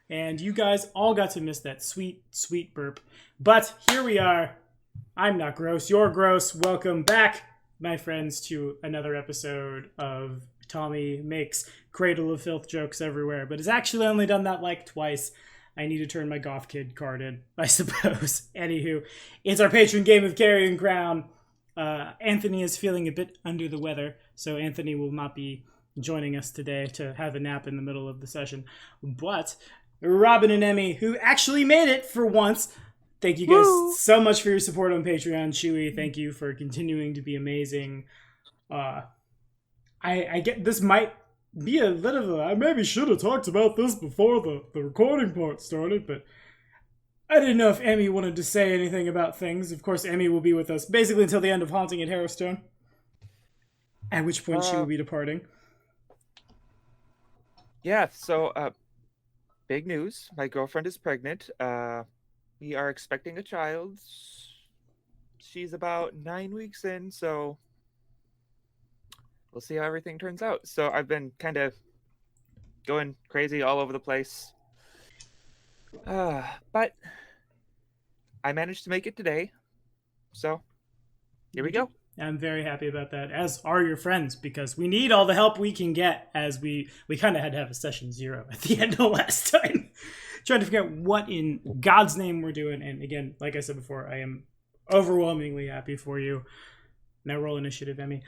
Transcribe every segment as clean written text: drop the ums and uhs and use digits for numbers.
And you guys all got to miss that sweet, sweet burp. But here we are. I'm not gross. You're gross. Welcome back, my friends, to another episode of Tommy Makes Cradle of Filth jokes everywhere. But it's actually only done that like twice. I need to turn my Goth Kid card in, I suppose. Anywho, it's our patron game of Carrion Crown. Anthony is feeling a bit under the weather, so Anthony will not be joining us today to have a nap in the middle of the session. But Robin and Emmy, who actually made it for once, thank you guys so much for your support on Patreon. Chewie, thank you for continuing to be amazing. I get this might be a bit of a, I maybe should have talked about this before the recording part started, but I didn't know if Emmy wanted to say anything about things. Of course, Emmy will be with us basically until the end of Haunting at Harrowstone, at which point she will be departing. Yeah, so big news. My girlfriend is pregnant. We are expecting a child. She's about 9 weeks in, so we'll see how everything turns out. So I've been kind of going crazy all over the place. But I managed to make it today. So here we go. I'm very happy about that, as are your friends, because we need all the help we can get, as we kind of had to have a session 0 at the end of last time. Trying to figure out what in God's name we're doing. And again, like I said before, I am overwhelmingly happy for you. Now roll initiative, Emmy.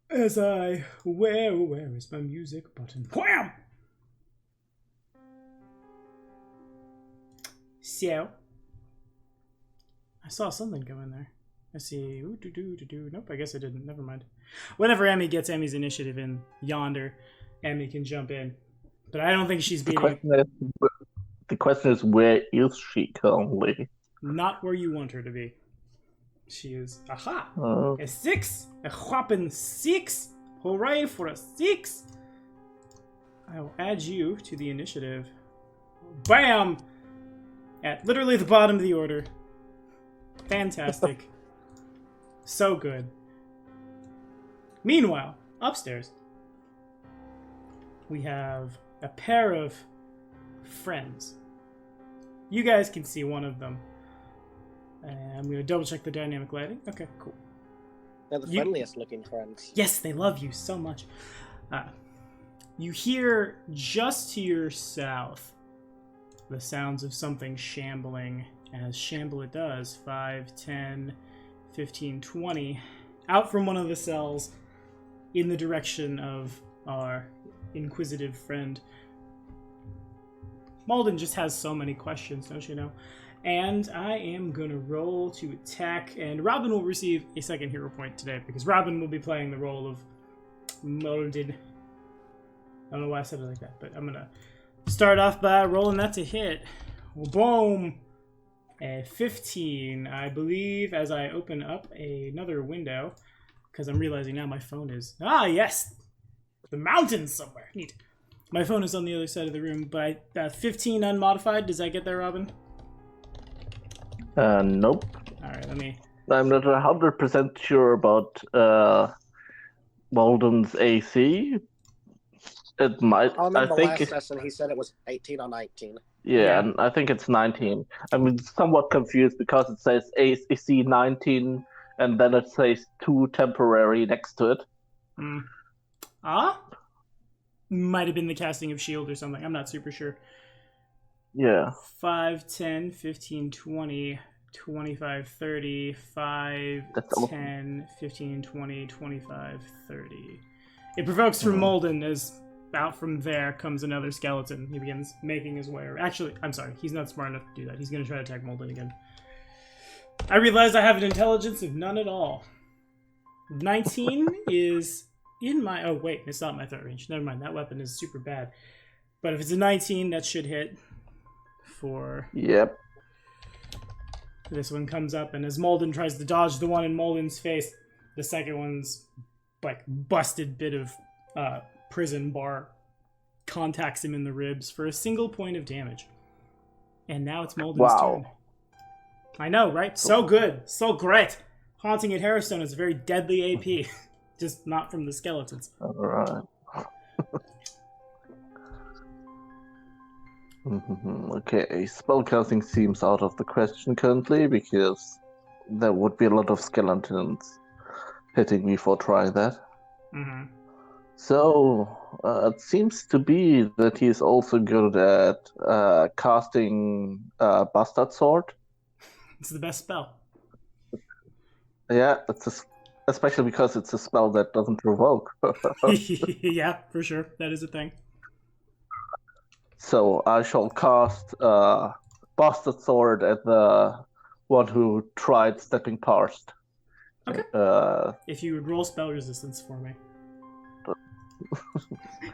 As I... Where is my music button? Wham! So... I saw something go in there. I see. Ooh, Nope, I guess I didn't. Never mind. Whenever Emmy gets Emmy's initiative in yonder, Emmy can jump in. But I don't think she's beating... The question is, where is she currently? Not where you want her to be. She is... Aha! A 6! A whopping 6! Hooray for a 6! I will add you to the initiative. Bam! At literally the bottom of the order. Fantastic. So good. Meanwhile, upstairs, we have a pair of friends. You guys can see one of them. And I'm going to double check the dynamic lighting. Okay, cool. They're the friendliest looking friends. Yes, they love you so much. You hear just to your south the sounds of something shambling. As shamble it does, 5, 10, 15, 20, out from one of the cells in the direction of our inquisitive friend. Malden just has so many questions, don't you know? And I am going to roll to attack, and Robin will receive a second hero point today, because Robin will be playing the role of Malden. I don't know why I said it like that, but I'm going to start off by rolling that to hit. Boom! A 15, I believe, as I open up another window, because I'm realizing now my phone is... Ah, yes! The mountains somewhere. Neat. My phone is on the other side of the room, but 15 unmodified. Does that get there, Robin? Nope. Alright, let me... I'm not 100% sure about Walden's AC. It might... I remember last session he said it was 18 or 19. Yeah, and I think it's 19. I'm somewhat confused because it says AC 19 and then it says 2 temporary next to it. Might have been the casting of shield or something. I'm not super sure. Yeah. 5, 10, 15, 20, 25, 30, 5, 10, 15, 20, 25, 30. It provokes from Malden as... Out from there comes another skeleton. He begins making his way. Actually, I'm sorry. He's not smart enough to do that. He's going to try to attack Malden again. I realize I have an intelligence of none at all. 19 is in my... Oh, wait. It's not my threat range. Never mind. That weapon is super bad. But if it's a 19, that should hit for... Yep. This one comes up, and as Malden tries to dodge the one in Malden's face, the second one's, like, busted bit of... prison bar contacts him in the ribs for a single point of damage. And now it's Malden's turn. I know, right? So good. So great. Haunting at Harrowstone is a very deadly AP. Just not from the skeletons. Alright. Okay, spellcasting seems out of the question currently because there would be a lot of skeletons hitting me for trying that. Mm-hmm. So it seems to be that he's also good at casting Bastard Sword. It's the best spell. Yeah, especially because it's a spell that doesn't provoke. Yeah, for sure. That is a thing. So I shall cast Bastard Sword at the one who tried stepping past. Okay. Uh, If you would roll spell resistance for me.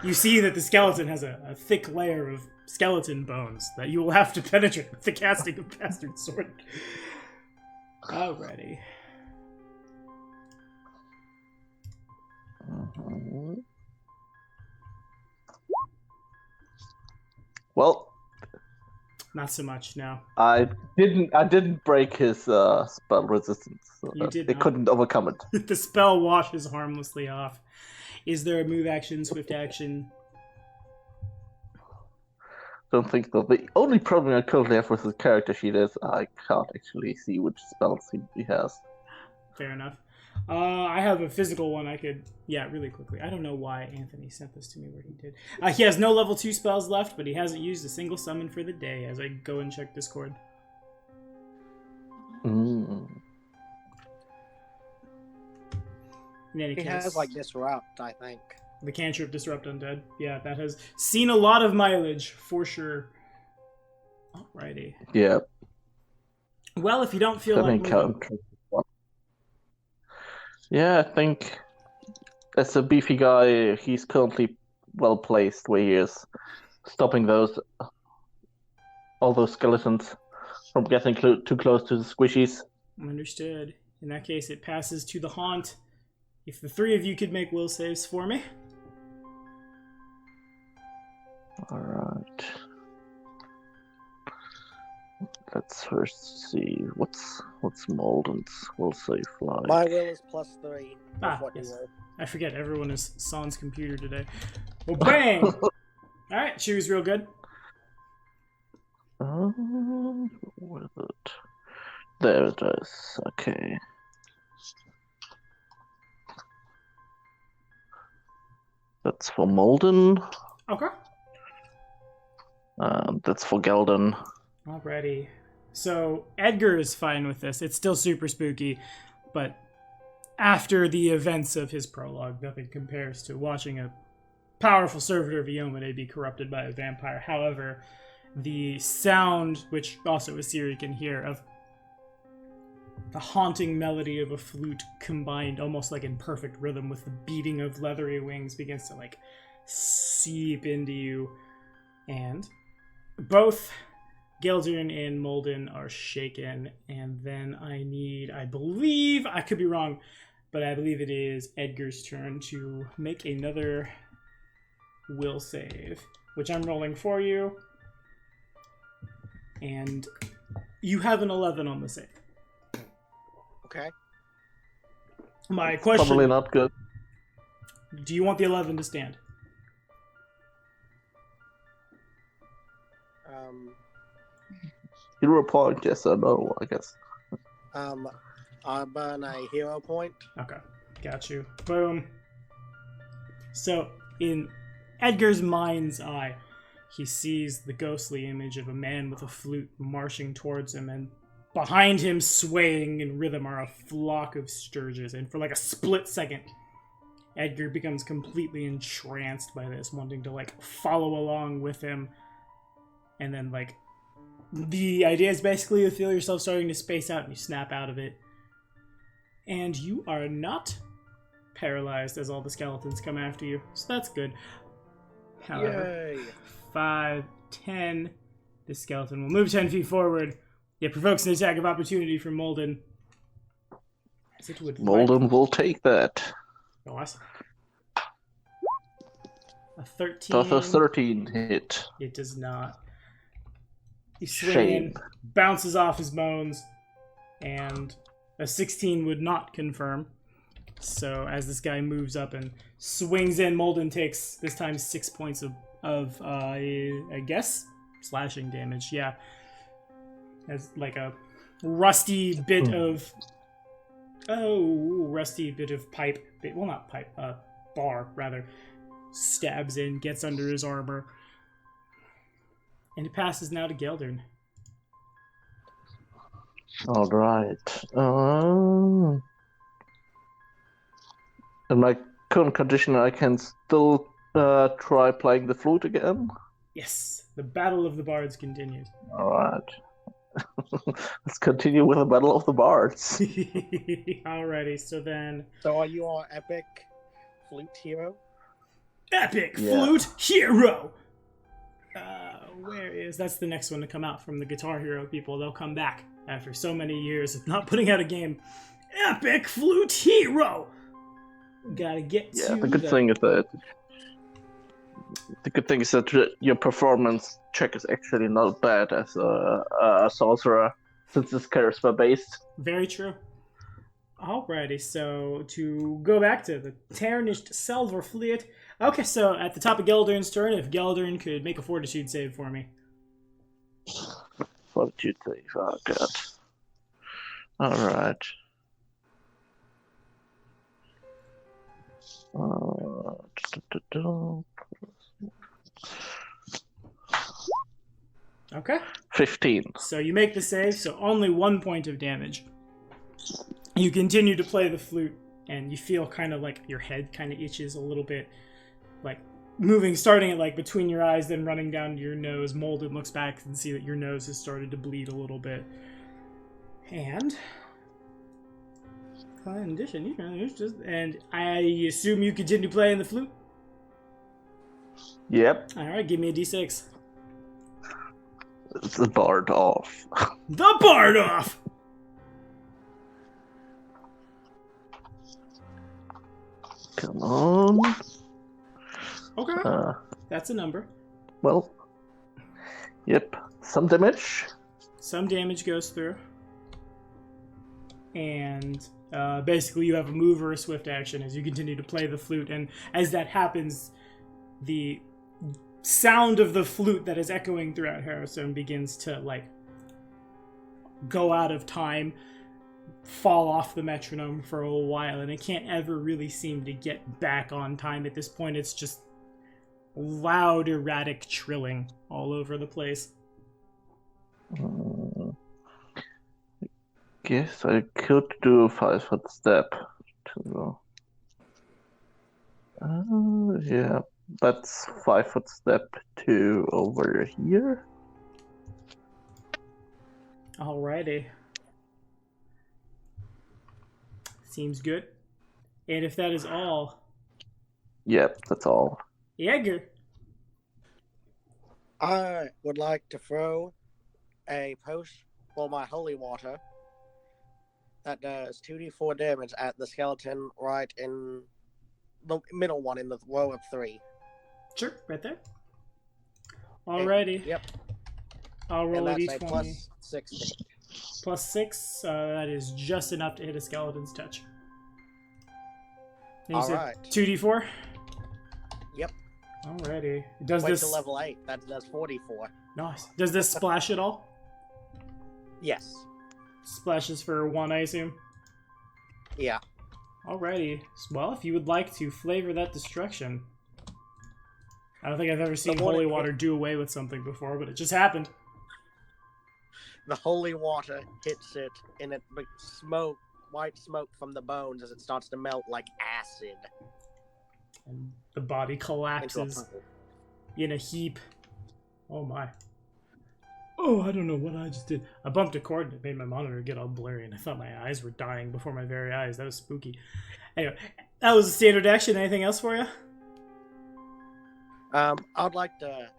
You see that the skeleton has a thick layer of skeleton bones that you will have to penetrate with the casting of Bastard Sword. Alrighty. Well, Not so much, no. I didn't break his spell resistance. So You did it not. couldn't overcome it. The spell washes harmlessly off. Is there a move action, swift action? Don't think so. The only problem I currently have with his character sheet is I can't actually see which spells he has. Fair enough. I have a physical one I could... Yeah, really quickly. I don't know why Anthony sent this to me where he did. He has no level 2 spells left, but he hasn't used a single summon for the day as I go and check Discord. Mm. In any He case, has like Disrupt, I think. the cantrip Disrupt Undead. Yeah, that has seen a lot of mileage, for sure. Alrighty. Yeah. Well, if you don't feel like moving... Yeah, I think as a beefy guy, he's currently well placed where he is, stopping all those skeletons from getting too close to the squishies. Understood. In that case, it passes to the haunt. If the three of you could make will saves for me. Alright. Let's first see what's Molden's will save like. My will is +3. What yes. I forget, everyone is Sans computer today. Well, bang! Alright, she was real good. Where is it? There it is. Okay. That's for Molden. Okay. That's for Gelden. Alrighty. So, Edgar is fine with this. It's still super spooky, but after the events of his prologue, nothing compares to watching a powerful servitor of Iomade be corrupted by a vampire. However, the sound, which also Asiri can hear, of the haunting melody of a flute combined almost like in perfect rhythm with the beating of leathery wings begins to like seep into you. And both Geldern and Molden are shaken, and then I believe, I could be wrong, but I believe it is Edgar's turn to make another will save, which I'm rolling for you. And you have an 11 on the save. Okay. My question... Probably not good. Do you want the 11 to stand? Hero point, yes or no, I guess. I'll burn a hero point. Okay, got you. Boom. So, in Edgar's mind's eye, he sees the ghostly image of a man with a flute marching towards him, and behind him, swaying in rhythm, are a flock of sturges. And for like a split second, Edgar becomes completely entranced by this, wanting to like follow along with him. And then like, the idea is basically to feel yourself starting to space out, and you snap out of it. And you are not paralyzed as all the skeletons come after you, so that's good. However, Yay! 5, 10. This skeleton will move 10 feet forward. It provokes an attack of opportunity from Molden. As it would Molden will take that. Awesome. A 13. Does a 13 hit? It does not. You swing in, bounces off his bones, and a 16 would not confirm. So as this guy moves up and swings in, Molden takes this time 6 points of I guess slashing damage. Yeah, as like a rusty bit of pipe. Well, not pipe. Bar rather. Stabs in, gets under his armor, and it passes now to Geldern. All right. In my current condition, I can still try playing the flute again. Yes, the Battle of the Bards continues. All right. Let's continue with the Battle of the Bards. Alrighty, so then... So are you our epic flute hero? Epic Flute Hero! That's the next one to come out from the Guitar Hero people. They'll come back after so many years of not putting out a game. Epic Flute Hero! Gotta get to the good thing is that your performance check is actually not bad as a sorcerer, since it's charisma based. Very true. Alrighty, so to go back to the Tarnished Silver Fleet. Okay, so at the top of Geldern's turn, if Geldern could make a Fortitude save for me. Fortitude save, oh god. Alright. Okay. 15. So you make the save, so only 1 point of damage. You continue to play the flute, and you feel kind of like your head kind of itches a little bit. Like moving, starting at like between your eyes, then running down to your nose. Molden looks back and see that your nose has started to bleed a little bit. And in addition, and I assume you continue playing the flute? Yep. Alright, give me a d6. It's the bard off. The bard off! Come on. Okay. That's a number. Well, yep. Some damage. Some damage goes through. And basically you have a move or a swift action as you continue to play the flute. And as that happens, the sound of the flute that is echoing throughout Harrowstone begins to, like, go out of time, fall off the metronome for a while, and it can't ever really seem to get back on time. At this point, it's just loud, erratic trilling all over the place. Guess I could do a 5-foot step. Yeah, that's 5-foot step to over here. Alrighty. Seems good. And if that is all... Yep, that's all. Jaeger. I would like to throw a potion for my holy water that does 2d4 damage at the skeleton right in the middle one in the row of 3. Sure, right there. Alrighty. Yep. I'll roll a and that's d20. a plus 6. Plus 6, that is just enough to hit a skeleton's touch. And you said Alright. 2d4? Yep. Alrighty. Does Wait this... to level 8. That does 44. Nice. Does this splash at all? Yes. Splashes for 1, I assume? Yeah. Alrighty. Well, if you would like to flavor that destruction. I don't think I've ever seen holy water do away with something before, but it just happened. The holy water hits it, and it smoke, white smoke from the bones as it starts to melt like acid. And the body collapses in a heap. Oh my. Oh, I don't know what I just did. I bumped a chord and it made my monitor get all blurry, and I thought my eyes were dying before my very eyes. That was spooky. Anyway, that was a standard action. Anything else for you? I'd like to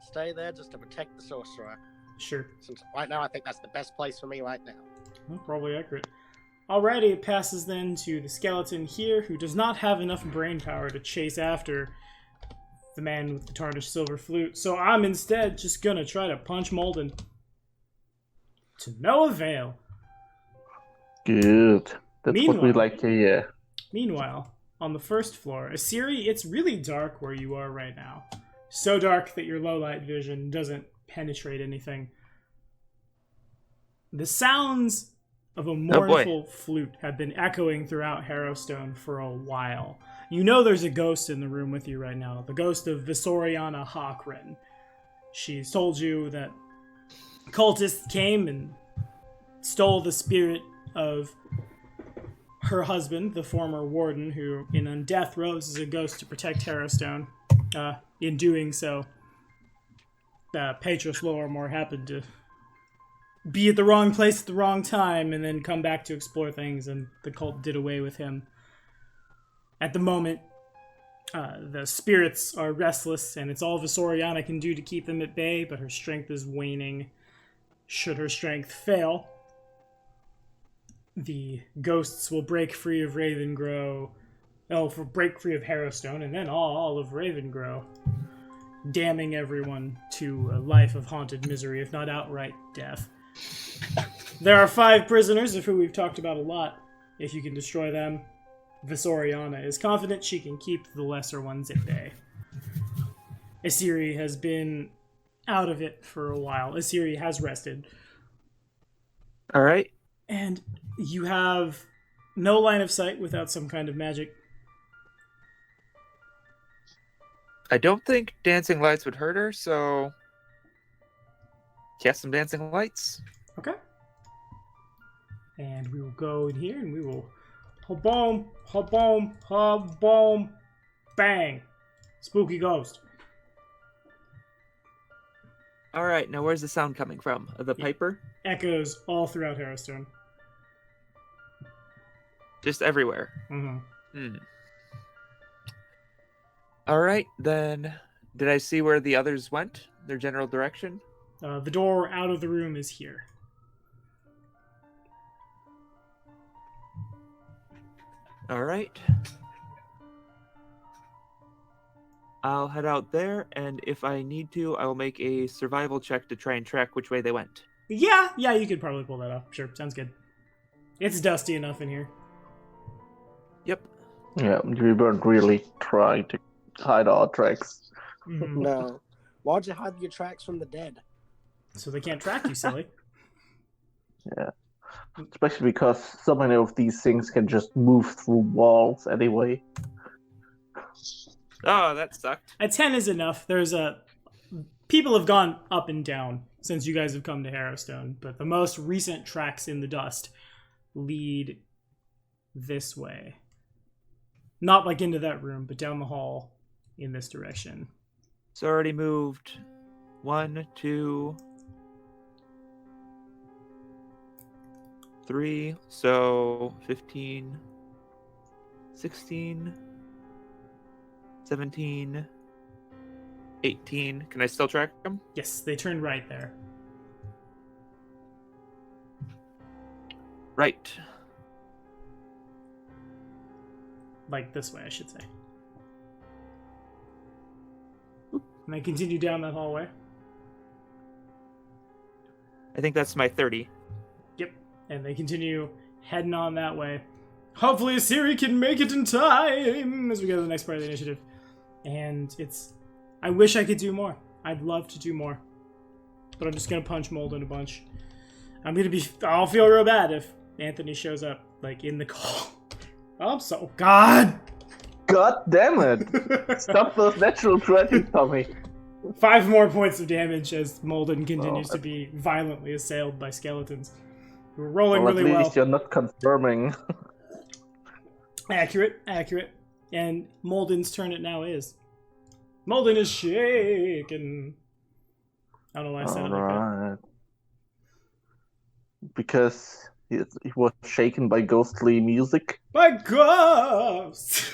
stay there just to protect the sorcerer. Sure. Since right now I think that's the best place for me right now. Well, probably accurate. Alrighty, it passes then to the skeleton here, who does not have enough brain power to chase after the man with the tarnished silver flute. So I'm instead just gonna try to punch Molden. To no avail. Good. That's what we Meanwhile- like to hear. Meanwhile, on the first floor, Asiri, it's really dark where you are right now. So dark that your low light vision doesn't penetrate anything. The sounds of a mournful flute have been echoing throughout Harrowstone for a while. You know there's a ghost in the room with you right now. The ghost of Visoriana Hawkren. She's told you that cultists came and stole the spirit of her husband, the former warden, who in on death rose as a ghost to protect Harrowstone. In doing so, Patros Loremore happened to be at the wrong place at the wrong time and then come back to explore things, and the cult did away with him. At the moment, the spirits are restless, and it's all Visoriana can do to keep them at bay, but her strength is waning. Should her strength fail, the ghosts will break free of break free of Harrowstone, and then all of Ravengrow, damning everyone to a life of haunted misery, if not outright death. There are 5 prisoners, of who we've talked about a lot. If you can destroy them, Visoriana is confident she can keep the lesser ones at bay. Asiri has been out of it for a while. Asiri has rested. All right. And you have no line of sight without some kind of magic. I don't think dancing lights would hurt her, so cast some dancing lights. Okay. And we will go in here and we will ha-boom, ha-boom, ha-boom, bang. Spooky ghost. All right, now where's the sound coming from? The piper? Echoes all throughout Harrowstone. Just everywhere. Mm-hmm. All right, then. Did I see where the others went? Their general direction? The door out of the room is here. All right. I'll head out there, and if I need to, I will make a survival check to try and track which way they went. Yeah, you could probably pull that off. Sure, sounds good. It's dusty enough in here. Yep. Yeah, we weren't really trying to hide our tracks. Mm-hmm. No. Why'd you hide your tracks from the dead? So they can't track you, silly. Yeah. Especially because so many of these things can just move through walls anyway. Oh, that sucked. A 10 is enough. People have gone up and down since you guys have come to Harrowstone, but the most recent tracks in the dust lead this way. Not like into that room, but down the hall in this direction. So already moved 1, 2, 3, so 15, 16, 17, 18. Can I still track them? Yes, they turned right there. Right. Like this way, I should say. And they continue down that hallway. I think that's my 30. Yep. And they continue heading on that way. Hopefully Asiri can make it in time as we go to the next part of the initiative. And I wish I could do more. I'd love to do more. But I'm just going to punch Molden a bunch. I'll feel real bad if Anthony shows up, like, in the call. I'm so... God damn it! Stop those natural 20s, Tommy. 5 more points of damage as Molden continues to be violently assailed by skeletons. We're rolling really well. At least you're not confirming. Accurate. And Molden's turn it now is. Molden is shaken. I don't know why I said it like that. Because he was shaken by ghostly music. By ghosts!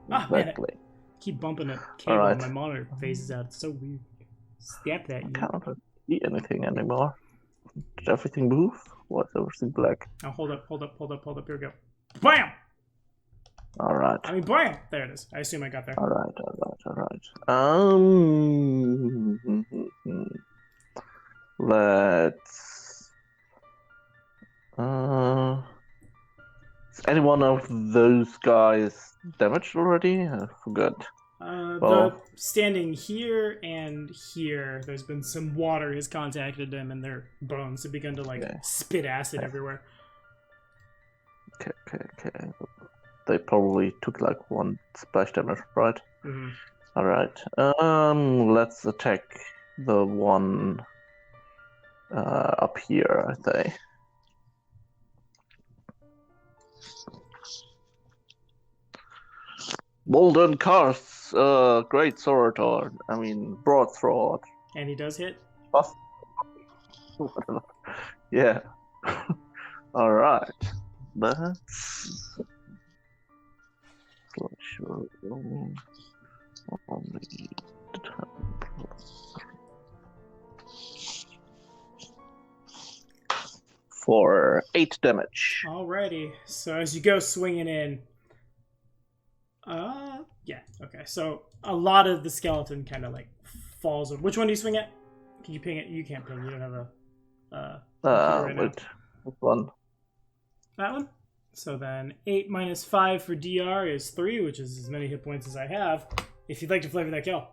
Exactly. Man, I keep bumping a cable Alright. and my monitor phases out. It's so weird. Step that, I you. can't see anything anymore. Did everything move? Why is everything black? Oh, hold up. Here we go. Bam! Alright. Bam! There it is. I assume I got there. Alright. Let's... Is any one of those guys damaged already? I forgot. The standing here and here, there's been some water has contacted them, and their bones have begun to like spit acid everywhere. Okay. They probably took like 1 splash damage, right? Mm-hmm. All right. Let's attack the one up here, I think. Molden casts great sword, or broadsword. And he does hit. Yeah. All right. That's for 8 damage. Alrighty. So as you go swinging in, okay. So a lot of the skeleton kind of like falls over. Which one do you swing at? Can you ping it? You can't ping. You don't have a. Right now. Which one? That one. So then 8 minus 5 for DR is 3, which is as many hit points as I have. If you'd like to flavor that kill.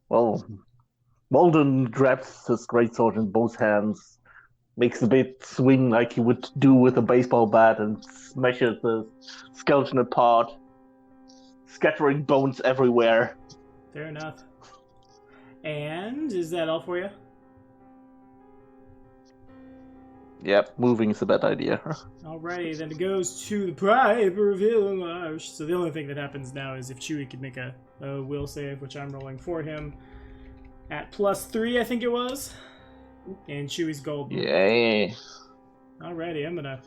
Well, Molden grabs his greatsword in both hands, makes a big swing like he would do with a baseball bat, and smashes the skeleton apart, scattering bones everywhere. Fair enough. And is that all for you? Yep, moving is a bad idea. Alrighty, then it goes to the Piper of Illinois. So the only thing that happens now is if Chewie could make a will save, which I'm rolling for him at +3, I think it was. And Chewie's gold. Yay. Alrighty, I'm gonna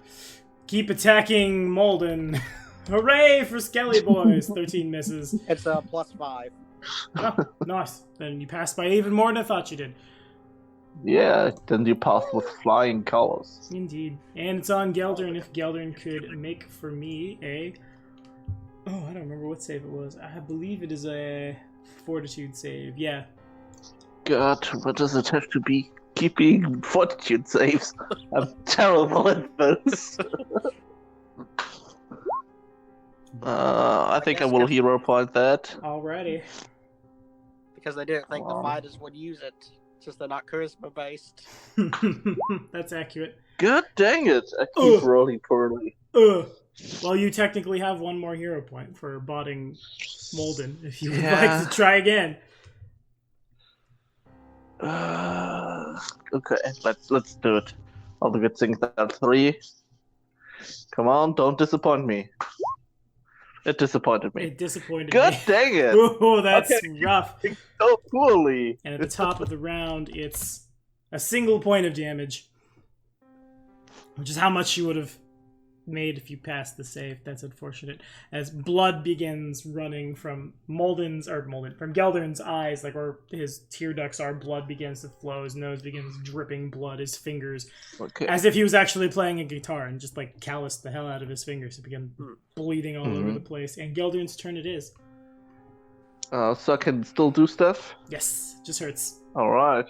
keep attacking Molden. Hooray for Skelly Boys! 13 misses. It's a +5. Oh, nice. Then you passed by even more than I thought you did. Yeah, then you pass with flying colors. Indeed. And it's on Geldern. If Geldern could make for me a... Oh, I don't remember what save it was. I believe it is a fortitude save. Yeah. God, what does it have to be? Keeping fortitude saves. I'm terrible at this. I think I will hero point that. Alrighty. Because they didn't think the fighters would use it. Since they're not charisma based. That's accurate. God dang it! I keep rolling poorly. Well, you technically have 1 more hero point for botting Molden, if you would like to try again. Okay, let's do it. All the good things are 3. Come on, don't disappoint me. It disappointed me. It disappointed God me. Dang it! Oh, that's rough. So poorly. And at the top of the round, it's a single point of damage, which is how much you would have made if you passed the save. That's unfortunate. As blood begins running from from Geldern's eyes, like where his tear ducts are, blood begins to flow. His nose begins dripping blood. His fingers, as if he was actually playing a guitar and just like calloused the hell out of his fingers. It began bleeding all over the place. And Geldern's turn it is. So I can still do stuff? Yes, just hurts. All right.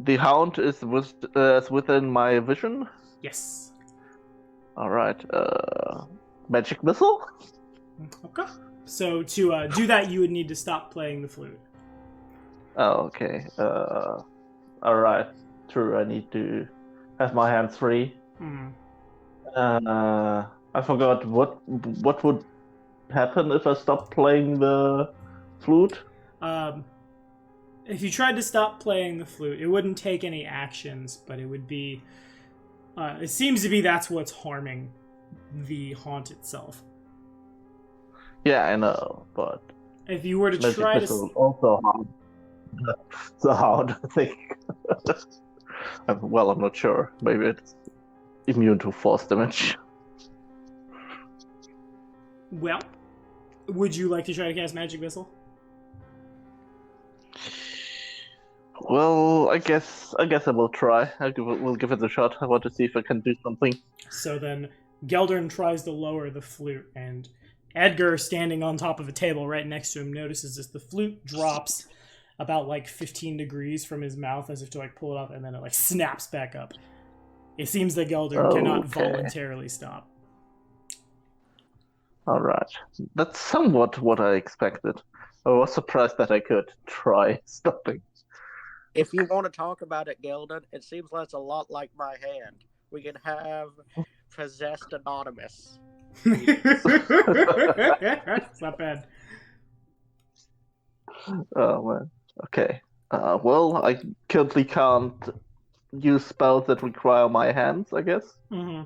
The hound is within my vision. Yes. All right. Magic missile. Okay. So to do that, you would need to stop playing the flute. Oh, okay. All right. True. I need to have my hands free. I forgot what would happen if I stopped playing the flute. If you tried to stop playing the flute, it wouldn't take any actions, but it would be... it seems to be that's what's harming the haunt itself. Yeah, I know, but... If you were to try to... also harm the haunt, I think. I'm not sure. Maybe it's immune to force damage. Well, would you like to try to cast Magic Missile? Well, I guess I will try. We'll give it a shot. I want to see if I can do something. So then, Geldern tries to lower the flute, and Edgar, standing on top of a table right next to him, notices as the flute drops about like 15 degrees from his mouth, as if to like pull it up, and then it like snaps back up. It seems that Geldern cannot voluntarily stop. All right. That's somewhat what I expected. I was surprised that I could try stopping. If you want to talk about it, Gildan, it seems like it's a lot like my hand. We can have Possessed Anonymous. It's not bad. Oh man. Okay. Well, I currently can't use spells that require my hands, I guess. Mm-hmm.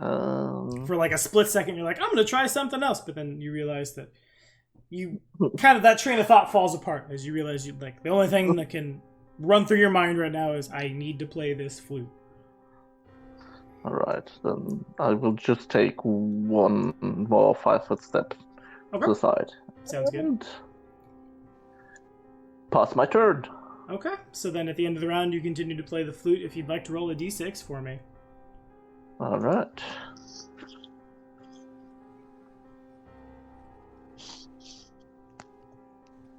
Um, For like a split second, you're like, I'm gonna try something else, but then you realize that you kind of that train of thought falls apart as you realize you like the only thing that can run through your mind right now is I need to play this flute. all right, then I will just take one more 5-foot step to the Okay, side. sounds good. And pass my turn. Okay, so then at the end of the round, you continue to play the flute. If you'd like to roll a d6 for me. All right.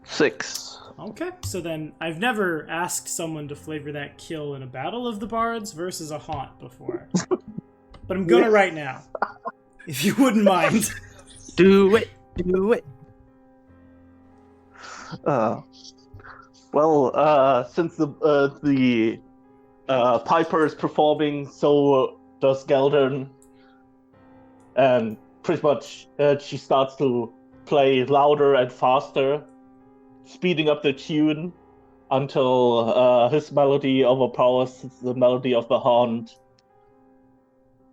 Six. Okay, so then I've never asked someone to flavor that kill in a Battle of the Bards versus a haunt before. But I'm gonna right now. If you wouldn't mind. Do it. Do it. Since the Piper is performing, so does Geldern, and pretty much she starts to play louder and faster, speeding up the tune until his melody overpowers the melody of the haunt,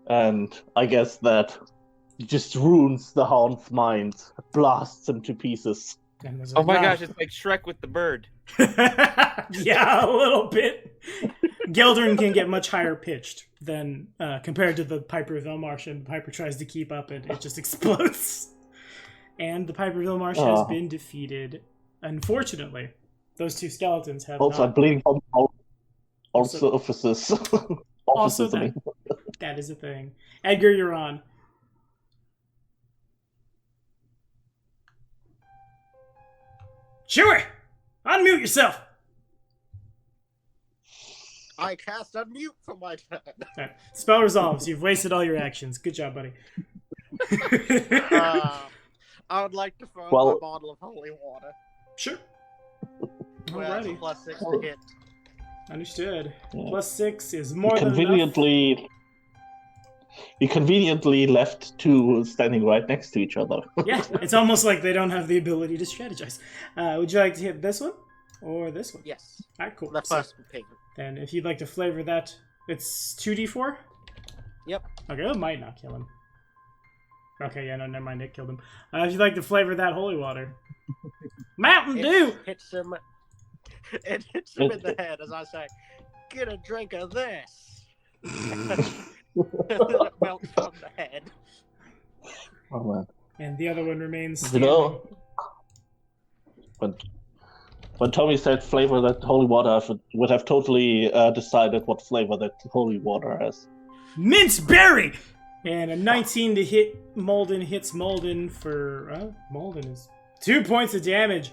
and I guess that just ruins the haunt's mind, blasts him to pieces. Oh my gosh, it's like Shrek with the bird. Yeah, a little bit. Geldern can get much higher pitched than compared to the Piper Vilmarsh. Piper tries to keep up and it just explodes. And the Piper Vilmarsh has been defeated. Unfortunately, those two skeletons have Also, I'm not. bleeding from all Also- surfaces. Also, that is a thing. Edgar, you're on. Chewie! Unmute yourself! I cast Unmute for my turn. Right. Spell resolves. You've wasted all your actions. Good job, buddy. I would like to throw Well- my bottle of holy water. Sure. Who has a Alrighty. +6 to hit. Understood. Yeah. +6 is more than enough. We conveniently left two standing right next to each other. Yeah, it's almost like they don't have the ability to strategize. Would you like to hit this one or this one? Yes, Alright, cool. the So, first ping. then if you'd like to flavor that, it's 2d4? Yep. Okay, that might not kill him. Okay, yeah, no, never mind, it killed him. If you'd like to flavor that holy water. Mountain Dew! It hits him in the head as I say, get a drink of this. It melts from the head. Oh man! And the other one remains You standing. know, when Tommy said flavor that holy water, I would have totally decided what flavor that holy water has. Mint berry! And a 19 to hit Molden hits Molden for... Molden is 2 points of damage.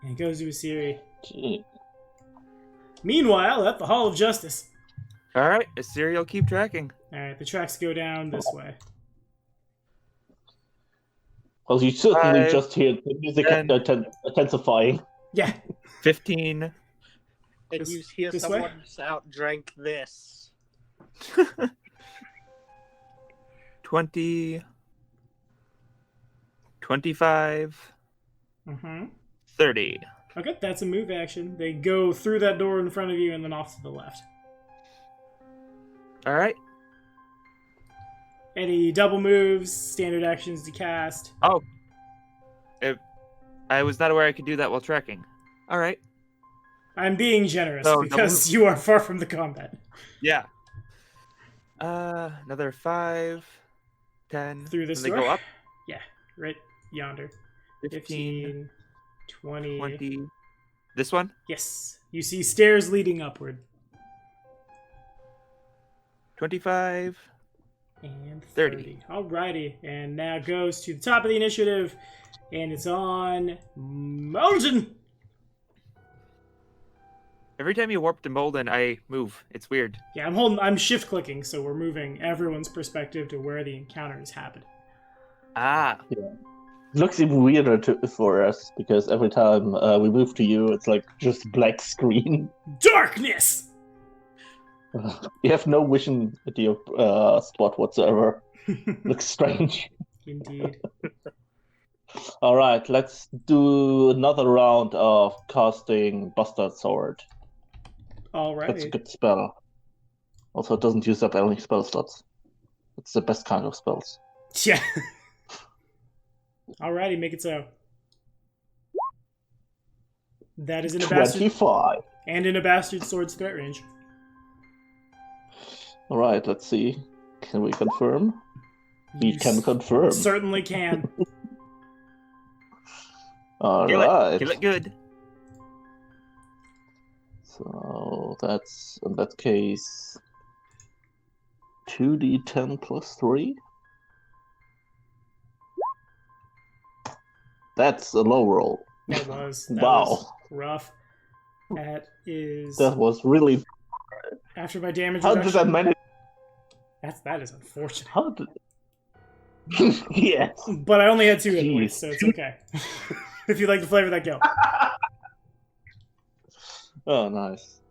And it goes to Asiri. Gee. Meanwhile, at the Hall of Justice. All right, Assyria will keep tracking. Alright, the tracks go down this way. Well, you certainly 5, just hear the music 10. intensifying. Yeah. 15. And This- you hear this way? someone shout, drink this. 20. 25. Mm-hmm. 30. Okay, that's a move action. They go through that door in front of you and then off to the left. All right. Any double moves, standard actions to cast? Oh. I was not aware I could do that while tracking. All right. I'm being generous No, because you are far from the combat. Yeah. Another 5, 10. Through this and they door? go up. Yeah, right yonder. 15, 20. 20. This one? Yes. You see stairs leading upward. 25. And 30. Alrighty. And now goes to the top of the initiative. And it's on Molden. Every time you warp to Molden, I move. It's weird. Yeah, I'm shift clicking, so we're moving everyone's perspective to where the encounter has happened. Ah. Yeah. It looks even weirder for us because every time we move to you, it's like just black screen. Darkness! You have no vision at your spot whatsoever. Looks strange. Indeed. All right, let's do another round of casting Bastard Sword. Alrighty. That's a good spell. Also, it doesn't use up any spell slots. It's the best kind of spells. Yeah. Alrighty, make it so. That is in a bastard 25. and in a bastard sword's threat range. All right, let's see. Can we confirm? We You can confirm. certainly can. All Kill right. it. Kill it good. So that's in that case 2d10 plus 3. That's a low roll. That was Wow. rough. That is That was really. after my damage How did reduction. I manage? That is unfortunate. How did? Yes. But I only had 2 hit points, Jeez. so it's okay. If you like the flavor of that kill. Oh, nice.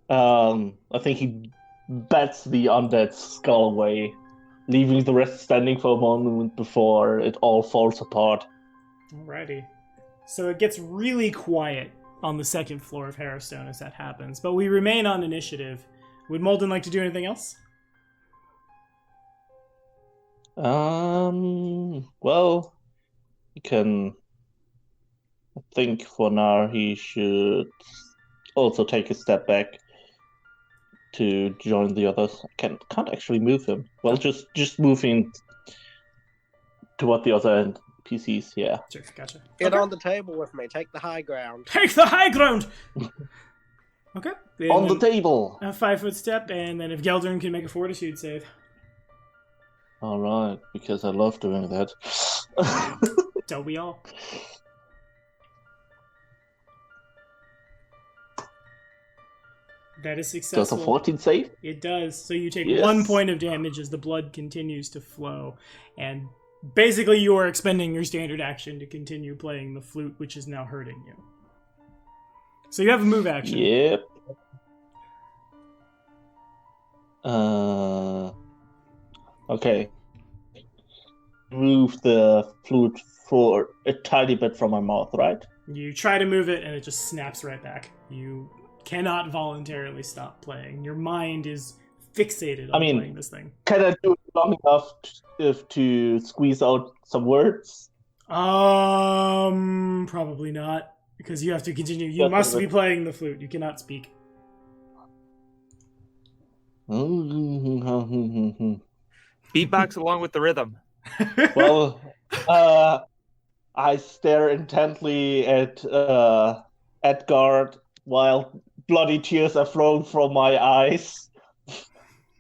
I think he bats the undead skull away, leaving the rest standing for a moment before it all falls apart. Alrighty. So it gets really quiet on the second floor of Harrowstone as that happens, but we remain on initiative. Would Molden like to do anything else? Well, he can. I think for now he should also take a step back to join the others. I can't actually move him. Well, just moving toward the other PCs. Yeah. Sure, gotcha. Get Okay. on the table with me. Take the high ground. Take the high ground! Okay. And On the then table. a 5-foot step, and then if Geldern can make a fortitude save. All right, because I love doing that. Don't we all? That is Does successful. a 14 save? It does. So you take Yes. 1 point of damage as the blood continues to flow. And basically you are expending your standard action to continue playing the flute, which is now hurting you. So you have a move action. Yep. Okay. Move the flute for a tiny bit from my mouth, right? You try to move it and it just snaps right back. You cannot voluntarily stop playing. Your mind is fixated on playing this thing. Can I do it long enough to squeeze out some words? Probably not. Because you have to continue. You must be playing the flute. You cannot speak. Beatbox along with the rhythm. Well, I stare intently at Edgard while bloody tears are flowing from my eyes.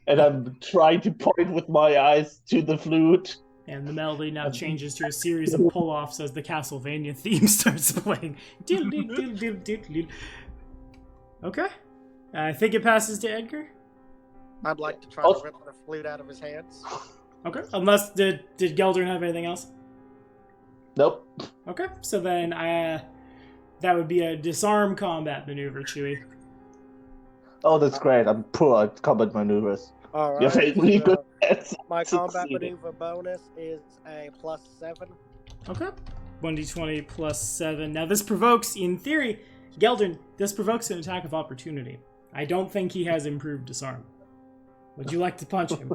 And I'm trying to point with my eyes to the flute. And the melody now changes to a series of pull-offs as the Castlevania theme starts playing. Okay. I think it passes to Edgar. I'd like to try to rip the flute out of his hands. Okay. Unless, did Geldern have anything else? Nope. Okay. So then that would be a disarm combat maneuver, Chewie. Oh, that's great. I'm poor at combat maneuvers. All You're right. really good at My combat succeeding. maneuver bonus is a +7. Okay. 1d20 plus 7. Now this provokes, in theory, Geldern, this provokes an attack of opportunity. I don't think he has improved disarm. Would you like to punch him?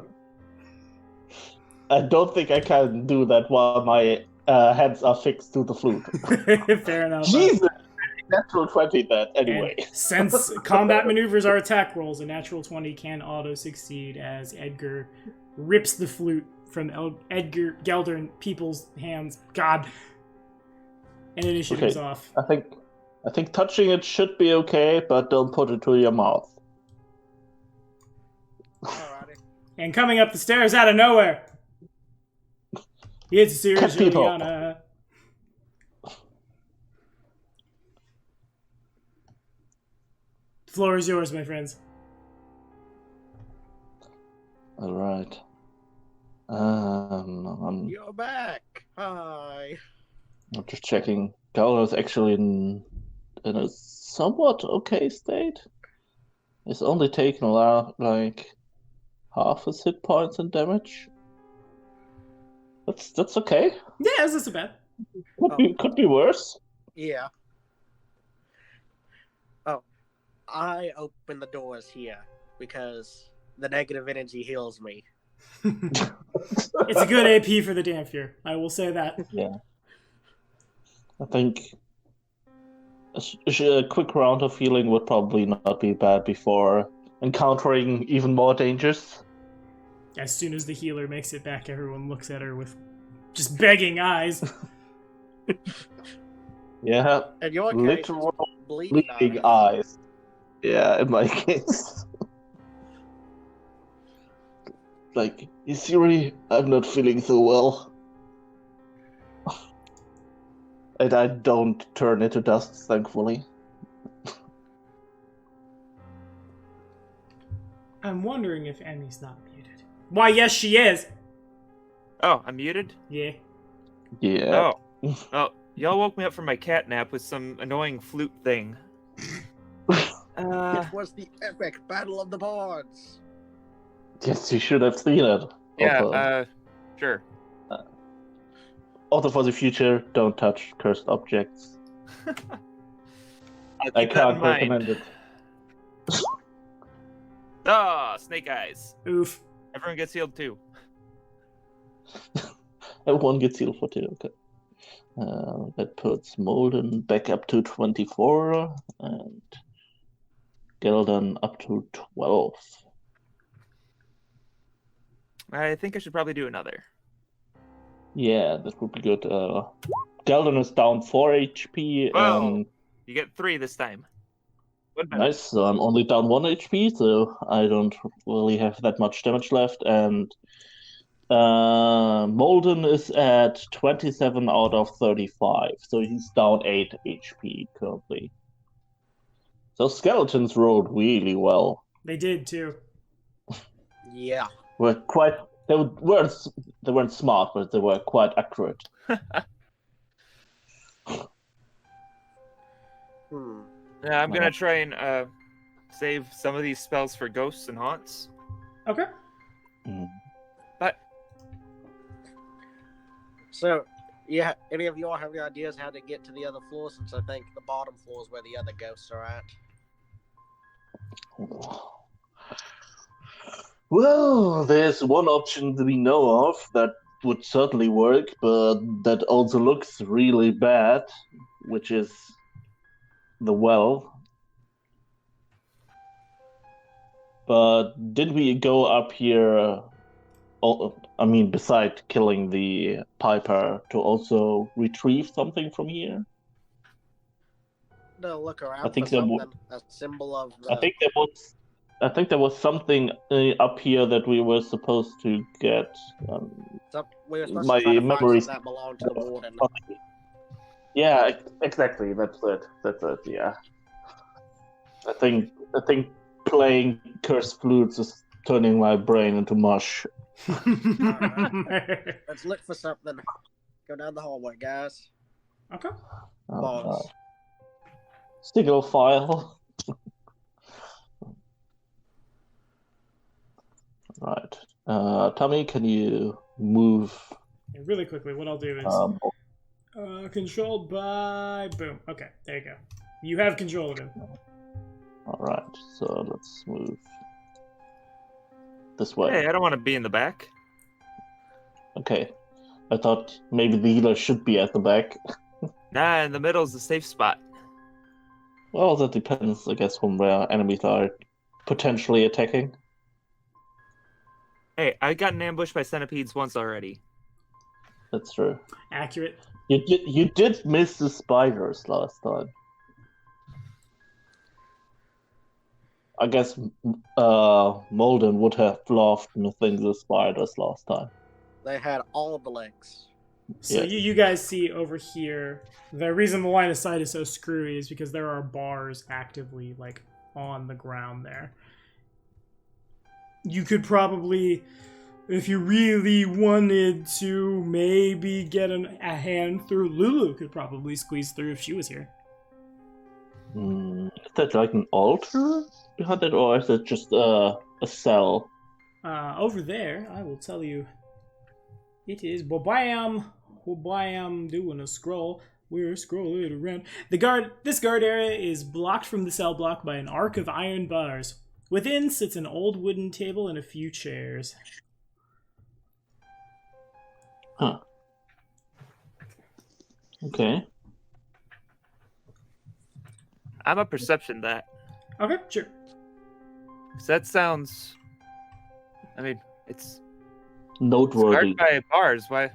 I don't think I can do that while my hands are fixed to the flute. Fair enough. Jesus! Natural 20 that, anyway. And since combat maneuvers are attack rolls, a natural 20 can auto-succeed as Edgar rips the flute from Edgar Geldern people's hands. God. And initiative's off. I think touching it should be okay, but don't put it to your mouth. Alrighty. And coming up the stairs out of nowhere, it's Cat people. Juliana. Floor is yours, my friends. All right. You're back. Hi. I'm just checking. Gallo's actually in a somewhat okay state. He's only taken like half his hit points and damage. That's okay. Yeah, it's not so bad. Could be worse. Yeah. Oh, I open the doors here because the negative energy heals me. It's a good AP for the Dampier. I will say that. Yeah. I think a quick round of healing would probably not be bad before encountering even more dangers. As soon as the healer makes it back, everyone looks at her with just begging eyes. Yeah, In your case, literal it's bleeding bleeding eyes. eyes. Yeah, in my case. Like, Isiri, I'm not feeling so well. And I don't turn into dust, thankfully. I'm wondering if Emmy's not muted. Why, yes, she is! Oh, I'm muted? Yeah. Yeah. Oh, y'all woke me up from my cat nap with some annoying flute thing. It was the epic Battle of the Bards. Yes, you should have seen it. Yeah, sure. Also for the future, don't touch cursed objects. I'll I keep that in can't mind. recommend it. Ah, snake eyes. Oof. Everyone gets healed too. One gets healed for 2, okay. That puts Molden back up to 24 and Geldon up to 12. I think I should probably do another. Yeah, that would be good. Geldon is down 4 HP. Whoa. You get 3 this time. What better? Nice, so I'm only down 1 HP, so I don't really have that much damage left. And Molden is at 27 out of 35, so he's down 8 HP currently. So skeletons rolled really well. They did, too. Yeah. They weren't smart, but they were quite accurate. Yeah, I'm gonna try and save some of these spells for ghosts and haunts. Okay. But So, yeah, any of y'all have any ideas how to get to the other floor? Since I think the bottom floor is where the other ghosts are at. Well, there's one option that we know of that would certainly work, but that also looks really bad, which is the well. But did we go up here, beside killing the Piper, to also retrieve something from here? No, look around I think for there something. A symbol of the... I think there was something up here that we were supposed to get. we were supposed my to try to find memories- something that belonged to the warden. Yeah, exactly. That's it. Yeah. I think playing cursed flutes is turning my brain into mush. Let's look for something. Go down the hallway, guys. Okay. Boss. Single file. Right. Tommy, can you move? Yeah, really quickly, what I'll do is controlled by boom. Okay, there you go. You have control of him. All right. So let's move this way. hey, I don't want to be in the back. Okay. I thought maybe the healer should be at the back. Nah, in the middle is the safe spot. Well, that depends, I guess, on where enemies are potentially attacking. Hey, I got an ambush by centipedes once already. That's true. Accurate. You did miss the spiders last time. I guess Molden would have loved missing the spiders last time. They had all of the legs. So Yes. you guys see over here, the reason the line of sight is so screwy is because there are bars actively, like, on the ground there. You could probably, if you really wanted to, maybe get a hand through. Lulu could probably squeeze through if she was here. Is that like an altar behind it, or is it just a cell? Over there, I will tell you, it is Bobam doing a scroll. We're scrolling around. This guard area is blocked from the cell block by an arc of iron bars. Within sits an old wooden table and a few chairs. Huh. Okay. I'm a perception that. Okay, sure. So that sounds. I mean, it's Noteworthy. guarded by bars. Why? It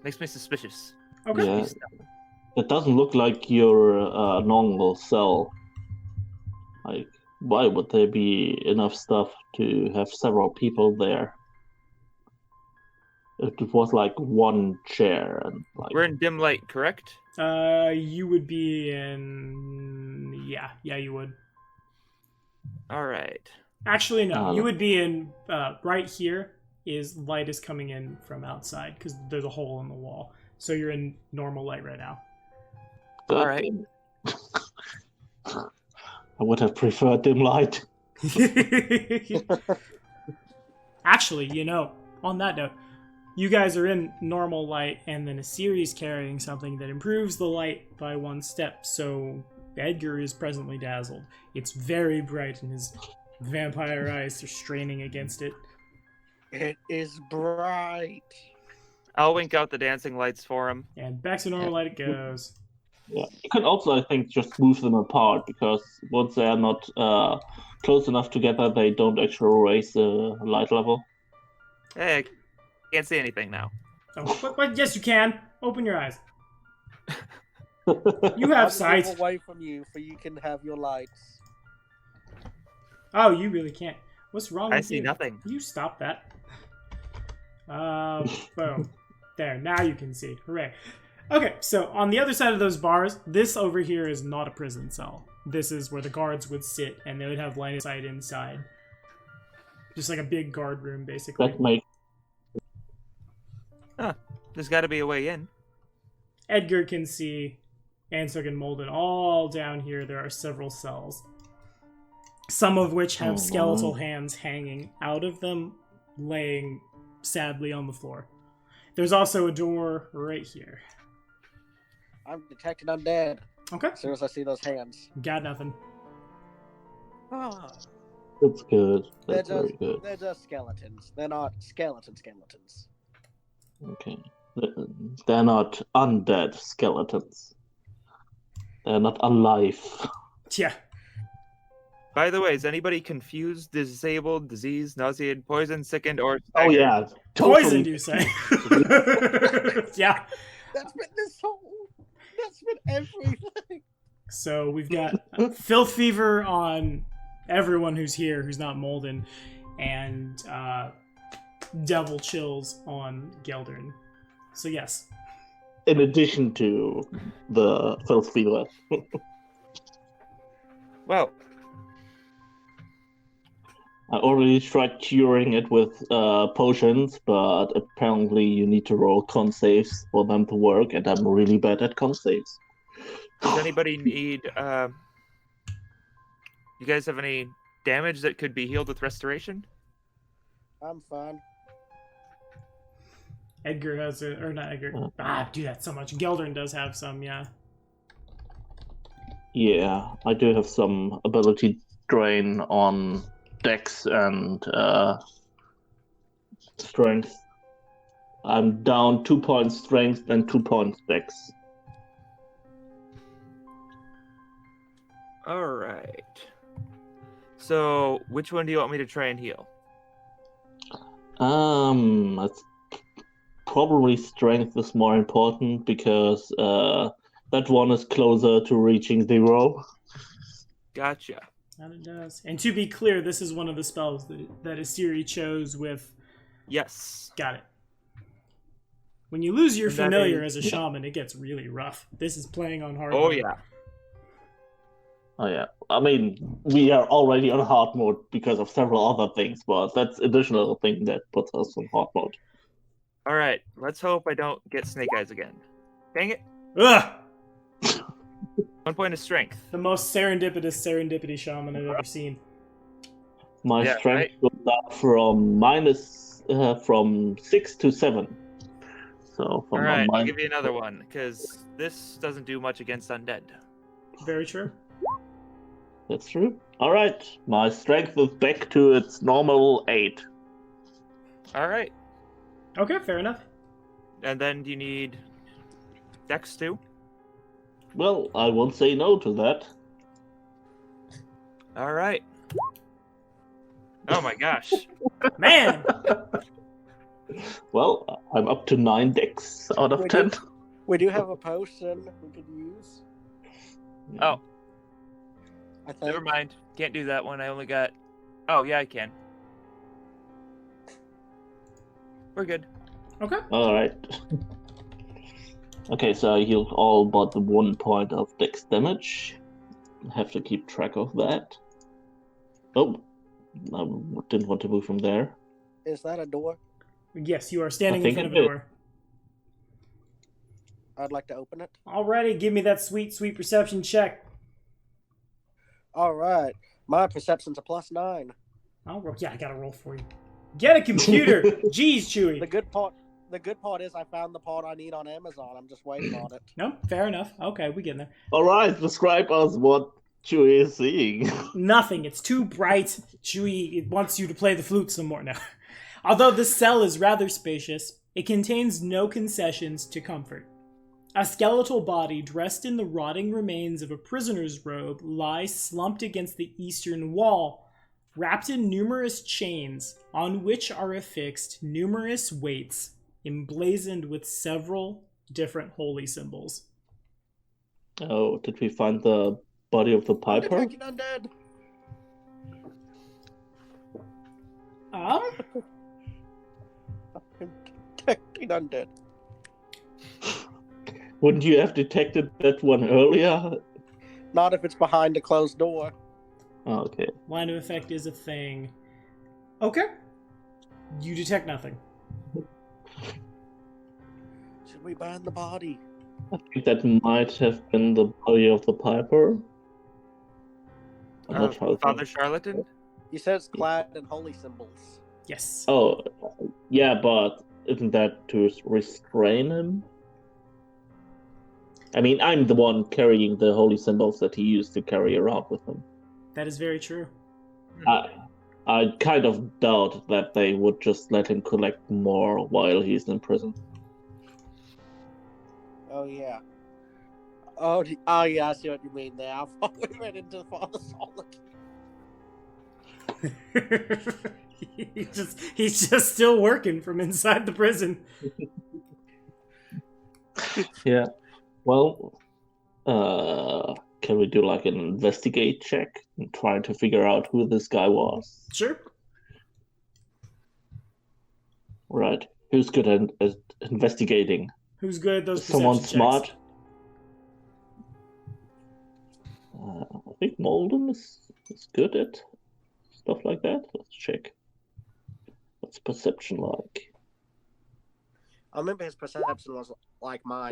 makes me suspicious. Okay. Yeah. It doesn't look like your normal cell. Like, why would there be enough stuff to have several people there? It was like one chair and like. We're in dim light, correct? You would be in. Yeah, you would. All right. Actually, no. You would be in. Right here is light is coming in from outside because there's a hole in the wall. So you're in normal light right now. All right. I would have preferred dim light. Actually, on that note, you guys are in normal light, and then Asiri's carrying something that improves the light by 1 step, so Edgar is presently dazzled. It's very bright, and his vampire eyes are straining against it. It is bright. I'll wink out the dancing lights for him. And back to normal light it goes. Yeah, you can also, I think, just move them apart because once they are not close enough together, they don't actually raise the light level. Hey, I can't see anything now. Oh, but yes, you can. Open your eyes. You have sight. Move away from you, for you can have your lights. Oh, you really can't. What's wrong with you? I see nothing. You stop that. Boom. There, now you can see. Hooray. Okay, so on the other side of those bars, this over here is not a prison cell. This is where the guards would sit, and they would have line of sight inside. Just like a big guard room, basically. That makes There's got to be a way in. Edgar can see Ansuk and Molden all down here. There are several cells. Some of which have skeletal hands hanging out of them, laying sadly on the floor. There's also a door right here. I'm detecting undead. Okay. As soon as I see those hands. Got nothing. Ah, that's good. they're That's very just good. they're just skeletons. They're not skeletons. Okay. They're not undead skeletons. They're not alive. Yeah. By the way, is anybody confused, disabled, diseased, nauseated, poisoned, sickened, or Oh staggered? yeah, Poisoned, totally. you say? Yeah. That's been this whole. That's been everything. So we've got filth fever on everyone who's here who's not Molden, and devil chills on Geldern. So yes. In addition to the filth fever. Well, I already tried curing it with potions, but apparently you need to roll con saves for them to work, and I'm really bad at con saves. does anybody need... you guys have any damage that could be healed with restoration? I'm fine. Edgar has it, or not Edgar. I do that so much. Geldern does have some, yeah. Yeah, I do have some ability drain on dex and strength. I'm down 2 points strength and 2 points dex. All right. So, which one do you want me to try and heal? That's probably strength is more important because that one is closer to reaching 0. Gotcha. That it does. And to be clear, this is one of the spells that Asiri chose with. Yes. Got it. When you lose your And that familiar is- as a shaman, it gets really rough. This is playing on hard. Oh, mode. yeah. Oh yeah. I mean, we are already on hard mode because of several other things, but that's additional thing that puts us on hard mode. All right, let's hope I don't get snake eyes again. Dang it! Ugh! 1 point of strength. The most serendipity shaman I've ever seen. My Yeah, strength goes up from 6 to 7. So All from right, I'll mine, give you another one because this doesn't do much against undead. Very true. that's true. All right, my strength is back to its normal 8. All right, Okay, fair enough. and then do you need Dex too? Well, I won't say no to that. All right. Oh my gosh. Man! Well, I'm up to 9 decks out of We 10. We do have a potion we could use. Oh, I think. never mind. Can't do that one. I only got. Oh yeah, I can. We're good. Okay. All right. Okay, so I healed all but the 1 point of dex damage. I have to keep track of that. Oh, I didn't want to move from there. Is that a door? Yes, you are standing I in think front of it a is. door. I'd like to open it. Alrighty, give me that sweet perception check. All right. My perception's a +9. Yeah, I gotta roll for you. Get a computer! Jeez, Chewie. The good part is I found the part I need on Amazon. I'm just waiting on it. No, fair enough. Okay, we getting there. All right, describe us what Chewie is seeing. Nothing. It's too bright. Chewie it wants you to play the flute some more now. Although the cell is rather spacious, it contains no concessions to comfort. A skeletal body dressed in the rotting remains of a prisoner's robe lies slumped against the eastern wall, wrapped in numerous chains on which are affixed numerous weights emblazoned with several different holy symbols. Oh, did we find the body of the piper? Detecting undead. Detecting undead. Wouldn't you have detected that one earlier? Not if it's behind a closed door. Oh, okay. Line of effect is a thing. Okay. You detect nothing. Should we burn the body? I think that might have been the body of the piper. I'm not sure. Father Charlatan? He says clad in holy symbols. Yes. Oh, yeah, but isn't that to restrain him? I mean, I'm the one carrying the holy symbols that he used to carry around with him. That is very true. I kind of doubt that they would just let him collect more while he's in prison. Oh yeah. Oh yeah, I see what you mean there. I thought we went into Father Solid. he's just still working from inside the prison. Yeah. Well, can we do like an investigate check and try to figure out who this guy was? Sure. Right. Who's good at investigating? Who's good at those Is someone perception checks? smart? I think Molden is good at stuff like that. Let's check. What's perception like? I remember his perception was like mine.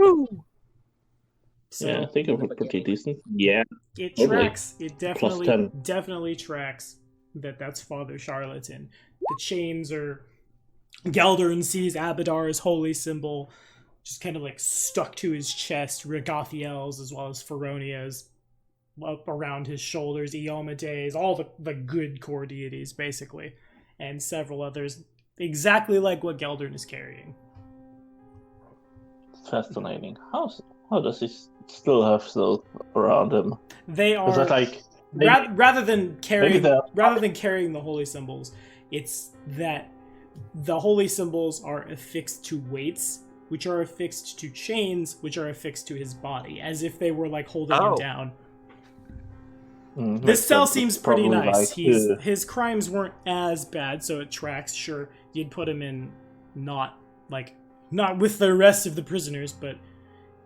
So Yeah, I think it was pretty decent. Yeah. it totally. tracks. It Plus 10. definitely tracks that's Father Charlatan. The chains are Geldern sees Abadar's holy symbol just kind of like stuck to his chest, Regathiel's as well as Feronia's up around his shoulders, Iomede's, all the good core deities basically, and several others exactly like what Geldern is carrying. Fascinating. How does he still have those around him? They are Is that like rather than carrying they're- the holy symbols, it's that the holy symbols are affixed to weights, which are affixed to chains, which are affixed to his body, as if they were like holding him down. This makes cell sense. seems It's pretty probably nice. like, His crimes weren't as bad, so it tracks. Sure, you'd put him in not with the rest of the prisoners, but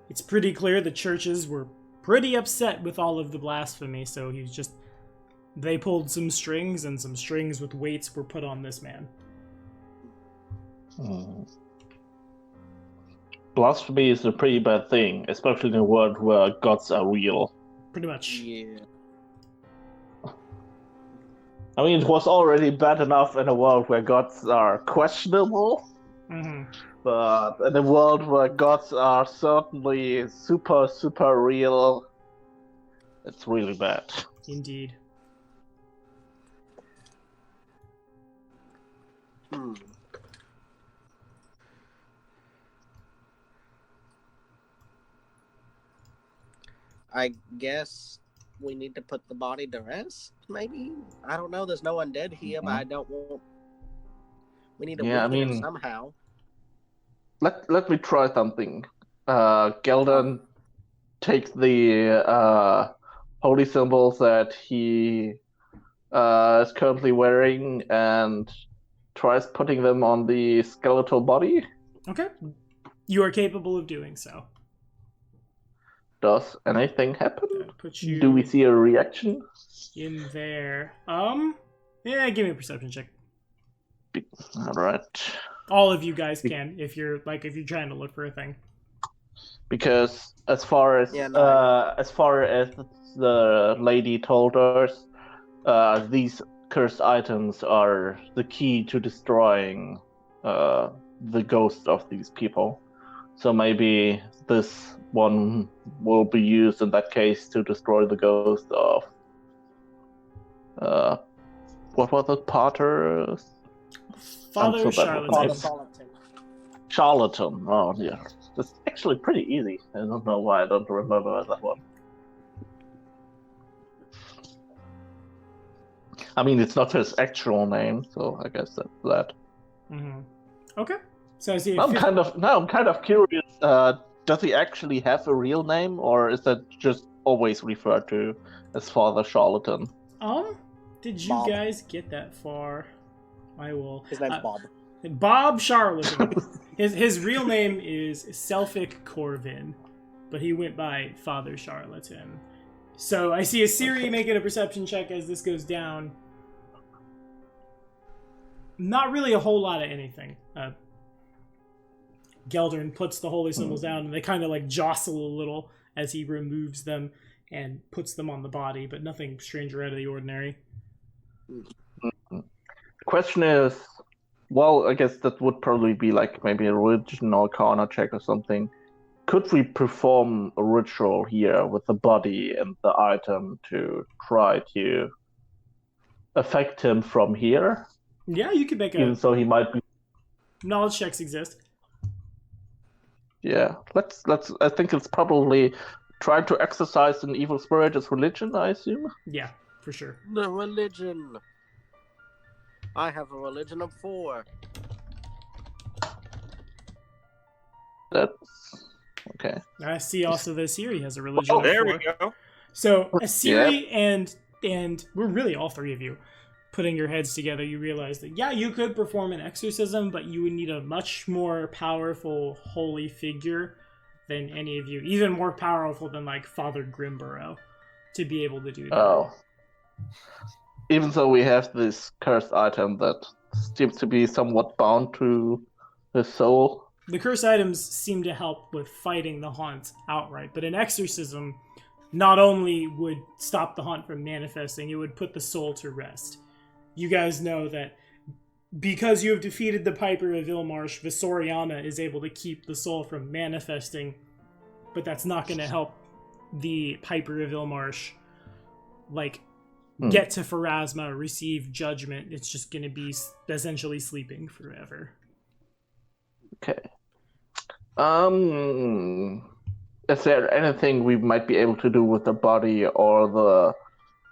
it's pretty clear the churches were pretty upset with all of the blasphemy, so he's just... They pulled some strings, and some strings with weights were put on this man. Blasphemy is a pretty bad thing, especially in a world where gods are real. Pretty much. Yeah. I mean, it was already bad enough in a world where gods are questionable, but in a world where gods are certainly super, super real, it's really bad. Indeed. I guess we need to put the body to rest, maybe? I don't know, there's no undead here, but I don't want... We need to Yeah, I weaken him mean- somehow. Let me try something. Gelden takes the holy symbols that he is currently wearing and tries putting them on the skeletal body. Okay. You are capable of doing so. Does anything happen? Put you Do we see a reaction? in there. Yeah, give me a perception check. All right. All of you guys can, if you're trying to look for a thing. Because as far as Yeah, no, the lady told us, these cursed items are the key to destroying the ghost of these people. So maybe this one will be used in that case to destroy the ghost of what was it, Potter? Father I'm so bad with Charlatan. names. Charlatan. Oh yeah, that's actually pretty easy. I don't know why I don't remember that one. I mean, it's not his actual name, so I guess that's that. Mm-hmm. Okay. So I see. I'm kind of curious. Does he actually have a real name, or is that just always referred to as Father Charlatan? Did you Bob. guys get that far? I will. His name's Bob. Bob Charlatan. his real name is Selphic Corvin, but he went by Father Charlatan. So I see a Siri making a perception check as this goes down. Not really a whole lot of anything. Geldern puts the holy symbols down, and they kind of like jostle a little as he removes them and puts them on the body, but nothing strange or out of the ordinary. The question is, well, I guess that would probably be like maybe a religion or Arcana check or something. Could we perform a ritual here with the body and the item to try to affect him from here? Yeah, you could make Even a though he might be. knowledge checks exist. Yeah, let's. I think it's probably trying to exercise an evil spirit as religion, I assume. Yeah, for sure. The religion. I have a religion of 4. That's okay. I see also that Siri has a religion. Oh, of there 4. we go. So Asiri and we're really all three of you putting your heads together, you realize that yeah, you could perform an exorcism, but you would need a much more powerful holy figure than any of you, even more powerful than like Father Grimborough, to be able to do that. Oh. Even though we have this cursed item that seems to be somewhat bound to his soul. The curse items seem to help with fighting the haunt outright, but an exorcism not only would stop the haunt from manifesting, it would put the soul to rest. You guys know that because you have defeated the Piper of Ilmarsh, Visoriana is able to keep the soul from manifesting, but that's not going to help the Piper of Ilmarsh, get to Pharasma, receive judgment. It's just going to be essentially sleeping forever. Okay. Is there anything we might be able to do with the body or the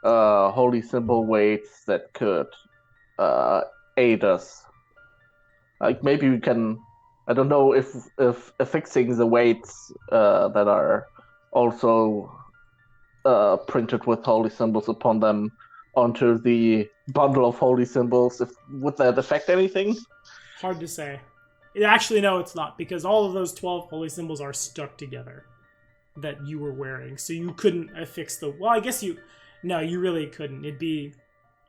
holy symbol weights that could aid us? Like maybe we can. I don't know if affixing the weights that are also printed with holy symbols upon them onto the bundle of holy symbols. Would that affect anything? Hard to say. Actually, no, it's not, because all of those 12 holy symbols are stuck together. that you were wearing, so you couldn't affix the. Well, I guess you. No, you really couldn't. It'd be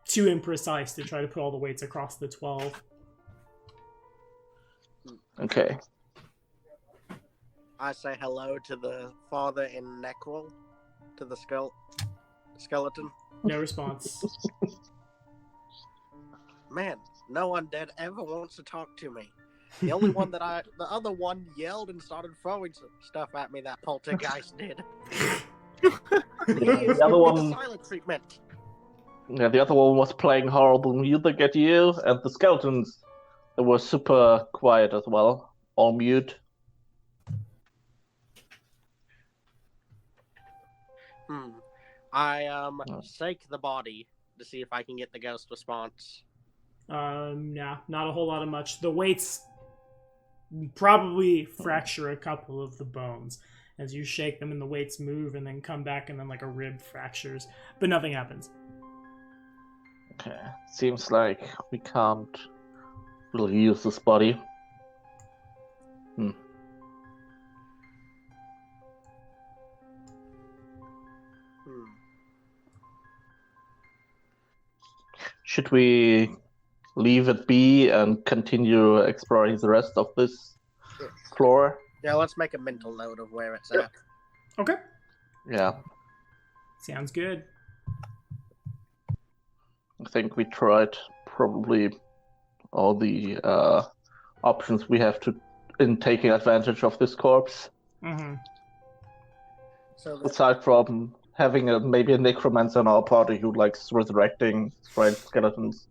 too imprecise to try to put all the weights across the 12. Okay. I say hello to the father in Necrol, to the skeleton. No response. Man, no undead ever wants to talk to me. The other one yelled and started throwing stuff at me. That poltergeist did. The other one. Silent treatment. Yeah, the other one was playing horrible music at you, and the skeletons, they were super quiet as well, all mute. I shake the body to see if I can get the ghost response. Nah, not a whole lot of much. The weights probably fracture a couple of the bones as you shake them and the weights move and then come back and then like a rib fractures, but nothing happens. Okay, seems like we can't really use this body. Should we leave it be and continue exploring the rest of this floor? Yeah, let's make a mental note of where it's at. Okay. Yeah. Sounds good. I think we tried probably all the options we have in taking advantage of this corpse. Mm-hmm. So Aside from having maybe a necromancer in our party who likes resurrecting strange skeletons.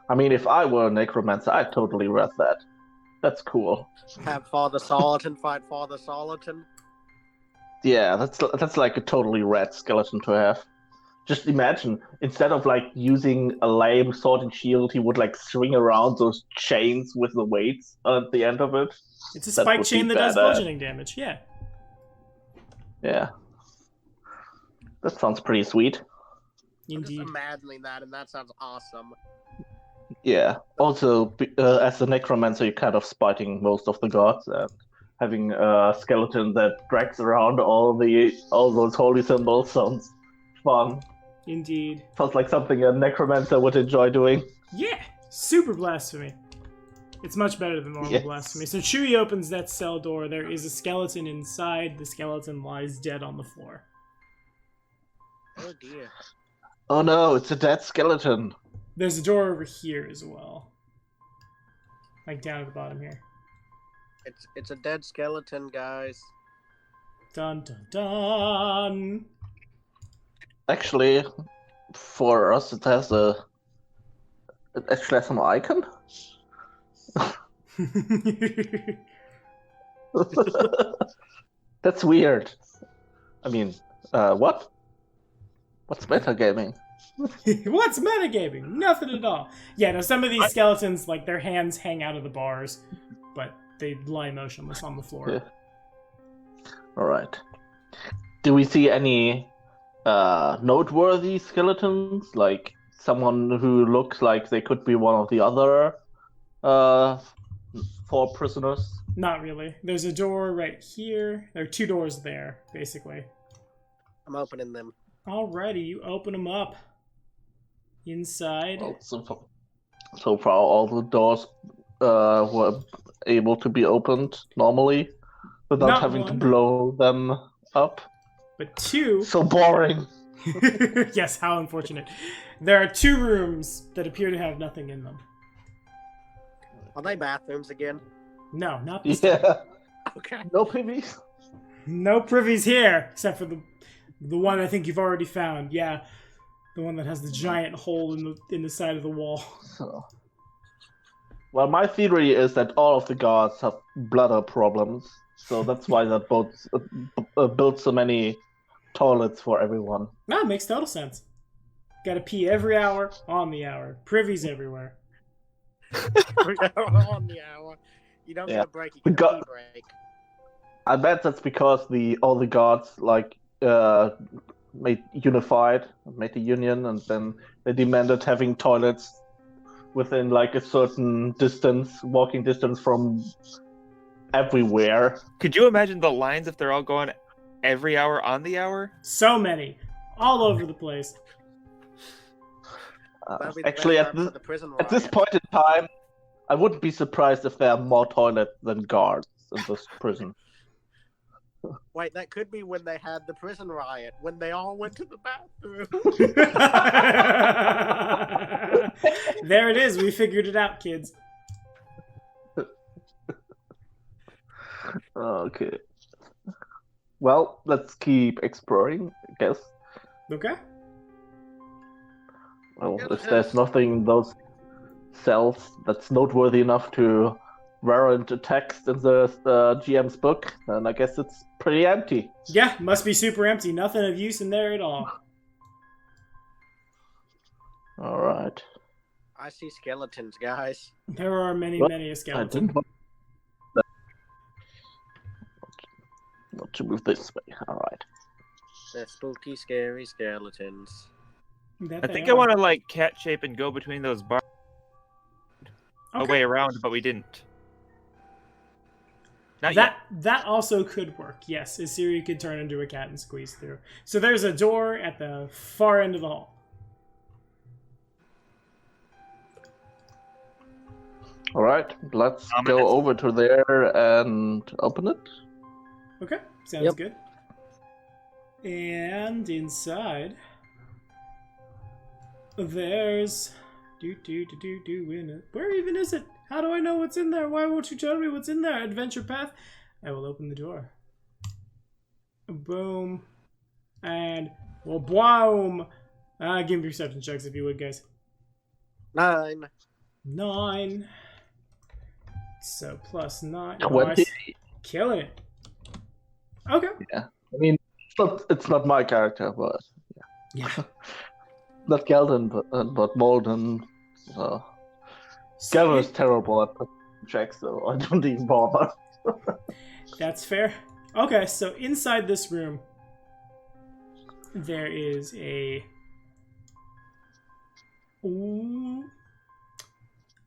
I mean, if I were a necromancer, I'd totally read that. That's cool. have Father Soliton fight Father Soliton. Yeah, that's like a totally rad skeleton to have. Just imagine, instead of like using a lame sword and shield, he would like swing around those chains with the weights at the end of it. It's a spike chain that does bludgeoning damage, yeah. Yeah. That sounds pretty sweet. I'm Indeed. just imagining that, and that sounds awesome. Yeah. Also, as a necromancer, you're kind of spiting most of the gods, and having a skeleton that drags around all those holy symbols sounds fun. Indeed. Sounds like something a necromancer would enjoy doing. Yeah! Super blasphemy. It's much better than normal Yes. blasphemy. So Chewie opens that cell door. There is a skeleton inside. The skeleton lies dead on the floor. Oh dear. Oh no, it's a dead skeleton. There's a door over here as well. Like down at the bottom here. It's a dead skeleton, guys. Dun dun dun! Actually, for us, it actually has an icon. That's weird. I mean, what? What's metagaming? What's metagaming? Nothing at all. Yeah, no, some of these skeletons, like, their hands hang out of the bars, but they lie motionless on the floor. Yeah. Alright. Do we see any noteworthy skeletons? Like, someone who looks like they could be one of the other 4 prisoners? Not really. There's a door right here. There are 2 doors there, basically. I'm opening them. Alrighty, you open them up. Inside. Well, so far, all the doors were able to be opened normally without Not having to one. blow them up. But 2... So boring. Yes, how unfortunate. There are 2 rooms that appear to have nothing in them. Are they bathrooms again? No, not this time. Yeah. Okay. No privies. No privies here, except for the one I think you've already found. Yeah, the one that has the giant hole in the side of the wall. So, well, my theory is that all of the guards have bladder problems, so that's why that boat built so many toilets for everyone. No, it makes total sense. Gotta pee every hour, on the hour. Privies everywhere. On the hour. You don't get a break, you get a pee break. I bet that's because all the guards made a union, and then they demanded having toilets within like a certain distance, walking distance from everywhere. Could you imagine the lines if they're all going every hour on the hour? So many. All over the place. That'd be the Actually, best at time this, for the prison at this riot. point in time, I wouldn't be surprised if there are more toilets than guards in this prison. Wait, that could be when they had the prison riot, when they all went to the bathroom. There it is. We figured it out, kids. Okay. Well, let's keep exploring, I guess. Okay. Well, Yeah, if there's nothing in those cells that's noteworthy enough to warrant a text in the GM's book, then I guess it's pretty empty. Yeah, must be super empty. Nothing of use in there at all. All right. I see skeletons, guys. There are many, Well, many a I skeleton. didn't want not to move this way. All right. They're spooky, scary skeletons. That I they think are. I want to like cat shape and go between those bars a Okay. way around, but we didn't. Not yet. That also could work. Yes, Assyria could turn into a cat and squeeze through. So there's a door at the far end of the hall. All right. Let's Ominous. go over to there and open it. Okay, sounds Yep. good. And inside, there's where even is it? How do I know what's in there? Why won't you tell me what's in there? Adventure path. I will open the door. Boom, and well, boom. Give me perception checks if you would, guys. 9. 9. So plus 9. 20. Nice. Killing it. Okay. I mean, it's not my character, but Yeah. not Gelden, but Molden. So. So Gelden is terrible at perception checks, so I don't even bother. that's fair. Okay, so inside this room, there is a... Ooh.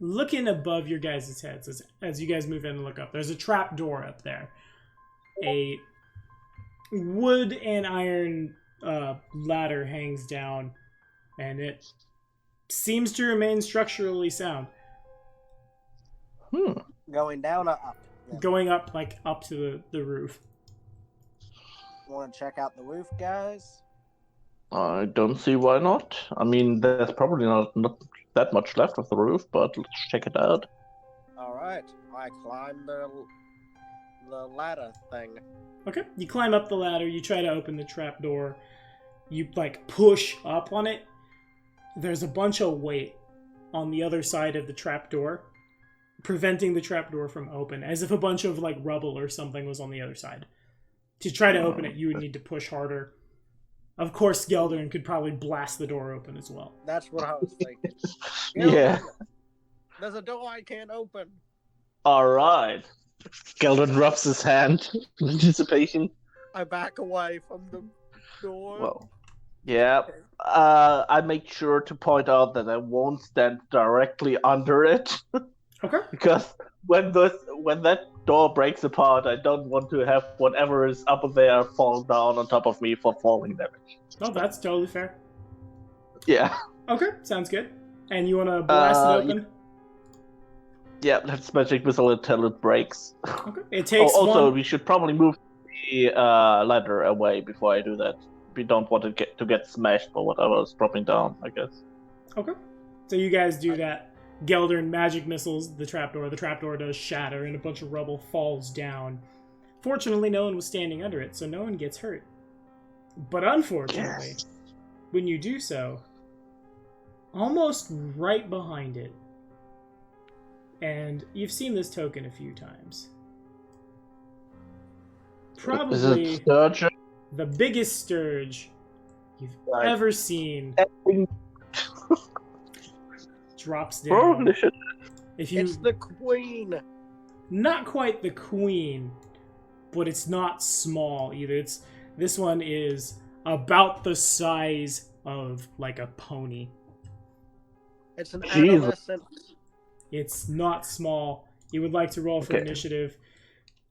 Looking above your guys' heads as you guys move in and look up, there's a trap door up there. A wood and iron ladder hangs down, and it seems to remain structurally sound. Going down or up? Yeah. Going up, like, up to the roof. Want to check out the roof, guys? I don't see why not. I mean, there's probably not that much left of the roof, but let's check it out. Alright, I climb the ladder thing. Okay, you climb up the ladder, you try to open the trap door, you, like, push up on it. There's a bunch of weight on the other side of the trap door, preventing the trap door from open, as if a bunch of, like, rubble or something was on the other side. To try to open it, you would need to push harder. Of course, Geldern could probably blast the door open as well. That's what I was thinking. Yeah. There's a door I can't open. All right. Gelden rubs his hand in anticipation. I back away from the door. Well, yeah. I make sure to point out that I won't stand directly under it. Okay. Because when that door breaks apart, I don't want to have whatever is up there fall down on top of me for falling damage. Oh, that's totally fair. Yeah. Okay, sounds good. And you want to blast it open? Yeah, let's magic missile until it breaks. Okay. It takes also, one... we should probably move the ladder away before I do that. We don't want it to get smashed by whatever is dropping down, I guess. Okay. So you guys do that. Geldern magic missiles the trapdoor. The trapdoor does shatter and a bunch of rubble falls down. Fortunately, no one was standing under it, so no one gets hurt. But unfortunately, when you do so, almost right behind it, and you've seen this token a few times, Is probably it Sturgeon? the biggest sturge you've Right. ever seen drops down. Holy shit. If you It's the queen. not quite the queen, but it's not small either. This one is about the size of like a pony. It's an Jesus. adolescent. It's not small. You would like to roll for Okay. initiative.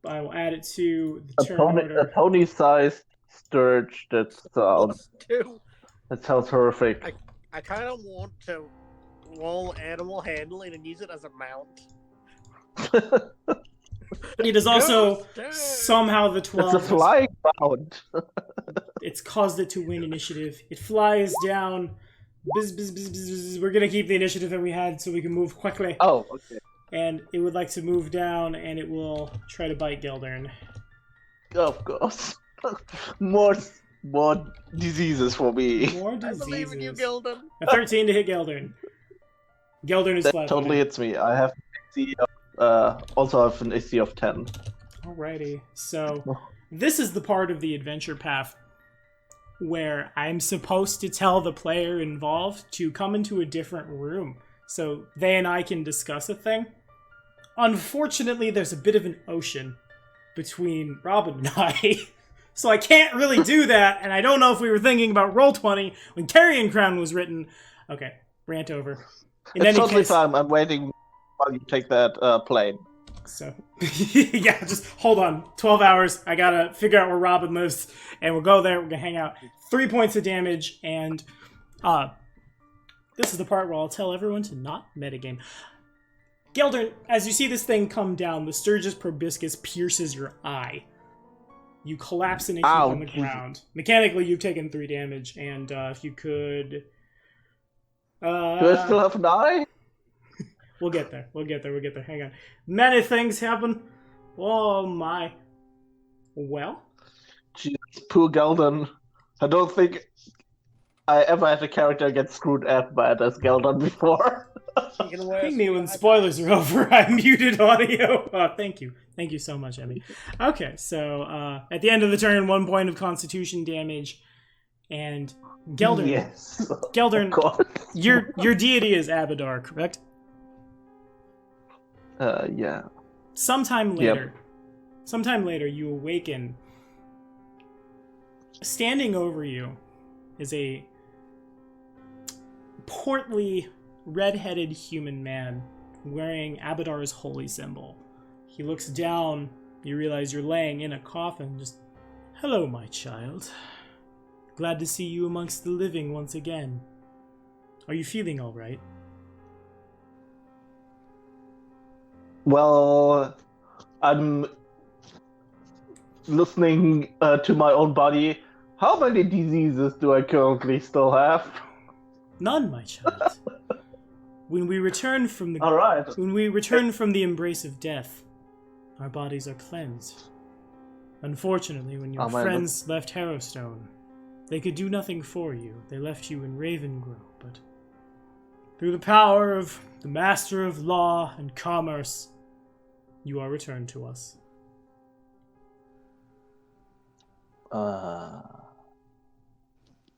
I will add it to the A turn pony, a order. pony-sized sturge. +2. That sounds horrific. I kind of want to roll animal handling and use it as a mount. It is also Go, somehow the 12. It's a flying mount. It's caused it to win initiative. It flies down. Bzz, bzz, bzz, bzz, bzz. We're going to keep the initiative that we had so we can move quickly. Oh, okay. And it would like to move down, and it will try to bite Geldern. Of course. More diseases for me. More I diseases. believe in you, Gildan. A 13 to hit Geldern. Geldern is That flat. totally hits me. I have an AC also have an AC of 10. Alrighty. So, this is the part of the adventure path where I'm supposed to tell the player involved to come into a different room so they and I can discuss a thing. Unfortunately, there's a bit of an ocean between Robin and I, so I can't really do that, and I don't know if we were thinking about Roll20 when Carrion Crown was written. Okay, rant over. In It's any totally case, fine. I'm waiting while you take that plane. so, yeah, just hold on. 12 hours. I gotta figure out where Robin lives, and we'll go there. We're gonna hang out. 3 points of damage, and this is the part where I'll tell everyone to not metagame. Geldern, as you see this thing come down, the Sturgis proboscis pierces your eye. You collapse in a heap Ow, on the Jesus. ground. Mechanically, you've taken 3 damage, and if you could... Do I still have an eye? We'll get there. We'll get there. Hang on. Many things happen. Oh my. Well, Jesus, poor Geldon. I don't think I ever had a character get screwed as bad as Geldon before. You can wear ping me when spoilers are over. I muted audio. Thank you. Thank you so much, Emmy. Okay, so at the end of the turn, 1 point of constitution damage. And Geldern. Yes. Geldern, Of course. your deity is Abadar, correct? Yeah. Sometime later, you awaken. Standing over you is a portly, red-headed human man wearing Abadar's holy symbol. He looks down. You realize you're laying in a coffin. Just, hello, my child. Glad to see you amongst the living once again. Are you feeling all right? Well, I'm listening to my own body. How many diseases do I currently still have? None, my child. When we return from the All right. When we return from the embrace of death, our bodies are cleansed. Unfortunately, when your Oh, man, friends left Harrowstone, they could do nothing for you. They left you in Ravengrow, but through the power of the Master of Law and Commerce, you are returned to us.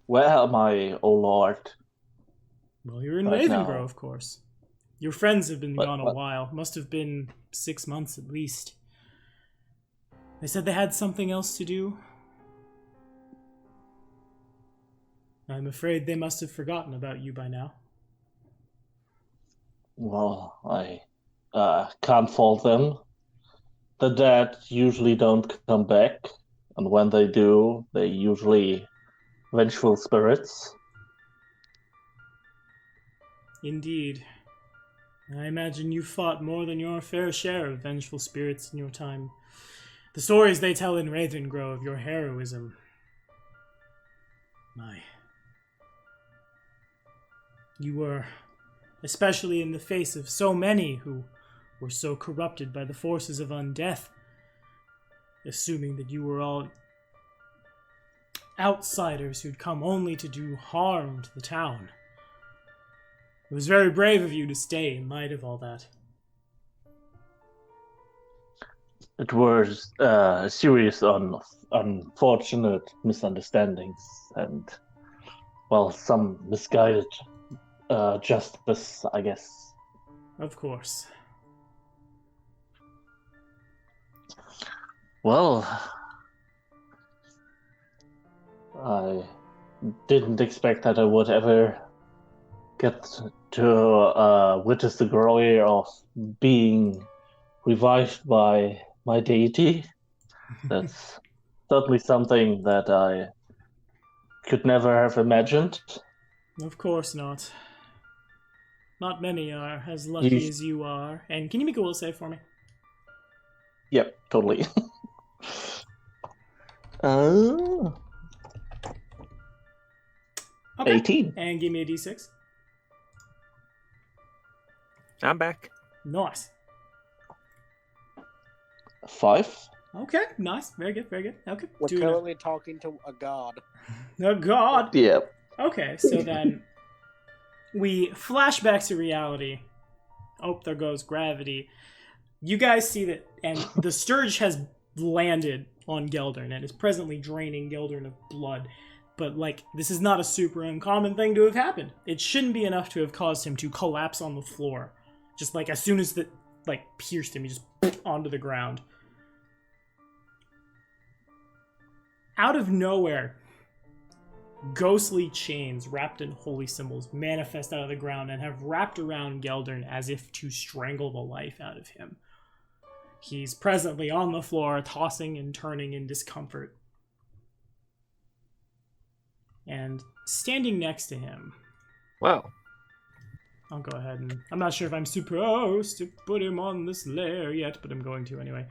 Where am I, oh Lord? Well, you're in Right Ravengrow, now. of course. Your friends have been But- gone a but- while. Must have been 6 months at least. They said they had something else to do. I'm afraid they must have forgotten about you by now. Well, I can't fault them. The dead usually don't come back, and when they do, they're usually vengeful spirits. Indeed. I imagine you fought more than your fair share of vengeful spirits in your time. The stories they tell in Ravengrow of your heroism. My. You were, especially in the face of so many who were so corrupted by the forces of undeath, assuming that you were all outsiders who'd come only to do harm to the town. It was very brave of you to stay in light of all that. It was a series of unfortunate misunderstandings and, well, some misguided justice, I guess. Of course. Well, I didn't expect that I would ever get to witness the glory of being revived by my deity. That's certainly something that I could never have imagined. Of course not. Not many are as lucky as you are. And can you make a will save for me? Yep, totally. Okay. 18. And give me a d6. I'm back. Nice. 5. Okay, nice. Very good, very good. Okay. We're Doing currently talking to a god. Oh, God. Yep. Okay, so then we flash back to reality. Oh, there goes gravity. You guys see that, and the Sturge has landed on Geldern and is presently draining Geldern of blood. But, like, this is not a super uncommon thing to have happened. It shouldn't be enough to have caused him to collapse on the floor. Just, like, as soon as the, like, pierced him, he just onto the ground. Out of nowhere, ghostly chains wrapped in holy symbols manifest out of the ground and have wrapped around Geldern as if to strangle the life out of him. He's presently on the floor, tossing and turning in discomfort. And standing next to him, Well, I'll go ahead and... I'm not sure if I'm supposed to put him on this layer yet, but I'm going to anyway.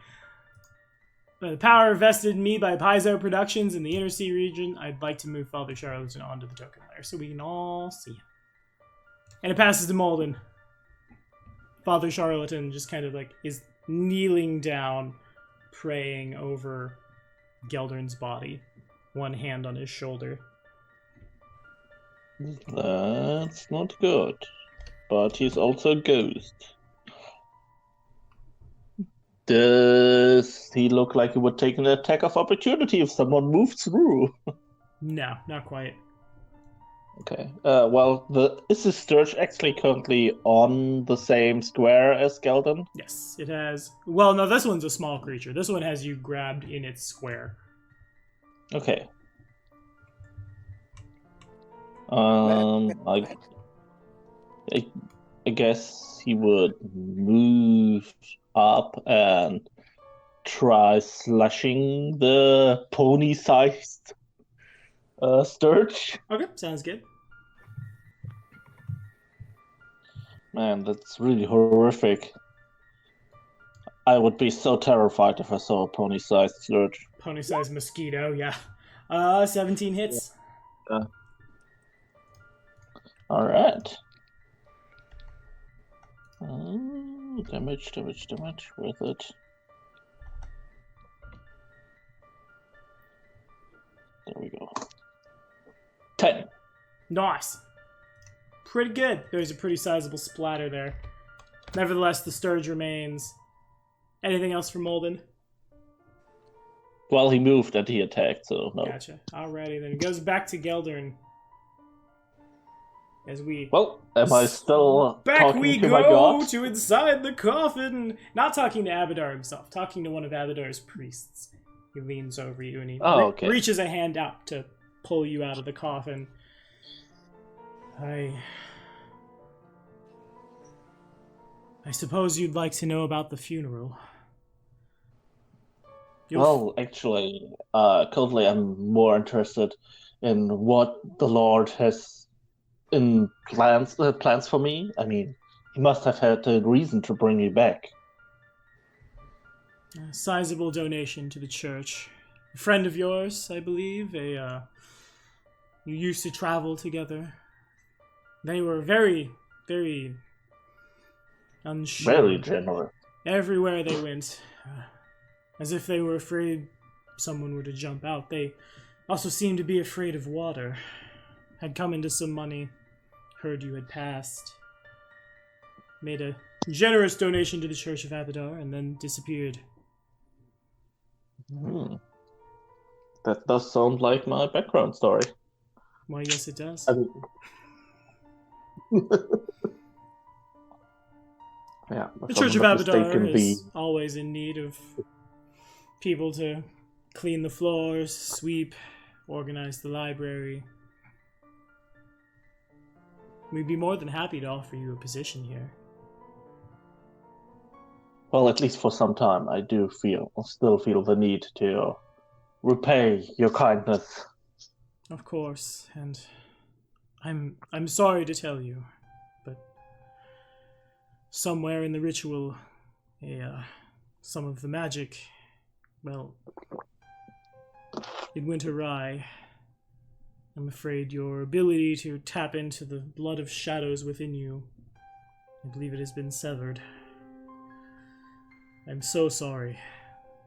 By the power vested in me by Paizo Productions in the Inner Sea region, I'd like to move Father Charlatan onto the token layer so we can all see him. And it passes to Malden. Father Charlatan just kind of like is kneeling down, praying over Geldern's body, one hand on his shoulder. That's not good. But he's also a ghost. Does he look like he would take an attack of opportunity if someone moved through? No, not quite. Okay. Is the Sturge actually currently on the same square as Geldon? Yes, it has... Well, no, this one's a small creature. This one has you grabbed in its square. Okay. I guess he would move up and try slashing the pony-sized Sturge. Okay, sounds good. Man, that's really horrific. I would be so terrified if I saw a pony-sized Sturge. Pony-sized mosquito, yeah. 17 hits. Alright. Damage, worth it. There we go. 10. Nice. Pretty good. There's a pretty sizable splatter there. Nevertheless, the Sturge remains. Anything else for Molden? Well, he moved and he attacked, so no. Gotcha. Alrighty, then it goes back to Geldern. As we... Well, am I still back talking we to my go god? to inside the coffin. Not talking to Abadar himself, talking to one of Abadar's priests. He leans over you and he reaches a hand out to pull you out of the coffin. I suppose you'd like to know about the funeral. Well, actually, currently I'm more interested in what the Lord has in plans for me. I mean, he must have had a reason to bring me back. A sizable donation to the church. A friend of yours, I believe. You used to travel together. They were very, very unsure. Very generous. Everywhere they went. As if they were afraid someone were to jump out. They also seemed to be afraid of water. Had come into some money. Heard you had passed. Made a generous donation to the Church of Abadar and then disappeared. That does sound like my background story. Why, yes, it does. Yeah, The Church of Abadar is always in need of people to clean the floors, sweep, organize the library. we'd be more than happy to offer you a position here. Well, at least for some time, I still feel the need to repay your kindness. Of course, and I'm sorry to tell you, but somewhere in the ritual, some of the magic, well, it went awry. I'm afraid your ability to tap into the blood of shadows within you, I believe it has been severed. I'm so sorry.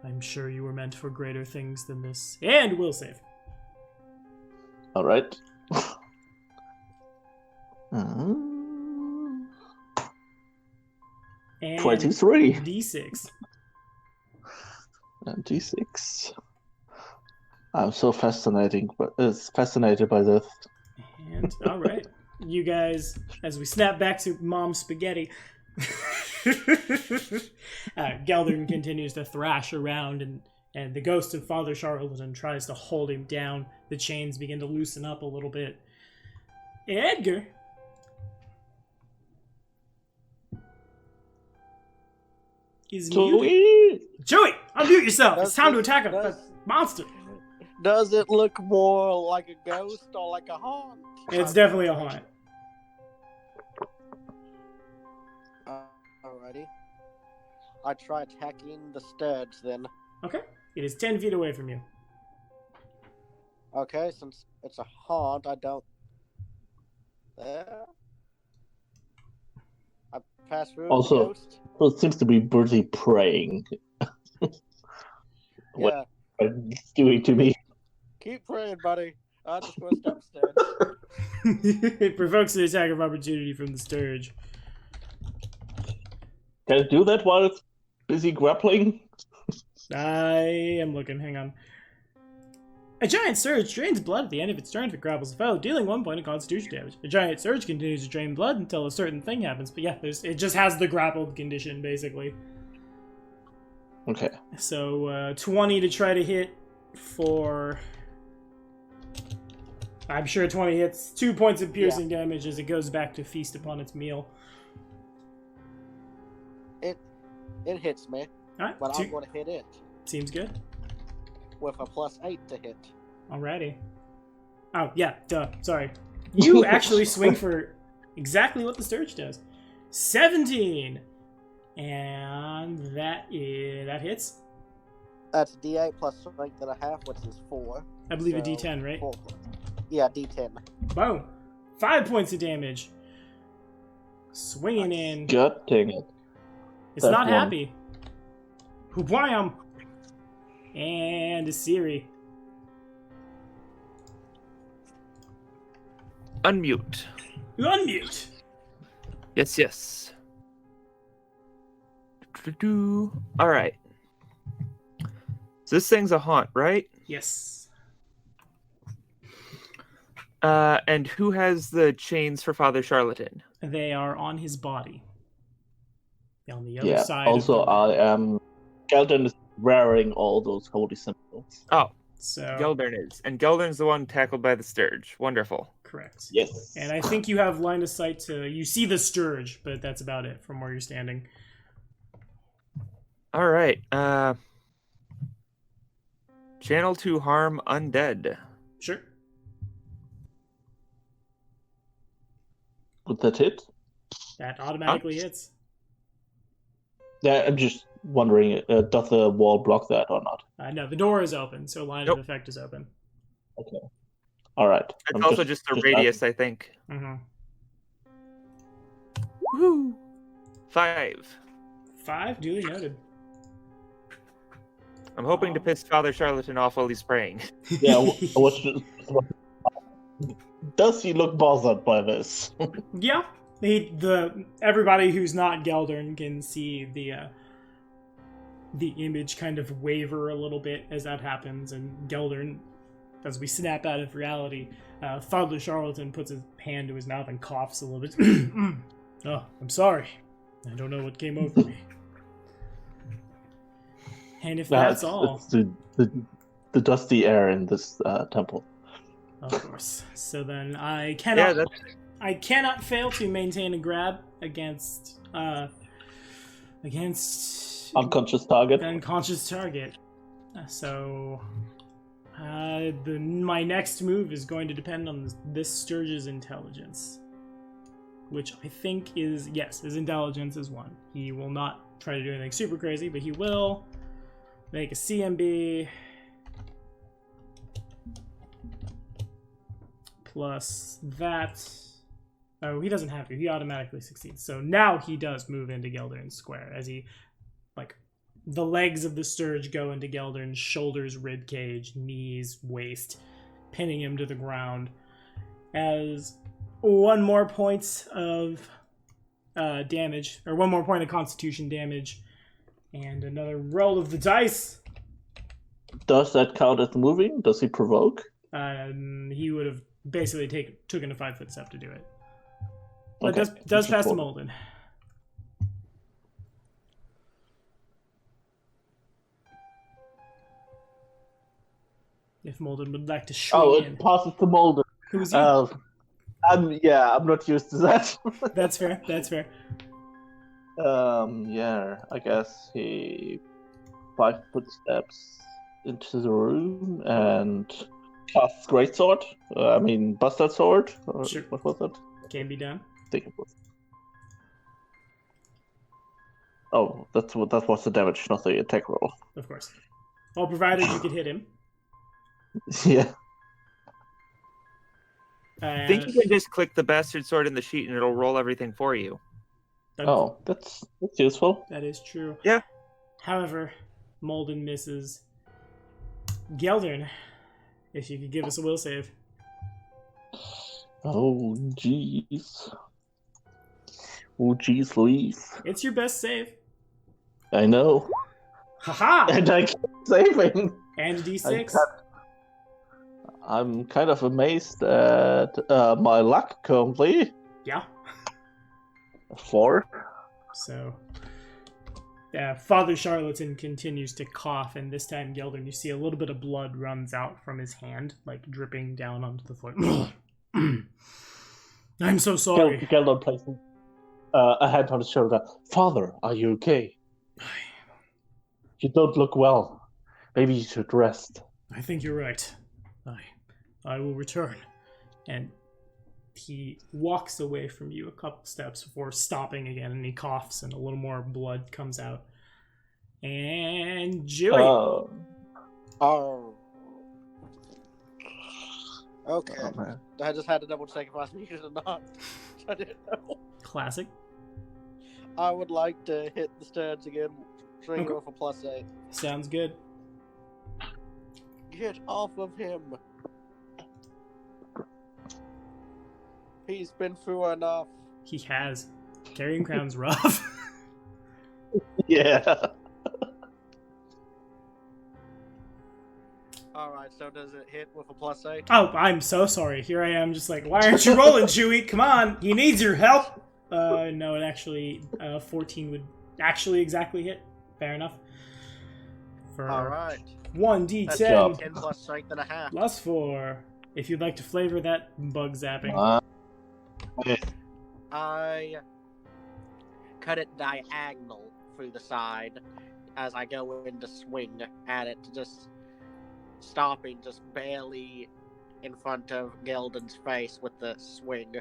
I'm sure you were meant for greater things than this. And will save. All right. And 23. D6. And D6. I'm so fascinated by this. And all right, you guys, as we snap back to Mom Spaghetti, Geldern continues to thrash around, and the ghost of Father Charlatan tries to hold him down. The chains begin to loosen up a little bit. Edgar. Is muted. Chewie, unmute yourself. It's time to attack a monster. Does it look more like a ghost or like a haunt? It's definitely a haunt. Alrighty. I try attacking the sturge then. Okay. It is 10 feet away from you. Okay, since it's a haunt, I don't... There. I pass through Also, the ghost. So it seems to be busy praying. What Yeah. it's doing to me. Keep praying, buddy. I just want to step upstairs. It provokes an attack of opportunity from the Sturge. Can it do that while it's busy grappling? I am looking, hang on. A giant surge drains blood at the end of its turn if it grapples a foe, dealing 1 point of constitution damage. A giant surge continues to drain blood until a certain thing happens, but yeah, it just has the grappled condition, basically. Okay. So, 20 to try to hit for... I'm sure 20 hits. 2 points of piercing damage as it goes back to feast upon its meal. It hits me, Alright, but I'm going to hit it seems good. with a +8 to hit. Alrighty. Oh, yeah, duh, sorry. You actually swing for exactly what the Sturge does. 17! And that hits. That's D8 plus strength and a half, which is 4. I believe a D10, right? 4. Yeah, D10. Boom. 5 points of damage. Swinging in. God dang it. It's not happy. Wham! And a Siri. Unmute. Unmute. Yes. All right. So this thing's a haunt, right? Yes. And who has the chains for Father Charlatan? They are on his body. On the other side. Also, of the... I am. Geldern is wearing all those holy symbols. Oh, so Geldern is. And Geldern's the one tackled by the Sturge. Wonderful. correct. Yes. And I think you have line of sight to... You see the Sturge, but that's about it from where you're standing. All right. Channel to harm undead. Sure. Would that hit? That automatically hits. Yeah, I'm just wondering, does the wall block that or not? No, the door is open, so line of effect is open. Okay. All right. It's also just a radius, I think. Mm-hmm. Woo! 5. 5, duly noted. I'm hoping to piss Father Charlatan off while he's praying. Yeah, does he look bothered by this? Yeah. Everybody who's not Geldern can see the image kind of waver a little bit as that happens, and Geldern, as we snap out of reality, Father Charlatan puts his hand to his mouth and coughs a little bit. Oh, I'm sorry. I don't know what came over me. And if that's all... It's the dusty air in this temple. Of course. So then I cannot... Yeah, I cannot fail to maintain a grab against Unconscious target. an unconscious target. So my next move is going to depend on this Sturge's intelligence, which I think is, yes, his intelligence is 1. He will not try to do anything super crazy, but he will make a CMB plus that. Oh, he doesn't have to. He automatically succeeds. So now he does move into Geldern's square as he, like, the legs of the Sturge go into Geldern's shoulders, rib cage, knees, waist, pinning him to the ground. As 1 more point of damage, or 1 more point of Constitution damage, and another roll of the dice. Does that count as moving? Does he provoke? He would have basically taken a 5-foot step to do it. But Okay. does pass to Molden. If Molden would like to swing in. It passes to Molden. Who's he? I'm not used to that. That's fair. That's fair. I guess he 5 footsteps into the room and casts Greatsword. Bastard Sword. Or Sure. What was that? Can be done. I think it was. Oh, that was the damage, not the attack roll. Of course. All provided you could hit him. Yeah. I think you can just click the bastard sword in the sheet and it'll roll everything for you. That's useful. That is true. Yeah. However, Molden misses. Geldern, if you could give us a will save. Oh, jeez. Oh, jeez, Louise. It's your best save. I know. Haha! And I keep saving. And D6. I'm kind of amazed at my luck currently. Yeah. 4. So, Father Charlatan continues to cough, and this time, Geldern, you see a little bit of blood runs out from his hand, like dripping down onto the floor. I'm so sorry. Geldon places a hand on his shoulder. Father, are you okay? You don't look well. Maybe you should rest. I think you're right. I will return. And he walks away from you a couple steps before stopping again, and he coughs, and a little more blood comes out. And Joey. Oh. Okay. Oh, man. I just had to double check if I was muted or not. I didn't know. Classic. I would like to hit the stats again. Swing Okay. with a +8. Sounds good. Get off of him. He's been through enough. He has. Carrion Crown's rough. Yeah. Alright, so does it hit with a +8? Oh, I'm so sorry. Here I am just like, why aren't you rolling, Chewie? Come on. He needs your help. No, it actually, 14 would actually exactly hit. Fair enough. For Alright. 1d10 job. 10 plus strength and a half. plus 4. If you'd like to flavor that bug zapping. I cut it diagonal through the side as I go in to swing at it, just stopping just barely in front of Geldon's face with the swing.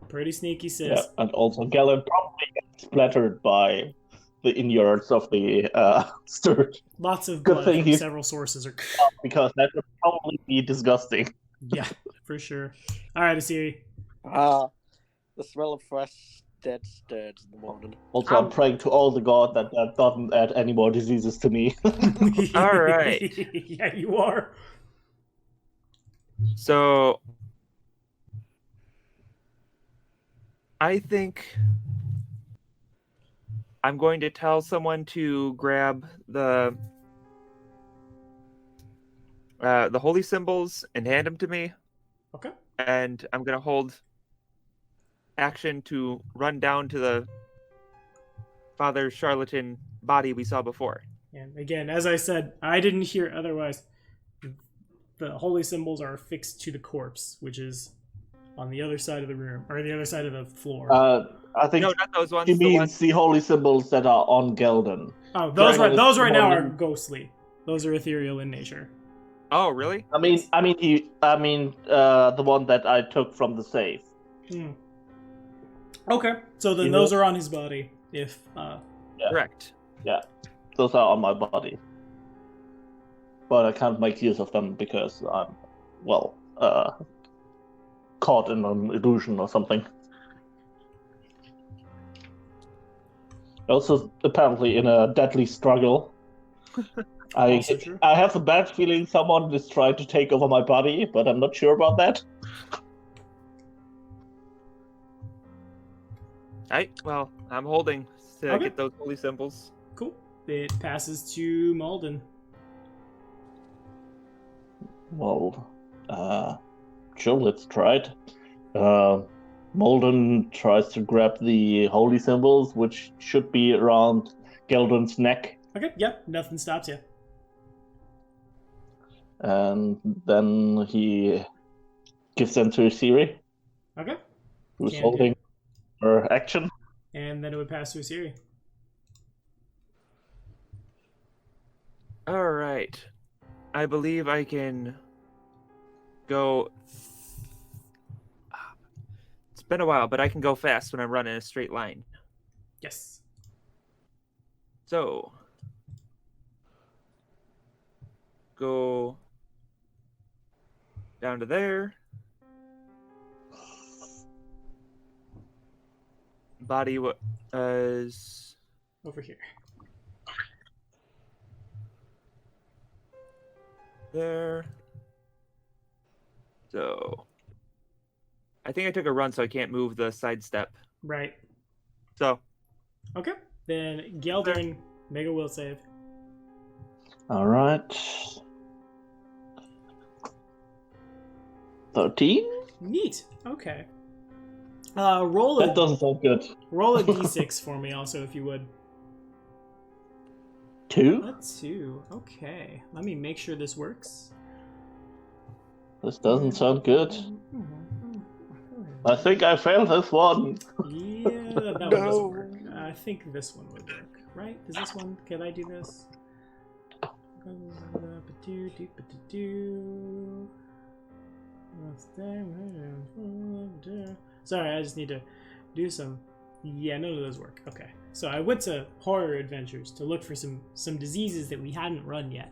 Pretty sneaky, sis. Yeah, and also Galen probably gets splattered by the inwards of the sturge, Lots of Good blood thing from you- several sources are... because that would probably be disgusting. Yeah, for sure. Alright, Asiri. The smell of fresh dead sturge in the morning. Also, I'm praying to all the god that doesn't add any more diseases to me. All right. Yeah, you are. So I think I'm going to tell someone to grab the holy symbols and hand them to me, Okay. and I'm going to hold action to run down to the Father Charlatan body we saw before. And again, as I said, I didn't hear otherwise. The holy symbols are affixed to the corpse, which is on the other side of the room, or the other side of the floor. I think No, not those ones. she The ones. means the holy symbols that are on Gelden. Oh, those Dragon those is right now are one- ghostly. Those are ethereal in nature. Oh, really? I mean, the one that I took from the safe. Okay, so then You those know- are on his body. If Yeah. Correct. Those are on my body. But I can't make use of them because I'm, caught in an illusion or something. Also, apparently, in a deadly struggle, Also true. I have a bad feeling someone is trying to take over my body, but I'm not sure about that. Right. Well, I'm holding to Okay. get those holy symbols. cool, it passes to Malden. Well, sure, let's try it. Molden tries to grab the holy symbols, which should be around Geldon's neck, Okay, yep, nothing stops you. and then he gives them to Siri, Okay, who's Can holding her action. and then it would pass to Siri. All right. I believe I can go. It's been a while, but I can go fast when I'm running a straight line. Yes. So, go down to there. Body is Over here. there. So, I think I took a run, so I can't move the sidestep. Right. So, Okay. Then Geldern, make a will save. All right. 13? Neat. Okay. Roll That a doesn't sound good. roll a d6 for me, also, if you would. 2? A 2. Okay. Let me make sure this works. This doesn't sound good. I think I failed this one. Yeah, that one doesn't work. I think this one would work, right? Is this one? Can I do this? Sorry, I just need to do some. Yeah, none of those work. Okay, so I went to Horror Adventures to look for some diseases that we hadn't run yet.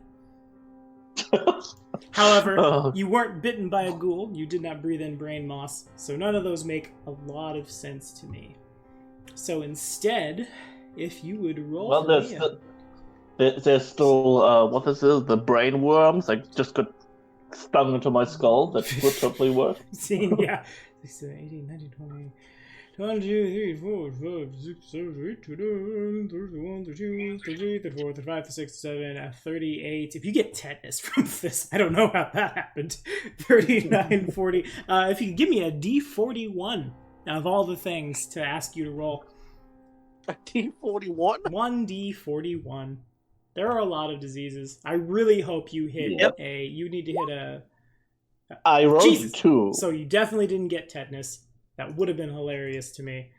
However, Oh. you weren't bitten by a ghoul. You did not breathe in brain moss, so none of those make a lot of sense to me. So instead, if you would roll Well, for me, there's still, what is this? The brain worms? I just got stung into my skull. That would totally work. seeing, yeah, 16, 18, 19, 20, 22, 24, 25, 26, 27, 28, 31, 32, 33, 34, 35, 36, 37, 38. If you get tetanus from this, I don't know how that happened. 39, 40. If you could give me a D41 of all the things to ask you to roll. A T41? 1D41. There are a lot of diseases. I really hope you hit Yep. you need to hit a. I rolled Jesus. 2. So you definitely didn't get tetanus. That would have been hilarious to me.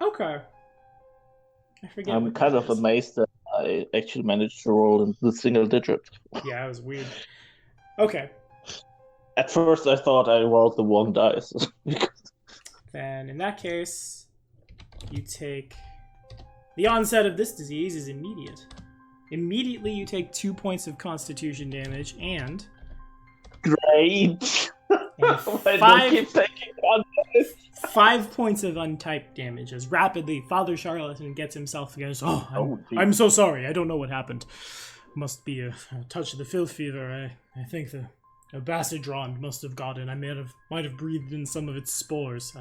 Okay. I forget. I'm what kind that of is. amazed that I actually managed to roll in the single digit. Yeah, it was weird. Okay. At first, I thought I rolled the wrong dice. Then in that case, you take. The onset of this disease is immediate. Immediately, you take 2 points of constitution damage and. Great. and Why do I five, keep taking on this? 5 points of untyped damage as rapidly Father Charlatan gets himself against. Oh, geez. I'm so sorry. I don't know what happened. Must be a touch of the filth fever. I think the Bassadron must have gotten. I might have breathed in some of its spores.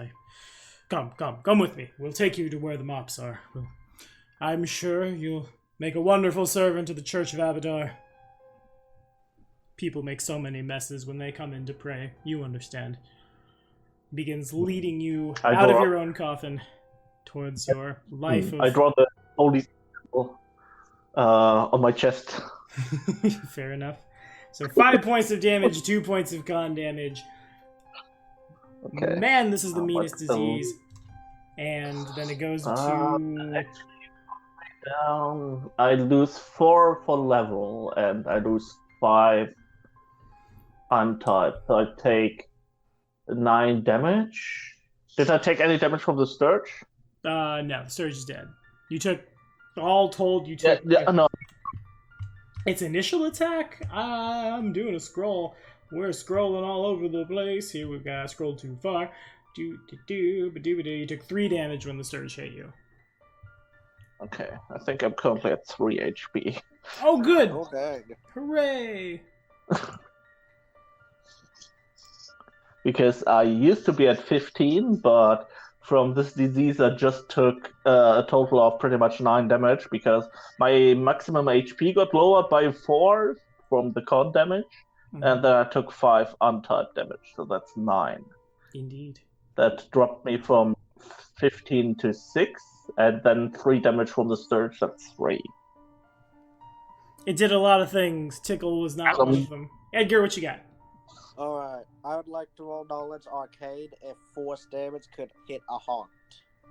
Come with me. We'll take you to where the mops are. I'm sure you'll make a wonderful servant to the Church of Abadar. People make so many messes when they come in to pray. You understand. Begins leading you I out of draw- your own coffin towards your life of... I draw the holy symbol on my chest. Fair enough. So 5 points of damage, 2 points of con damage. Okay. Man, this is the But meanest still- disease. And then it goes to... Actually, down. I lose 4 for level, and I lose 5 untyped. So I take 9 damage. Did I take any damage from the Sturge? no, the Surge is dead. You took... All told, you took... No. Its initial attack? I'm doing a scroll. We're scrolling all over the place. Here we've got scrolled too far. You took 3 damage when the Surge hit you. Okay, I think I'm currently at 3 HP. Oh, good! Oh, dang. Hooray! Because I used to be at 15, but from this disease I just took a total of pretty much 9 damage because my maximum HP got lowered by 4 from the con damage, and then I took 5 untyped damage, so that's 9. Indeed. That dropped me from 15 to 6, and then 3 damage from the Sturge, that's 3. It did a lot of things. Tickle was not one of them. Edgar, what you got? Alright, I would like to roll knowledge Achaidh if force damage could hit a haunt.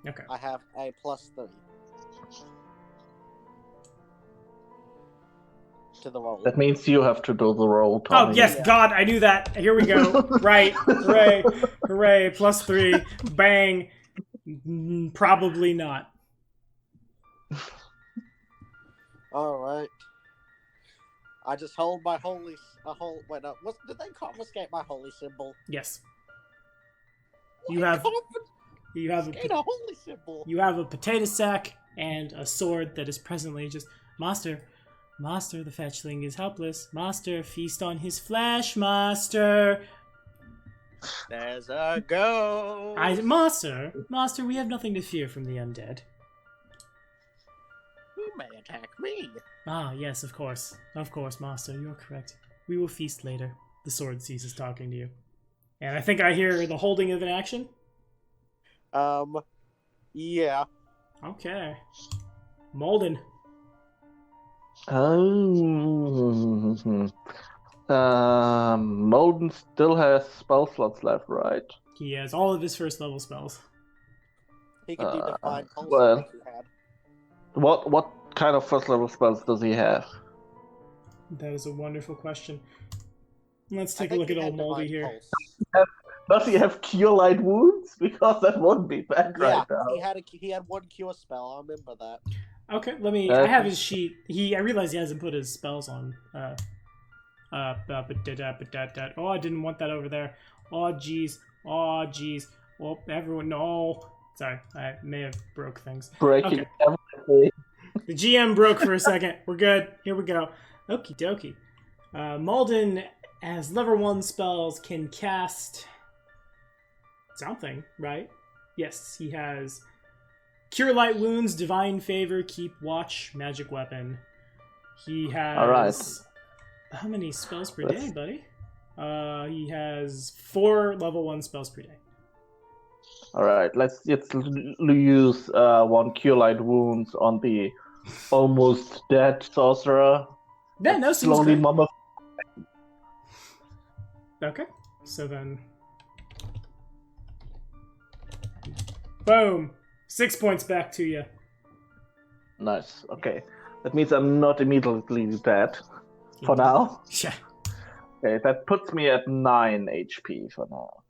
Okay. I have a +3 to the roll. That means you have to do the roll, Tommy. Oh, yes, Yeah. God, I knew that. Here we go. Right. Hooray. Hooray. +3. Bang. Probably not. Alright. I just hold my holy... Wait, no. Did they confiscate my holy symbol? Yes. You have Confiscate a holy symbol! You have a potato sack and a sword that is presently just... Master, the fetchling is helpless. Master, feast on his flesh, master. There's a ghost! Master, we have nothing to fear from the undead. Who may attack me? Ah, yes, of course. Of course, master, you're correct. We will feast later. The sword ceases talking to you. And I think I hear the holding of an action. Yeah. Okay. Molden. Molden still has spell slots left, right? He has all of his first level spells. He could do Divine Pulse well. like you had. What kind of first level spells does he have? That is a wonderful question. Let's I take a think look he at had old Moldy Divine here. Pulse. Does he have Cure Light Wounds? Because that wouldn't be bad Yeah, right now. he had one cure spell. I remember that. Okay, I have his sheet. I realize he hasn't put his spells on. Oh, I didn't want that over there. Oh, jeez. Oh, everyone, no. Sorry, I may have broke things. Breaking Okay. everything. The GM broke for a second. We're good. Here we go. Okie dokie. Malden, as level 1 spells, can cast something, right? Yes, he has Cure Light Wounds, Divine Favor, Keep Watch, Magic Weapon. He has... Alright. How many spells per day, buddy? He has 4 level 1 spells per day. Alright, let's use 1 Cure Light Wounds on the almost dead sorcerer. Yeah, no, seems Slowly great. mummify. Okay, so then... Boom! 6 points back to you. Nice, okay. That means I'm not immediately dead. For now. Yeah. Okay, that puts me at 9 HP for now.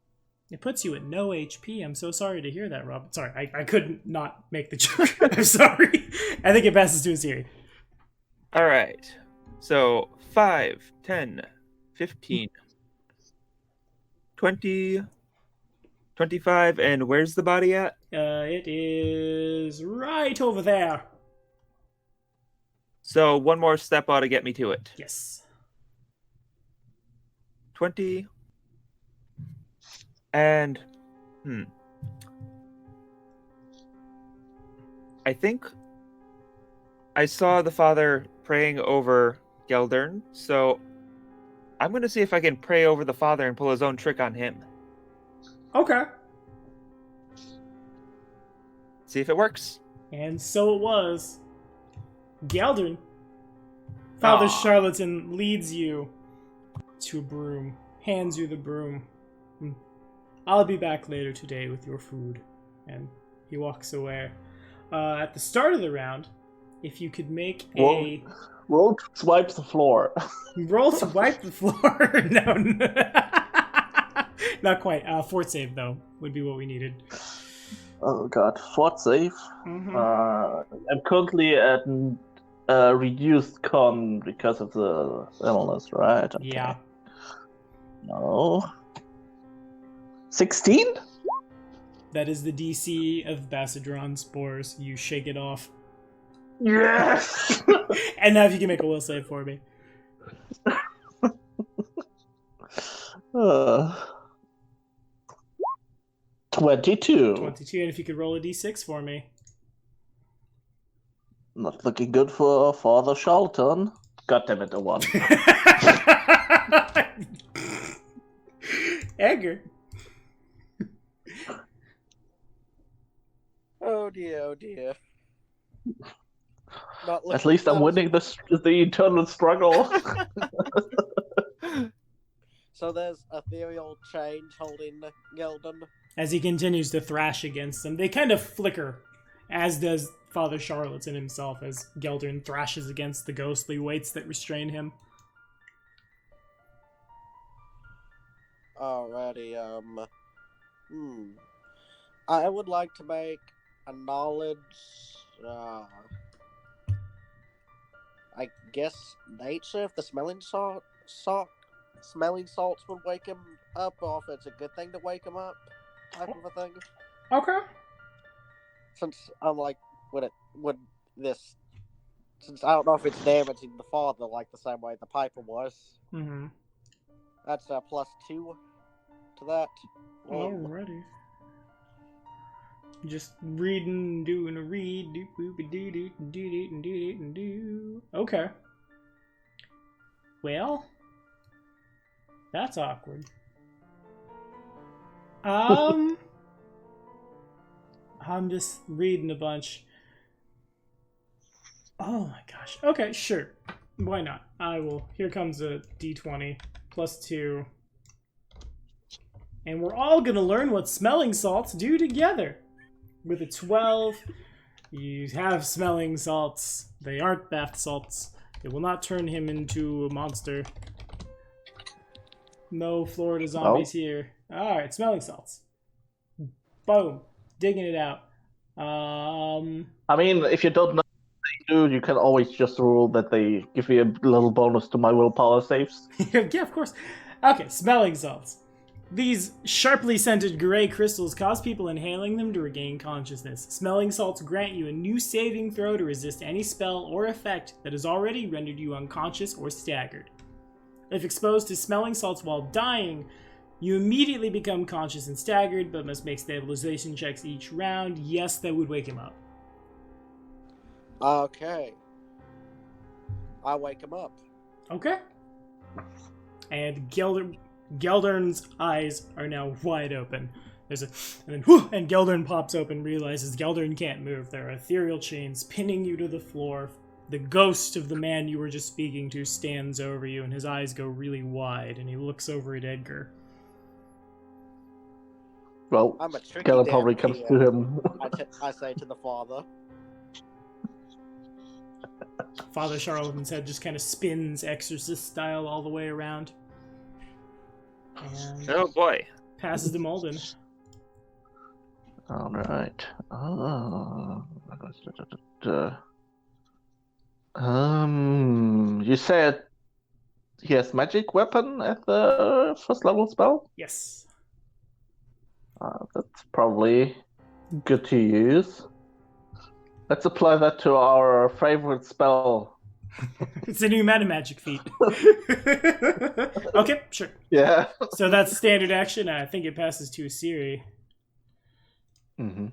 It puts you at no HP. I'm so sorry to hear that, Rob. Sorry, I couldn't not make the joke. I'm sorry. I think it passes to a Siri. All right. So 5, 10, 15, 20, 25, and where's the body at? It is right over there. So one more step ought to get me to it. Yes. 20. And, I think I saw the father praying over Geldern, so I'm going to see if I can pray over the father and pull his own trick on him. Okay. See if it works. And so it was. Geldern, Father Aw. Charlatan leads you to a broom, hands you the broom. I'll be back later today with your food. And he walks away. At the start of the round, if you could make a... Roll to swipe the floor. Roll to wipe the floor. No. Not quite. Fort save, though, would be what we needed. Oh god, fort save. Mm-hmm. I'm currently at reduced con because of the illness, right? Okay. Yeah. No. 16? That is the DC of Bassadron spores. You shake it off. Yes! And now if you can make a will save for me. 22. 22, and if you could roll a d6 for me. Not looking good for Father Charlton. God damn it, a 1. Edgar. Oh dear, oh dear. Not At least I'm winning the eternal struggle. So there's ethereal change holding Gelden. As he continues to thrash against them, they kind of flicker, as does Father Charlatan himself, as Geldern thrashes against the ghostly weights that restrain him. Alrighty, I would like to make a knowledge, I guess nature, if the smelling salts would wake him up, or if it's a good thing to wake him up, type of a thing. Okay. Since I'm like, since I don't know if it's damaging the father like the same way the Piper was. Mm-hmm. That's a +2 to that. Alrighty. Just reading, doing a read, do. Okay. Well, that's awkward. I'm just reading a bunch. Oh my gosh. Okay, sure. Why not? I will. Here comes a d20 +2. And we're all gonna learn what smelling salts do together. With a 12, you have smelling salts. They aren't bath salts. It will not turn him into a monster. No Florida zombies here. Alright, smelling salts. Boom. Digging it out. I mean, if you don't know what they do, you can always just rule that they give you a little bonus to my willpower saves. Yeah, of course. Okay, smelling salts. These sharply scented gray crystals cause people inhaling them to regain consciousness. Smelling salts grant you a new saving throw to resist any spell or effect that has already rendered you unconscious or staggered. If exposed to smelling salts while dying, you immediately become conscious and staggered, but must make stabilization checks each round. Yes, that would wake him up. Okay. I wake him up. Okay. And Geldern's eyes are now wide open. And then whoo, and Geldern pops open, realizes Geldern can't move. There are ethereal chains pinning you to the floor. The ghost of the man you were just speaking to stands over you, and his eyes go really wide, and he looks over at Edgar. Well, I'm a tricky Keller damn probably comes kid. to him. I say to the father. Father Charlatan's head just kind of spins exorcist style all the way around. And Oh boy. passes to Malden. Alright. You said he has magic weapon at the first level spell? Yes. That's probably good to use. Let's apply that to our favorite spell. It's a new meta magic feat. Okay, sure. Yeah. So that's standard action. I think it passes to Asiri. Mm-hmm.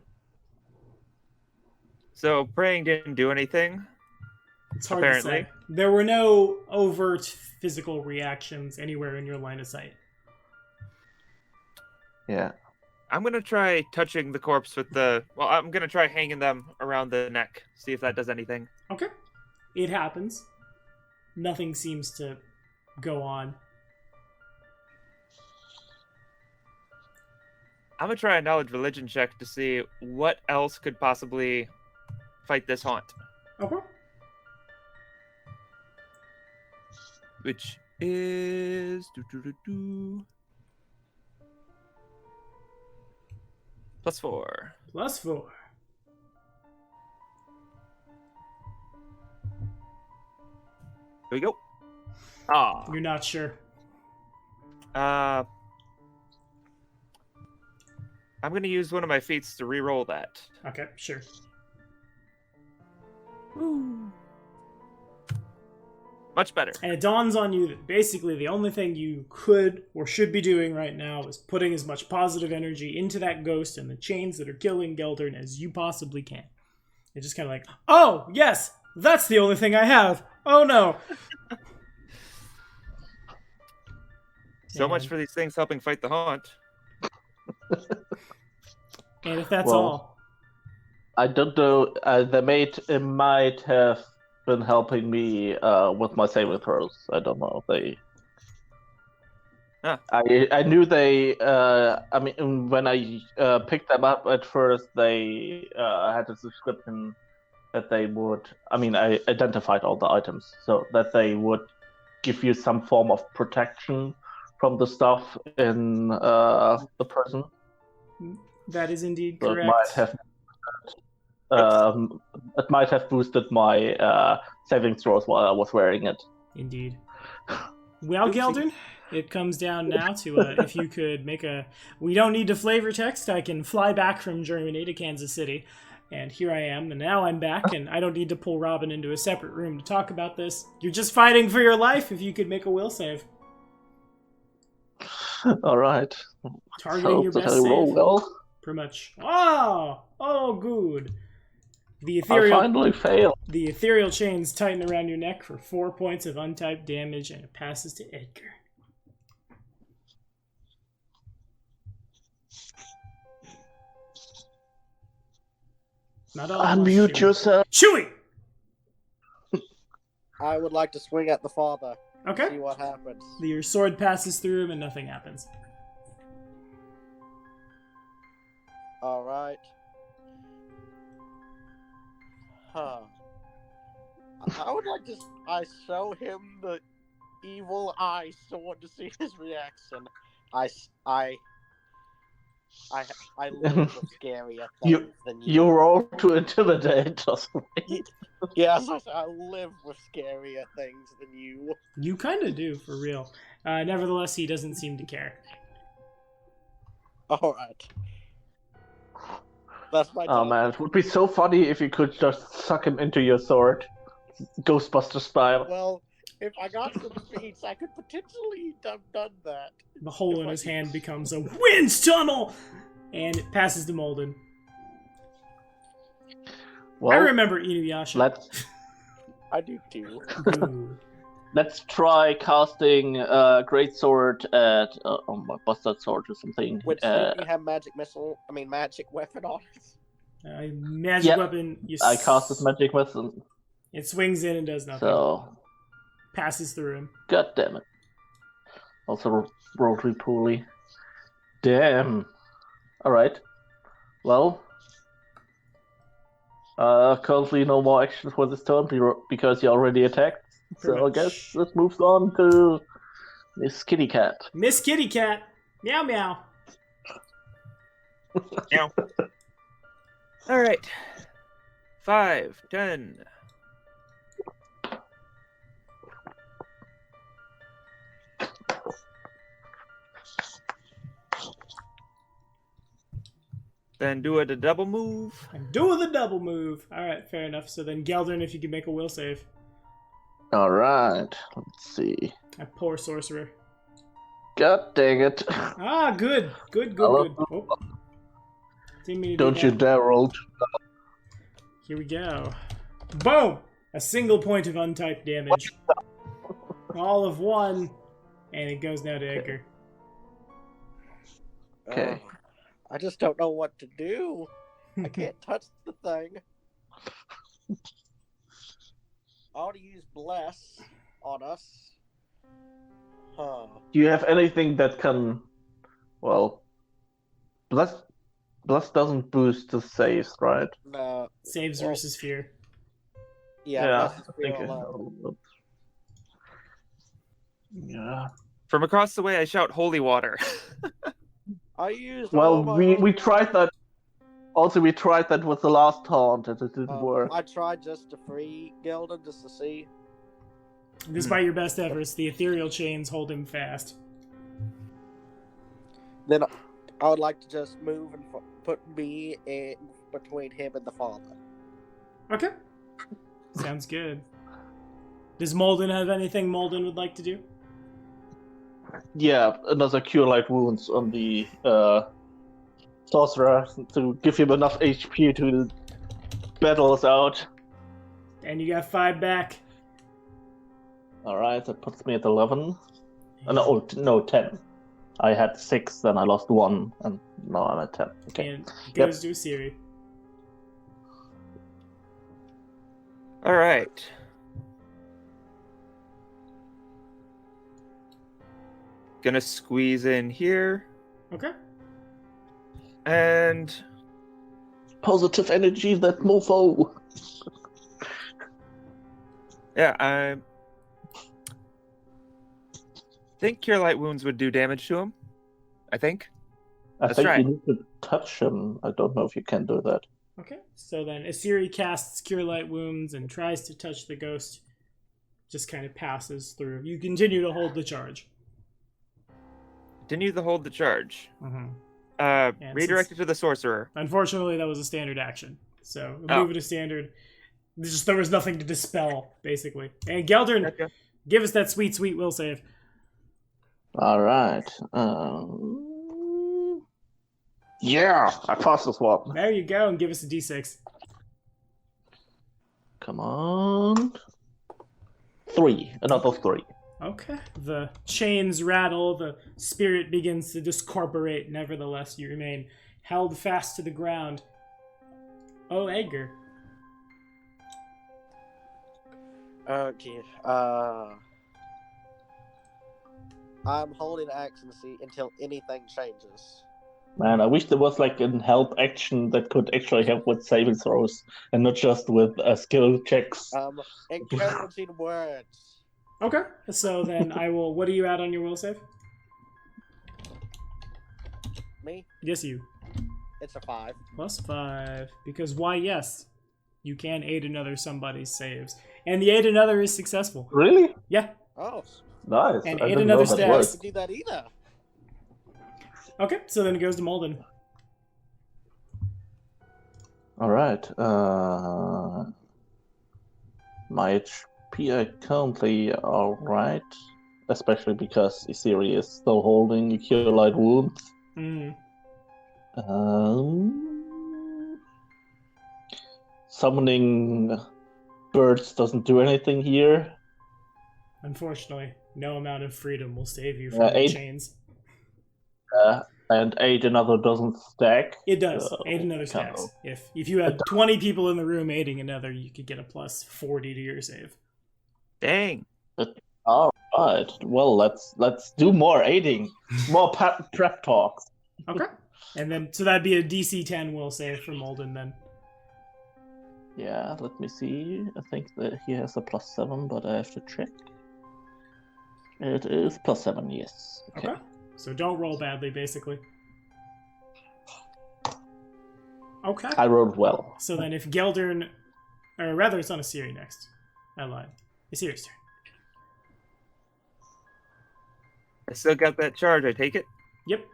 So praying didn't do anything. It's hard Apparently. to say. There were no overt physical reactions anywhere in your line of sight. Yeah. I'm gonna try touching the corpse with I'm gonna try hanging them around the neck. See if that does anything. Okay. It happens. Nothing seems to go on. I'm gonna try a knowledge religion check to see what else could possibly fight this haunt, Okay. which is +4. +4. Here we go. Ah, You're not sure. I'm gonna use one of my feats to re-roll that. Okay, sure. Woo. Much better. And it dawns on you that basically the only thing you could or should be doing right now is putting as much positive energy into that ghost and the chains that are killing Geldern as you possibly can. It's just kind of like, oh, yes, that's the only thing I have. Oh, no. So much for these things helping fight the haunt. And if that's Well, all. I don't know. It might have been helping me with my saving throws. I don't know. Huh. I knew they. I mean, when I picked them up at first, they had a description that they would. I mean, I identified all the items so that they would give you some form of protection from the stuff in the prison. That is indeed So correct. it might have boosted my saving throws while I was wearing it. Indeed. Well, Geldern, it comes down now to if you could make a... We don't need to flavor text. I can fly back from Germany to Kansas City. And here I am, and now I'm back, and I don't need to pull Robin into a separate room to talk about this. You're just fighting for your life if you could make a will save. All right. Targeting your best I roll save. well. Pretty much. Oh, good. The I ethereal, finally failed. the ethereal chains tighten around your neck for 4 points of untyped damage, and it passes to Edgar. Not all. Unmute yourself. Chewie! I would like to swing at the father. Okay. See what happens. Your sword passes through him and nothing happens. Alright. Huh. I would like to... I show him the evil eye sword to see his reaction. I live with scarier things than you. You roll to intimidate, doesn't it? Yes, I live with scarier things than you. You kind of do, for real. Nevertheless, he doesn't seem to care. Alright. That's my Oh time. man, it would be so funny if you could just suck him into your sword, Ghostbuster style. Well, if I got some feats, I could potentially have done that. The hole in his hand becomes a wind tunnel! And it passes to Molden. Well, I remember Inuyasha. I do too. Ooh. Let's try casting Great Sword at my Bastard Sword or something. Which do you have magic weapon on it? Magic Yep. weapon. I cast this magic weapon, It swings in and does nothing. so Passes through him. god damn it. Also rolled really poorly. Damn. Alright. Well, currently no more action for this turn because you already attacked. Pretty So much. I guess this moves on to Miss Kitty Cat. Miss Kitty Cat. Meow meow. Meow. All right. 5, 10. Then do it a double move. I'm doing the double move. Alright, fair enough. So then Geldern, if you can make a will save. Alright, let's see. A poor sorcerer. God dang it. Ah, good. Good. Hello? Oh. Didn't mean to do Don't you that. dare roll. Here we go. Boom! A single point of untyped damage. All of 1. And it goes now to Edgar. Okay. I just don't know what to do. I can't touch the thing. I ought to use Bless on us. Huh. Do you have anything that can, well, Bless doesn't boost the saves, right? No. Saves Well, versus fear. yeah, that's just I think fear I alone. know. Yeah. From across the way, I shout "Holy water." I used Well, all my we holy tried that. Also, we tried that with the last taunt, and it didn't work. I tried just to free Gildan just to see. Despite your best efforts, the ethereal chains hold him fast. Then I would like to just move and put me in between him and the father. Okay. Sounds good. Does Molden have anything Molden would like to do? Yeah, another cure light wounds on the sorcerer to give him enough HP to battle us out. And you got 5 back. All right, that puts me at 11. No, 10. I had 6, then I lost 1, and now I'm at 10. Okay. And goes to Asiri. All right. Gonna squeeze in here. Okay. And Positive energy, that mofo. yeah, I think Cure Light Wounds would do damage to him. I think. I Let's think try. you need to touch him. I don't know if you can do that. Okay. So then Asiri casts Cure Light Wounds and tries to touch the ghost. Just kind of passes through. You continue to hold the charge. Continue to hold the charge. Mm-hmm. Redirected to the sorcerer. Unfortunately, that was a standard action. So move it to standard. There was nothing to dispel, basically. And Geldern, Gotcha. give us that sweet, sweet will save. All right. Yeah, I passed this one. There you go, and give us a d6. Come on. 3. Another 3. Okay. The chains rattle, the spirit begins to discorporate. Nevertheless, you remain held fast to the ground. Oh, Edgar. Okay. I'm holding action C until anything changes. Man, I wish there was like a help action that could actually help with saving throws and not just with skill checks. Encouraging words. Okay. So then I will... What are you at on your will save? Me? Yes, you. It's a 5. Plus 5. Because why, yes. You can aid another somebody's saves. And the aid another is successful. Really? Yeah. Oh. Nice. And I aid didn't another know that stat. I worked. can do that either. Okay, so then it goes to Molden. All right. My HP are currently all right, especially because Isiri is still holding a Cure Light Wound. Mm. Summoning birds doesn't do anything here. Unfortunately, no amount of freedom will save you from the 8. chains. And aid another doesn't stack. It does. Aid another stacks. If you had 20 people in the room aiding another, you could get a plus 40 to your save. Dang. All right. Well, let's do more aiding, more prep talks. Okay. And then, so that'd be a DC 10 will save for Molden then. Yeah, let me see. I think that he has a +7, but I have to check. It is +7, yes. Okay. So don't roll badly, basically. Okay. I rolled well. So then if Geldern... Or rather, it's on Asiri next. I lied. Asiri's turn. I still got that charge, I take it? Yep.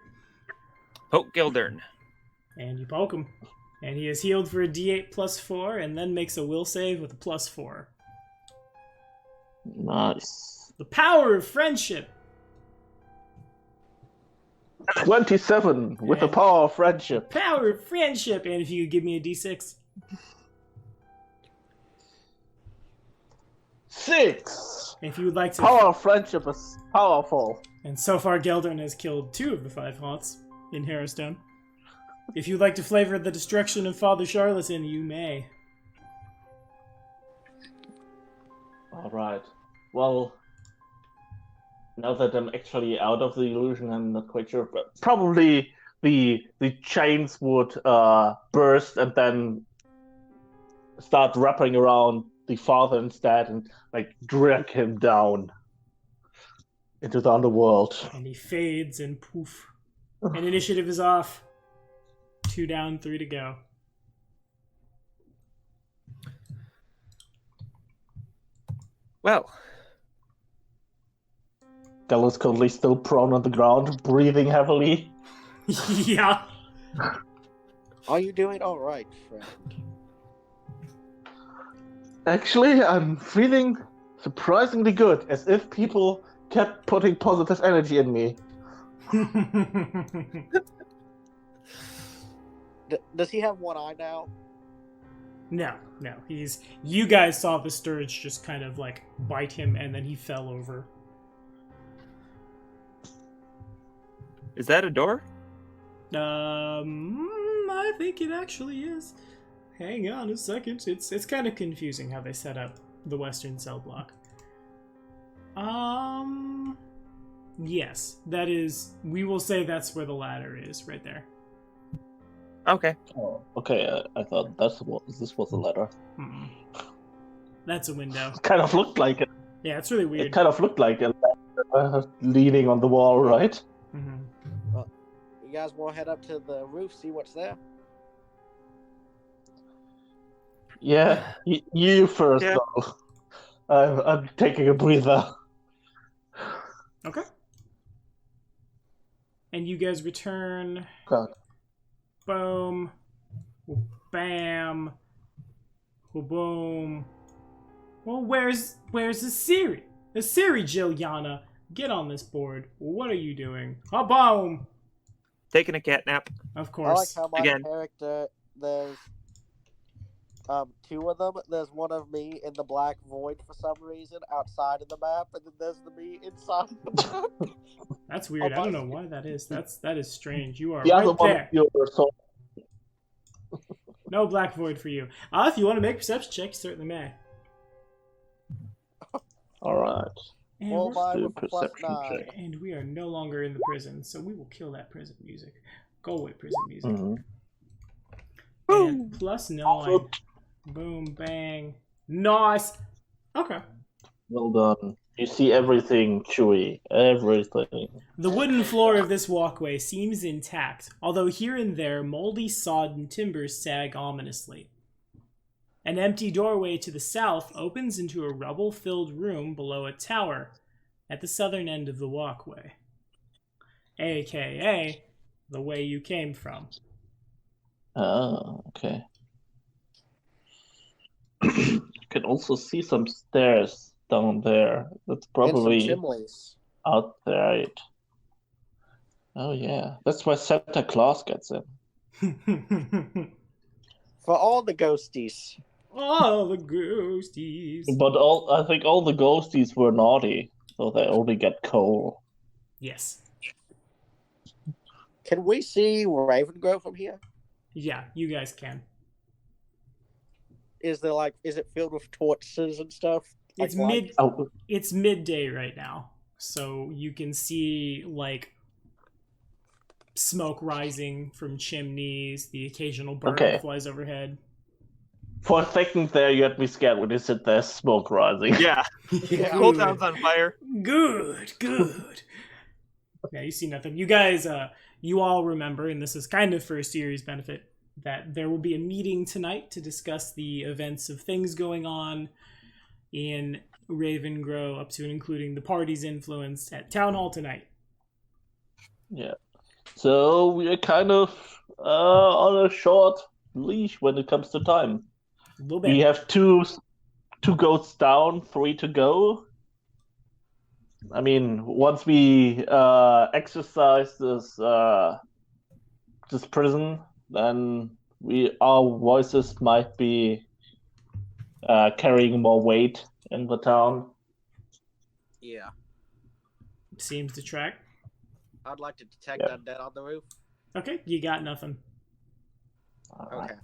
Poke Gildern. And you poke him. And he is healed for a d8 plus 4, and then makes a will save with a plus 4. Nice. The power of friendship! 27 with the power of friendship. Power of friendship! And if you could give me a d6. 6. If you would like to... Power of friendship is powerful. And so far, Geldern has killed 2 of the 5 haunts in Harrowstone. If you'd like to flavor the destruction of Father Charlatan, you may. Alright. Well, now that I'm actually out of the illusion, I'm not quite sure, but probably the chains would burst and then start wrapping around the father instead and like drag him down into the underworld. And he fades and poof. And initiative is off. 2 down, 3 to go. Well, Gallows currently still prone on the ground, breathing heavily. Yeah. Are you doing all right, friend? Actually, I'm feeling surprisingly good, as if people kept putting positive energy in me. Does he have one eye now? No. You guys saw the Sturge just kind of like bite him and then he fell over. is that a door? I think it actually is. Hang on a second. It's kind of confusing how they set up the western cell block. Yes, that is. We will say that's where the ladder is, right there. Okay. Oh, okay. I thought this was a letter. Mm-mm. That's a window. It kind of looked like it. Yeah, it's really It weird. kind of looked like a letter leaning on the wall, right? Mm-hmm. You guys want to head up to the roof, see what's there? Yeah, you first, Yeah. though. I'm taking a breather. Okay. And you guys return. God. Boom. Bam. Boom. Well, where's Asiri? Asiri, Jiliana, get on this board. What are you doing? Boom. Taking a cat nap. Of I like course. how my Again. character, there's 2 of them. There's one of me in the black void for some reason outside of the map, and then there's the me inside the map. That's weird. I don't know why that is. That is strange. You are The other right one, there. you're so. No black void for you. If you want to make perception check, you certainly may. Alright. And, Well, we're- mine do with a plus perception 9. check. and we are no longer in the prison, so we will kill that prison music. Go away, prison music. Mhm. And plus 9. Boom, bang. Nice. Okay. Well done. You see everything, Chewie. Everything. The wooden floor of this walkway seems intact, although here and there moldy sodden timbers sag ominously. An empty doorway to the south opens into a rubble-filled room below a tower at the southern end of the walkway, aka the way you came from. Oh, okay. You can also see some stairs down there. That's And some probably chimneys. outside. Oh yeah, that's where Santa Claus gets in. For all the ghosties. Oh, the ghosties. But I think all the ghosties were naughty, so they only get coal. Yes. Can we see Ravengrove from here? Yeah, you guys can. Is it filled with torches and stuff? It's Like mid. lights? Oh, It's midday right now, so you can see like smoke rising from chimneys. The occasional bird Okay. flies overhead. for a second there, you had me scared when you said there's smoke rising. Yeah. Yeah. Whole town's on fire. Good. Yeah, you see nothing. You guys, you all remember, and this is kind of for a series benefit, that there will be a meeting tonight to discuss the events of things going on in Ravengrow, up to and including the party's influence at Town Hall tonight. Yeah. So we're kind of on a short leash when it comes to time. A little We bit. have two goats down, 3 to go. I mean, once we exercise this prison, then our voices might be carrying more weight in the town. Yeah. Seems to track. I'd like to detect Yeah. undead on the roof. Okay, you got nothing. Alright. Okay.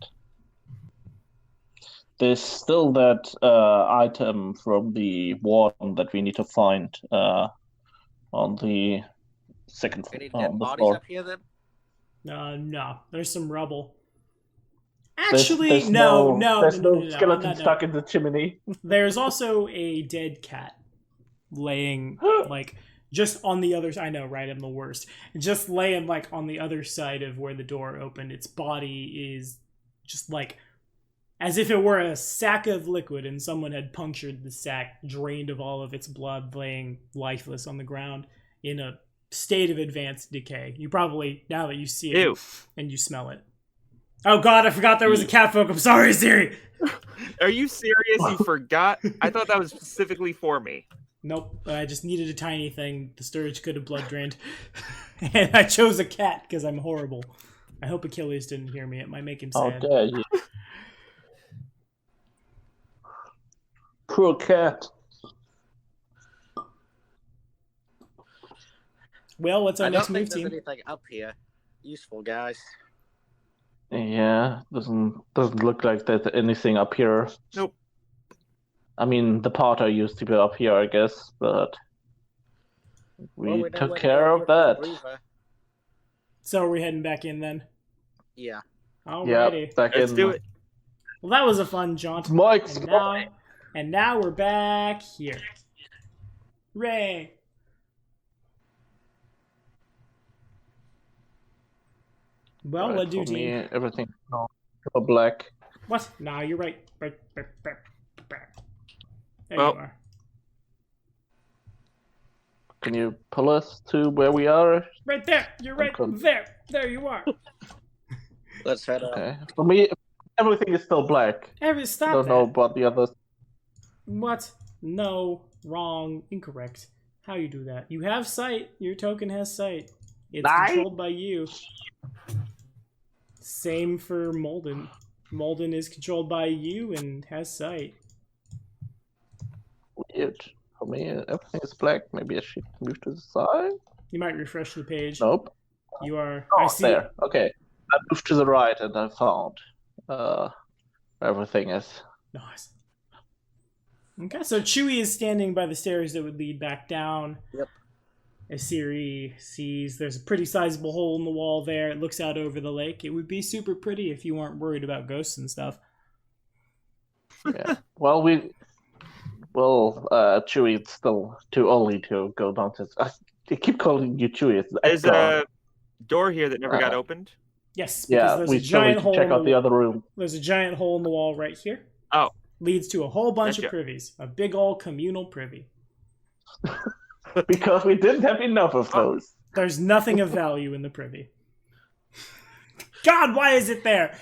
There's still that item from the warden that we need to find on the second Any on dead the bodies floor. up here then? No. There's some rubble. There's- Actually, there's no. There's no On skeleton that stuck note, in the chimney. there's also a dead cat laying, like, just on the other side. I know, right? I'm the worst. Just laying, like, on the other side of where the door opened. Its body is just, like, as if it were a sack of liquid and someone had punctured the sack, drained of all of its blood, laying lifeless on the ground in a state of advanced decay. You probably, now that you see it Ew. and you smell it. Oh god, I forgot there was a cat folk. I'm sorry, Siri. Are you serious? You forgot? I thought that was specifically for me. Nope, I just needed a tiny thing. The storage could have blood drained. And I chose a cat because I'm horrible. I hope Achilles didn't hear me. It might make him How sad. dare you? Poor cat. Well, what's our I don't next think move, there's team? anything up here useful, guys. Yeah, doesn't look like there's anything up here. Nope. I mean, the Potter used to be up here, I guess, but we Well, know took where to care go of here for the that. breather. So are we heading back in then? Yeah. Alrighty. Yeah, back Let's in. do it. Well, that was a fun jaunt. Mike, And now we're back here. Hooray! Well, Right, what do for me, team? everything no, black. What? No, you're right. There Well- you are. Can you pull us to where we are? Right there. You're right Okay. there. There you are. Let's head up. Okay. For me, everything is still black. Stop Don't that. know about the others. What? No. Wrong. Incorrect. How you do that? You have sight. Your token has sight. It's Nice. controlled by you. Same for Molden. Molden is controlled by you and has sight. Weird. For me, everything is black. Maybe I should move to the side. You might refresh the page. Nope. You are. Oh, I see. there. Okay. I moved to the right and I found everything is. Nice. Okay, so Chewie is standing by the stairs that would lead back down. Yep. As Siri sees there's a pretty sizable hole in the wall there. It looks out over the lake. It would be super pretty if you weren't worried about ghosts and stuff. Yeah. Well, Chewie, it's still too early to go down to. I keep calling you Chewie. It's There's Edgar. a door here that never got opened. Yes, because Yeah, there's we a still need giant to hole. check out the other room. There's a giant hole in the wall right here. Oh. Leads to a whole bunch of Gotcha. privies. A big old communal privy. Because we didn't have enough of those. There's nothing of value in the privy. God, why is it there?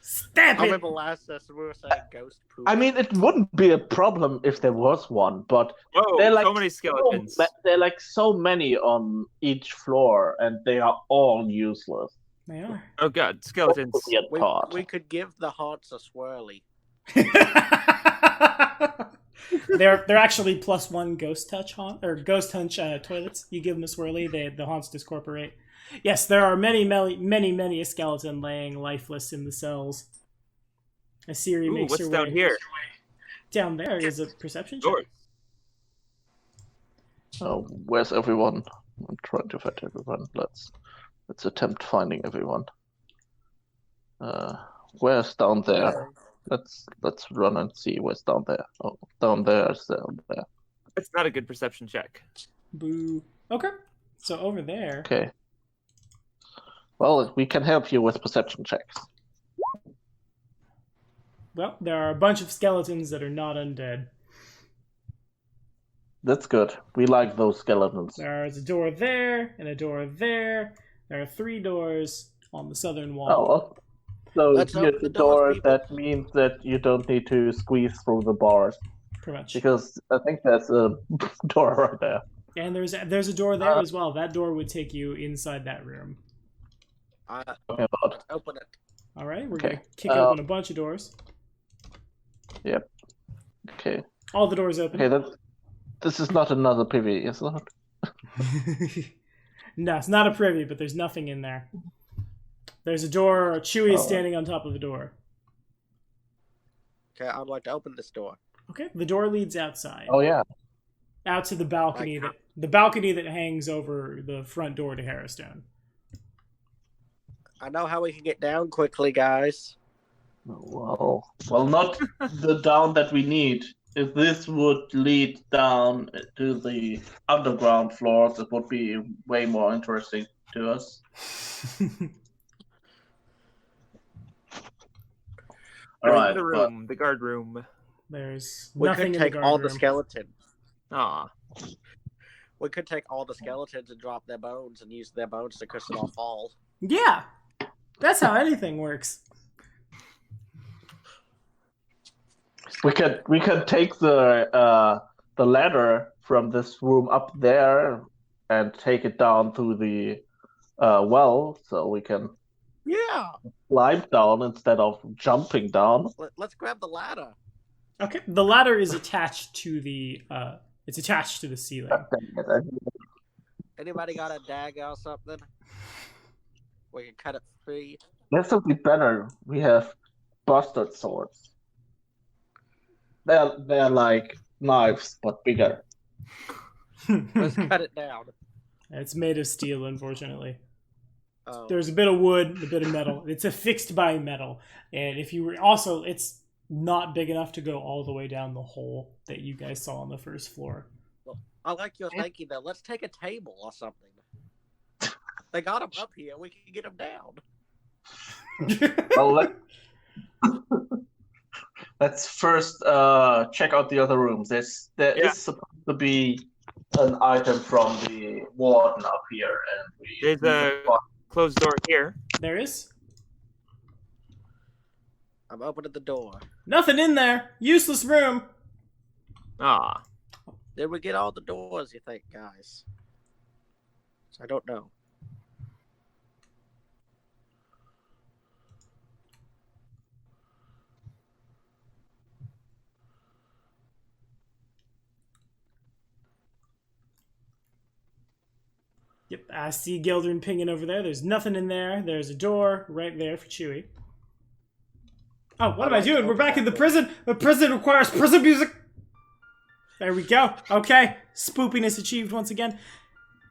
Stab I it! remember last session we were saying ghost poop. I mean, it wouldn't be a problem if there was one, but Whoa, they're like so many skeletons. there are like so many on each floor, and they are all useless. They are. Oh god, skeletons. That's the weird part. we could give the hearts a swirly. they're actually +1 ghost touch haunt or ghost hunch toilets. You give them a swirly, the haunts discorporate. Yes, there are many a skeleton laying lifeless in the cells. As Siri Ooh, makes what's her down way here? down there is a perception check. Doors. Oh, where's everyone? I'm trying to find everyone. Let's attempt finding everyone. Where's down there? Let's run and see where's down there. Oh, down there is down there. That's not a good perception check. Boo. Okay. So over there. Okay. Well, we can help you with perception checks. Well, there are a bunch of skeletons that are not undead. That's good. We like those skeletons. There's a door there and a door there. There are 3 doors on the southern wall. Oh, so Let's here's open the the doors, door. people. That means that you don't need to squeeze through the bars. Pretty much. Because I think there's a door right there. And there's a door there as well. That door would take you inside that room. Talking about. Open it. All right, we're Okay. gonna kick open a bunch of doors. Yep. Okay. All the doors open. Okay. This is not another privy, is it? No, it's not a privy, but there's nothing in there. There's a door. Chewie is Oh. standing on top of the door. Okay, I'd like to open this door. Okay, the door leads outside, Oh yeah. out to the balcony that hangs over the front door to Harrowstone. I know how we can get down quickly, guys. Well, not the down that we need. If this would lead down to the underground floors, it would be way more interesting to us. We're All right, in the room, the guard room. There's We nothing could in the take guard all room. the skeletons. Aw. We could take all the skeletons and drop their bones and use their bones to cushion our fall. Yeah, that's how anything works. we could take the ladder from this room up there and take it down to the well, so we can Yeah. climb down instead of jumping down. Let's grab the ladder. Okay, the ladder is attached to the ceiling. Anybody got a dagger or something? We can cut it free. This would be better. We have bastard swords. They're like knives, but bigger. Let's cut it down. It's made of steel, unfortunately. Oh. There's a bit of wood, a bit of metal. It's affixed by metal, and if you were also, it's not big enough to go all the way down the hole that you guys saw on the first floor. I like your thinking, though. Let's take a table or something. They got them up here. We can get them down. Well, let's first check out the other rooms. There is supposed to be an item from the warden up here, and There's a closed door here. There is I'm opening the door. nothing in there. Useless room. Aw. Did we get all the doors, you think, guys? I don't know. Yep, I see Geldrin pinging over there. There's nothing in there. There's a door right there for Chewie. Oh, what am I doing? We're back in the prison. The prison requires prison music. There we go. Okay, spoopiness achieved once again.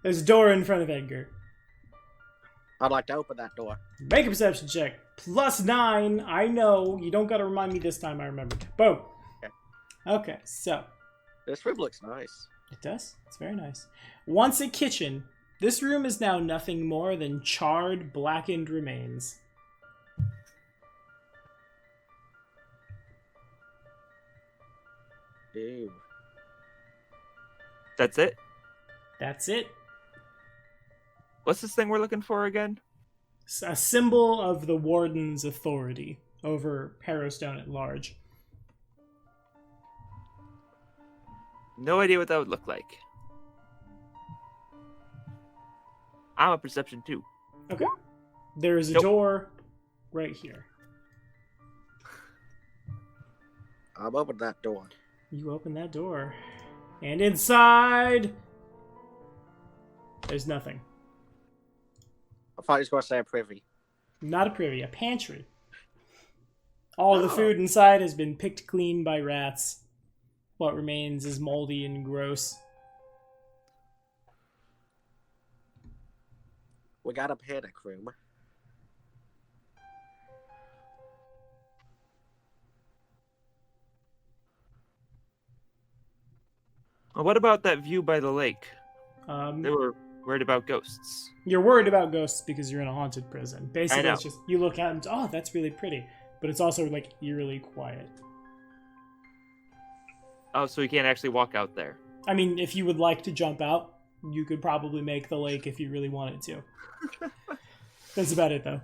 There's a door in front of Edgar. I'd like to open that door. Make a perception check. +9. I know. You don't got to remind me this time. I remembered. Boom. Okay, so. This room looks nice. It does. It's very nice. Once a kitchen, this room is now nothing more than charred, blackened remains. Ew. That's it? That's it. What's this thing we're looking for again? It's a symbol of the warden's authority over Harrowstone at large. No idea what that would look like. I'm a perception too. Okay. There's a Nope. door right here. I'm opening that door. You open that door. And inside, there's nothing. I thought you was going to say a privy. Not a privy, a pantry. All the food inside has been picked clean by rats. What remains is moldy and gross. We got a panic room. Well, what about that view by the lake? They were worried about ghosts. You're worried about ghosts because you're in a haunted prison. Basically, know. it's just you look out and oh, that's really pretty, but it's also like eerily quiet. Oh, so we can't actually walk out there. I mean, if you would like to jump out, you could probably make the lake if you really wanted to. That's about it, though.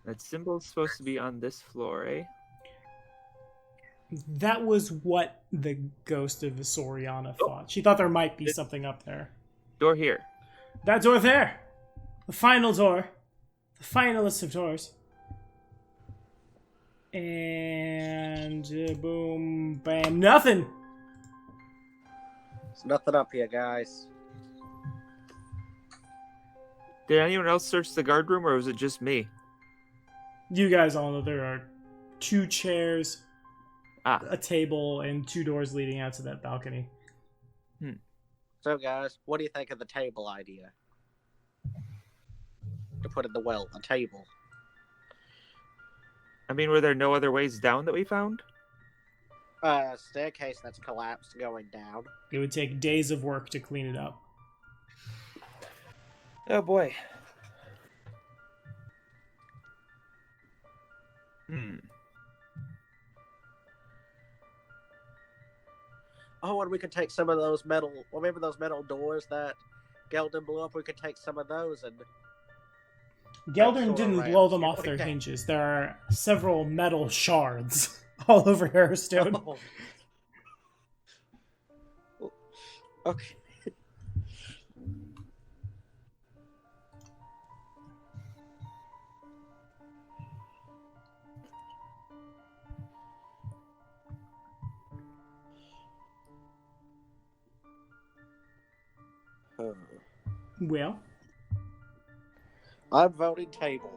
That symbol's supposed to be on this floor, eh? That was what the ghost of Soriana thought. She thought there might be something up there. Door here. That door there! The final door. The finalist of doors. And boom, bam, nothing! There's nothing up here, guys. Did anyone else search the guard room, or was it just me? You guys all know there are 2 chairs, a table and 2 doors leading out to that balcony. So, guys, what do you think of the table idea? To put in the well, a table. I mean, were there no other ways down that we found? Staircase that's collapsed going down. It would take days of work to clean it up. Oh boy. Oh, and we could take some of those metal. Remember those metal doors that Geldon blew up? We could take some of those and. Geldern didn't blow them Yeah, off their okay. hinges. There are several metal shards all over Harrowstone. Oh. Okay. Well, I'm voting table.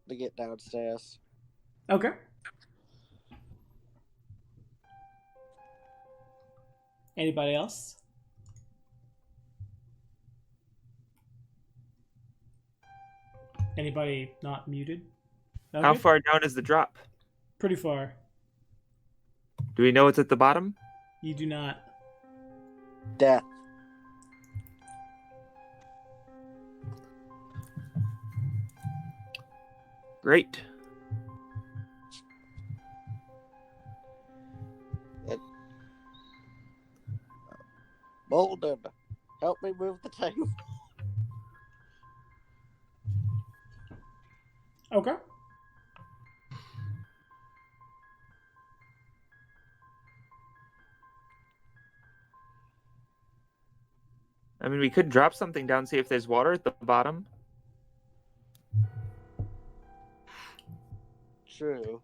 To get downstairs. okay. Anybody else? Anybody not muted? Okay. How far down is the drop? Pretty far. Do we know what's at the bottom? You do not. Death. Great. Bolden, help me move the table. Okay. I mean, we could drop something down, see if there's water at the bottom. True.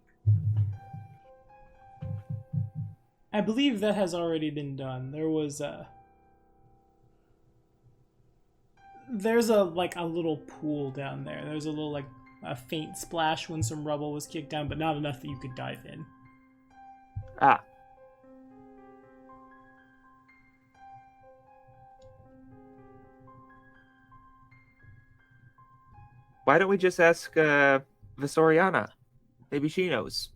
I believe that has already been done. There's a little pool down there. There's a little a faint splash when some rubble was kicked down, but not enough that you could dive in. Ah. Why don't we just ask Visoriana? Maybe she knows.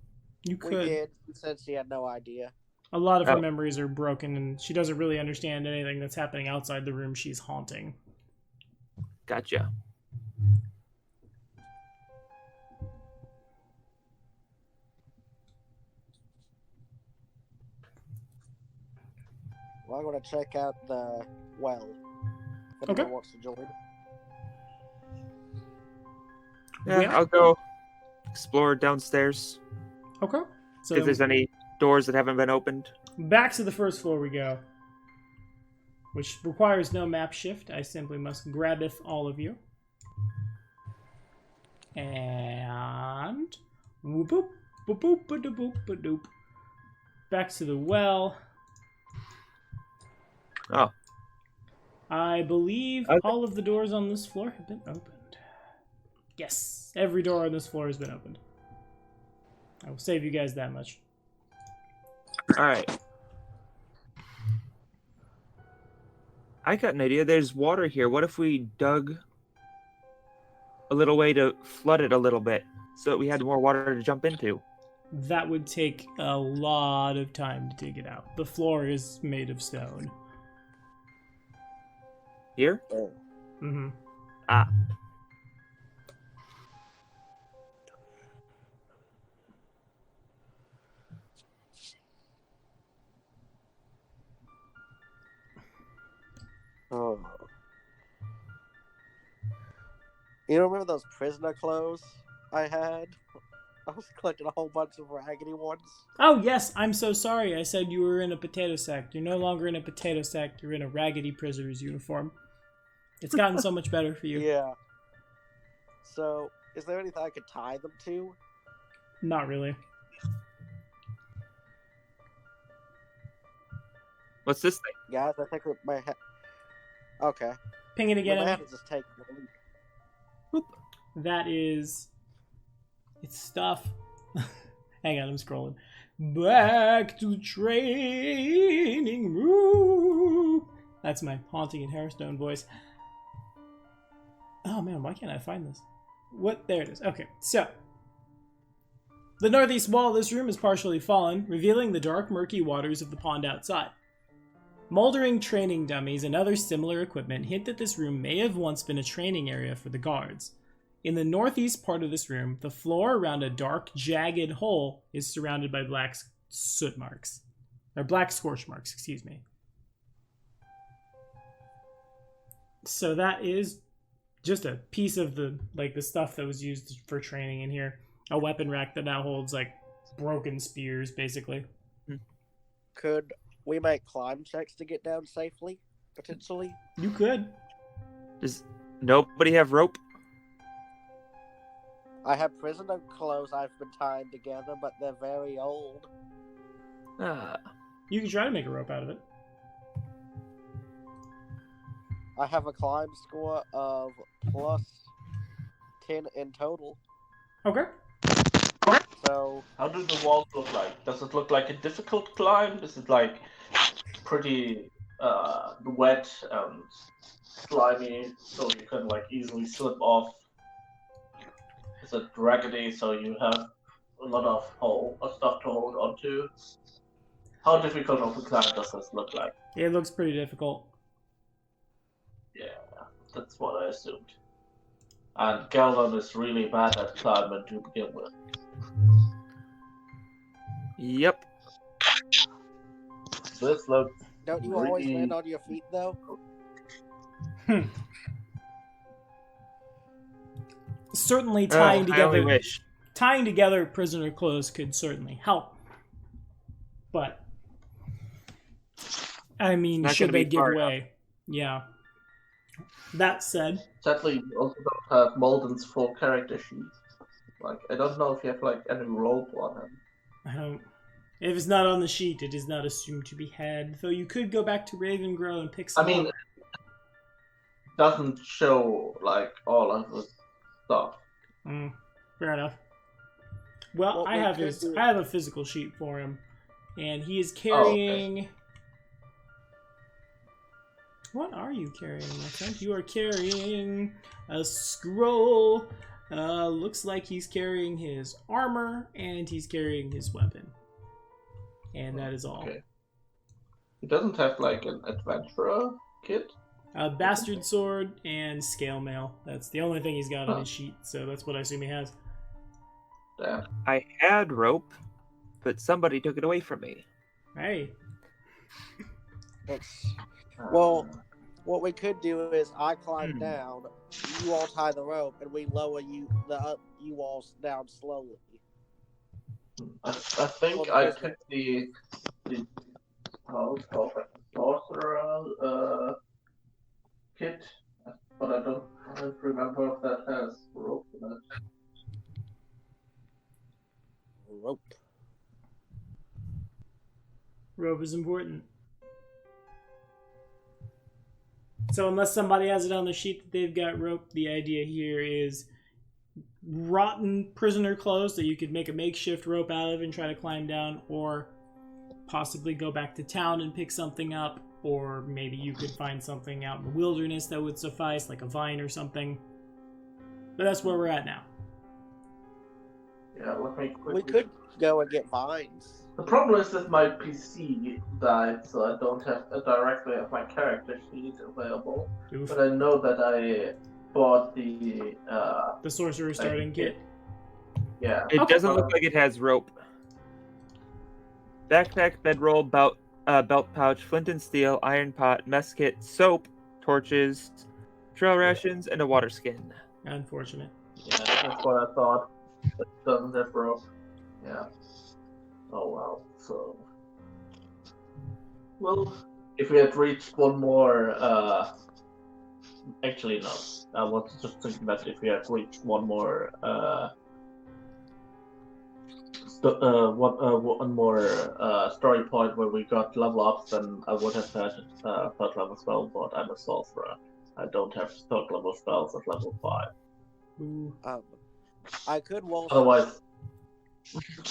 You We could. did, since she had no idea. A lot of her Oh. memories are broken, and she doesn't really understand anything that's happening outside the room she's haunting. Gotcha. Well, I'm gonna check out the well. If Okay. anyone wants to join. Yeah, Yeah. I'll go explore downstairs. Okay. So See if there's any doors that haven't been opened. back to the first floor we go, which requires no map shift. I simply must grabbeth all of you. And whoop boop boop boop boop boop boop boop. Back to the well. Oh, I believe Okay. all of the doors on this floor have been opened. Yes, every door on this floor has been opened. I will save you guys that much. all right. I got an idea. There's water here. What if we dug a little way to flood it a little bit so that we had more water to jump into? That would take a lot of time to dig it out. The floor is made of stone. Here? Oh. Mm-hmm. Ah. Oh. You remember those prisoner clothes I had? I was collecting a whole bunch of raggedy ones. Oh, yes, I'm so sorry. I said you were in a potato sack. You're no longer in a potato sack. You're in a raggedy prisoner's uniform. It's gotten so much better for you. Yeah. So, is there anything I could tie them to? Not really. What's this thing? Guys, I think we might Okay. Ping it We again. may Emmy. have to just take the lead. That is... It's stuff. Hang on, I'm scrolling. Back to training room. That's my haunting and Harrowstone voice. Oh man, why can't I find this? What? There it is. Okay, so. The northeast wall of this room is partially fallen, revealing the dark, murky waters of the pond outside. Moldering training dummies and other similar equipment hint that this room may have once been a training area for the guards. In the northeast part of this room, the floor around a dark, jagged hole is surrounded by black soot marks. Or black scorch marks, excuse me. So that is just a piece of the stuff that was used for training in here. A weapon rack that now holds, broken spears, basically. Could we make climb checks to get down safely, potentially? You could. Does nobody have rope? I have prisoner clothes I've been tying together, but they're very old. You can try to make a rope out of it. I have a climb score of plus 10 in total. Okay. So, How do the walls look like? Does it look like a difficult climb? Is it pretty wet and slimy, so you can easily slip off? Is it raggedy, so you have a lot of stuff to hold onto? How difficult of a climb does this look like? It looks pretty difficult. Yeah, that's what I assumed. And Galvan is really bad at climbing to begin with. Yep. This looks don't you always really... land on your feet, though? Certainly I only wish. tying together prisoner clothes could certainly help. But I mean, Not should gonna they be give far way? Yeah. That said, Sadly, you also don't have Molden's full character sheet. I don't know if you have any rope on him. I don't. If it's not on the sheet, it is not assumed to be had. Though you could go back to Ravengrow and pick some up. It doesn't show all of the stuff. Fair enough. Well, I have a physical sheet for him, and he is carrying. Oh, okay. What are you carrying, my friend? You are carrying a scroll. Looks like he's carrying his armor and he's carrying his weapon, and that is all. Okay. He doesn't have an adventurer kit. A bastard sword and scale mail. That's the only thing he's got on his sheet, so that's what I assume he has. Damn. I had rope, but somebody took it away from me. Hey. Well, what we could do is I climb down, you all tie the rope, and we lower you all down slowly. I think I took the how it's called, sorcerer kit, but I don't remember if that has rope in it. Rope. Rope is important. So unless somebody has it on the sheet that they've got rope, the idea here is rotten prisoner clothes that you could make a makeshift rope out of and try to climb down, or possibly go back to town and pick something up, or maybe you could find something out in the wilderness that would suffice, like a vine or something. But that's where we're at now. Yeah, let me quickly... We could go and get vines. The problem is that my PC died, so I don't have directly have my character sheet available. Oof. But I know that I bought the sorcerer starting kit. Yeah. It doesn't look like it has rope. Backpack, bedroll, belt pouch, flint and steel, iron pot, mess kit, soap, torches, trail rations, and a water skin. Unfortunate. Yeah, that's what I thought. It doesn't have rope. Yeah. Oh well, so... Well, if we had reached one more, Actually, no. I was just thinking that if we had reached one more, one more story point where we got level ups, then I would have had third level spell, but I'm a sorcerer. I don't have third level spells at level 5. Ooh. I could roll. Otherwise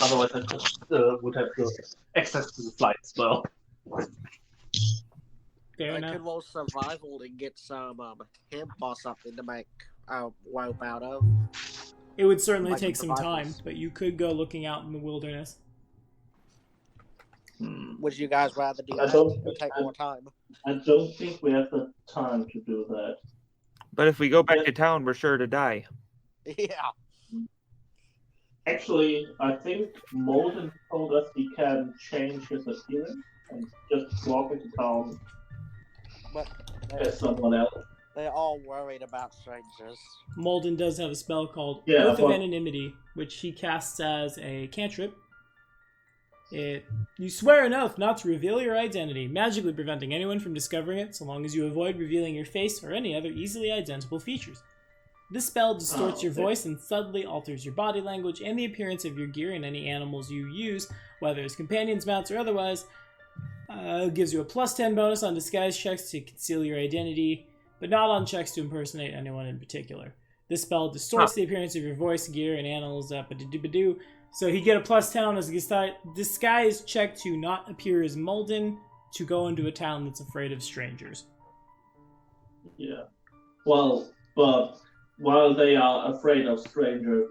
I would have access to the flight spell. Fair I enough. could roll survival and get some hemp or something to make rope out of. It would certainly Like take some time, survivors. but you could go looking out in the wilderness. Would you guys rather do I that? don't- It'll take more time. I don't think we have the time to do that. But if we go back to town, we're sure to die. Yeah. Actually, I think Molden told us he can change his appearance and just walk into town But as someone else. they're all worried about strangers. Molden does have a spell called Yeah, Oath of but- Anonymity, which he casts as a cantrip. You swear an oath not to reveal your identity, magically preventing anyone from discovering it, so long as you avoid revealing your face or any other easily identifiable features. This spell distorts your okay. voice and subtly alters your body language and the appearance of your gear and any animals you use, whether as companions, mounts, or otherwise. Gives you a +10 bonus on disguise checks to conceal your identity, but not on checks to impersonate anyone in particular. This spell distorts the appearance of your voice, gear, and animals. So he get a +10 on his disguise check to not appear as Molden to go into a town that's afraid of strangers. Yeah. Well, but while they are afraid of strangers,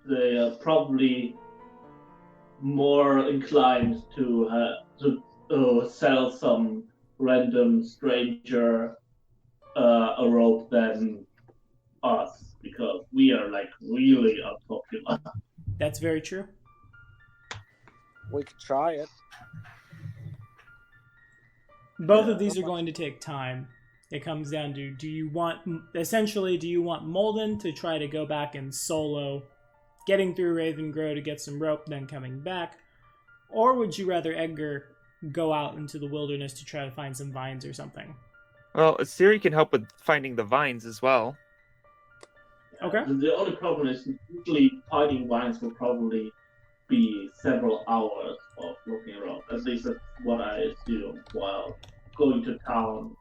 they are probably more inclined to sell some random stranger a rope than us, because we are like really unpopular. That's very true. We could try it. Both Yeah. of these are going to take time. It comes down to, do you want Molden to try to go back and solo, getting through Ravengrow to get some rope, then coming back? Or would you rather Edgar go out into the wilderness to try to find some vines or something? Well, Siri can help with finding the vines as well. Okay. The only problem is usually finding vines will probably be several hours of looking around. At least that's what I assume. While going to town,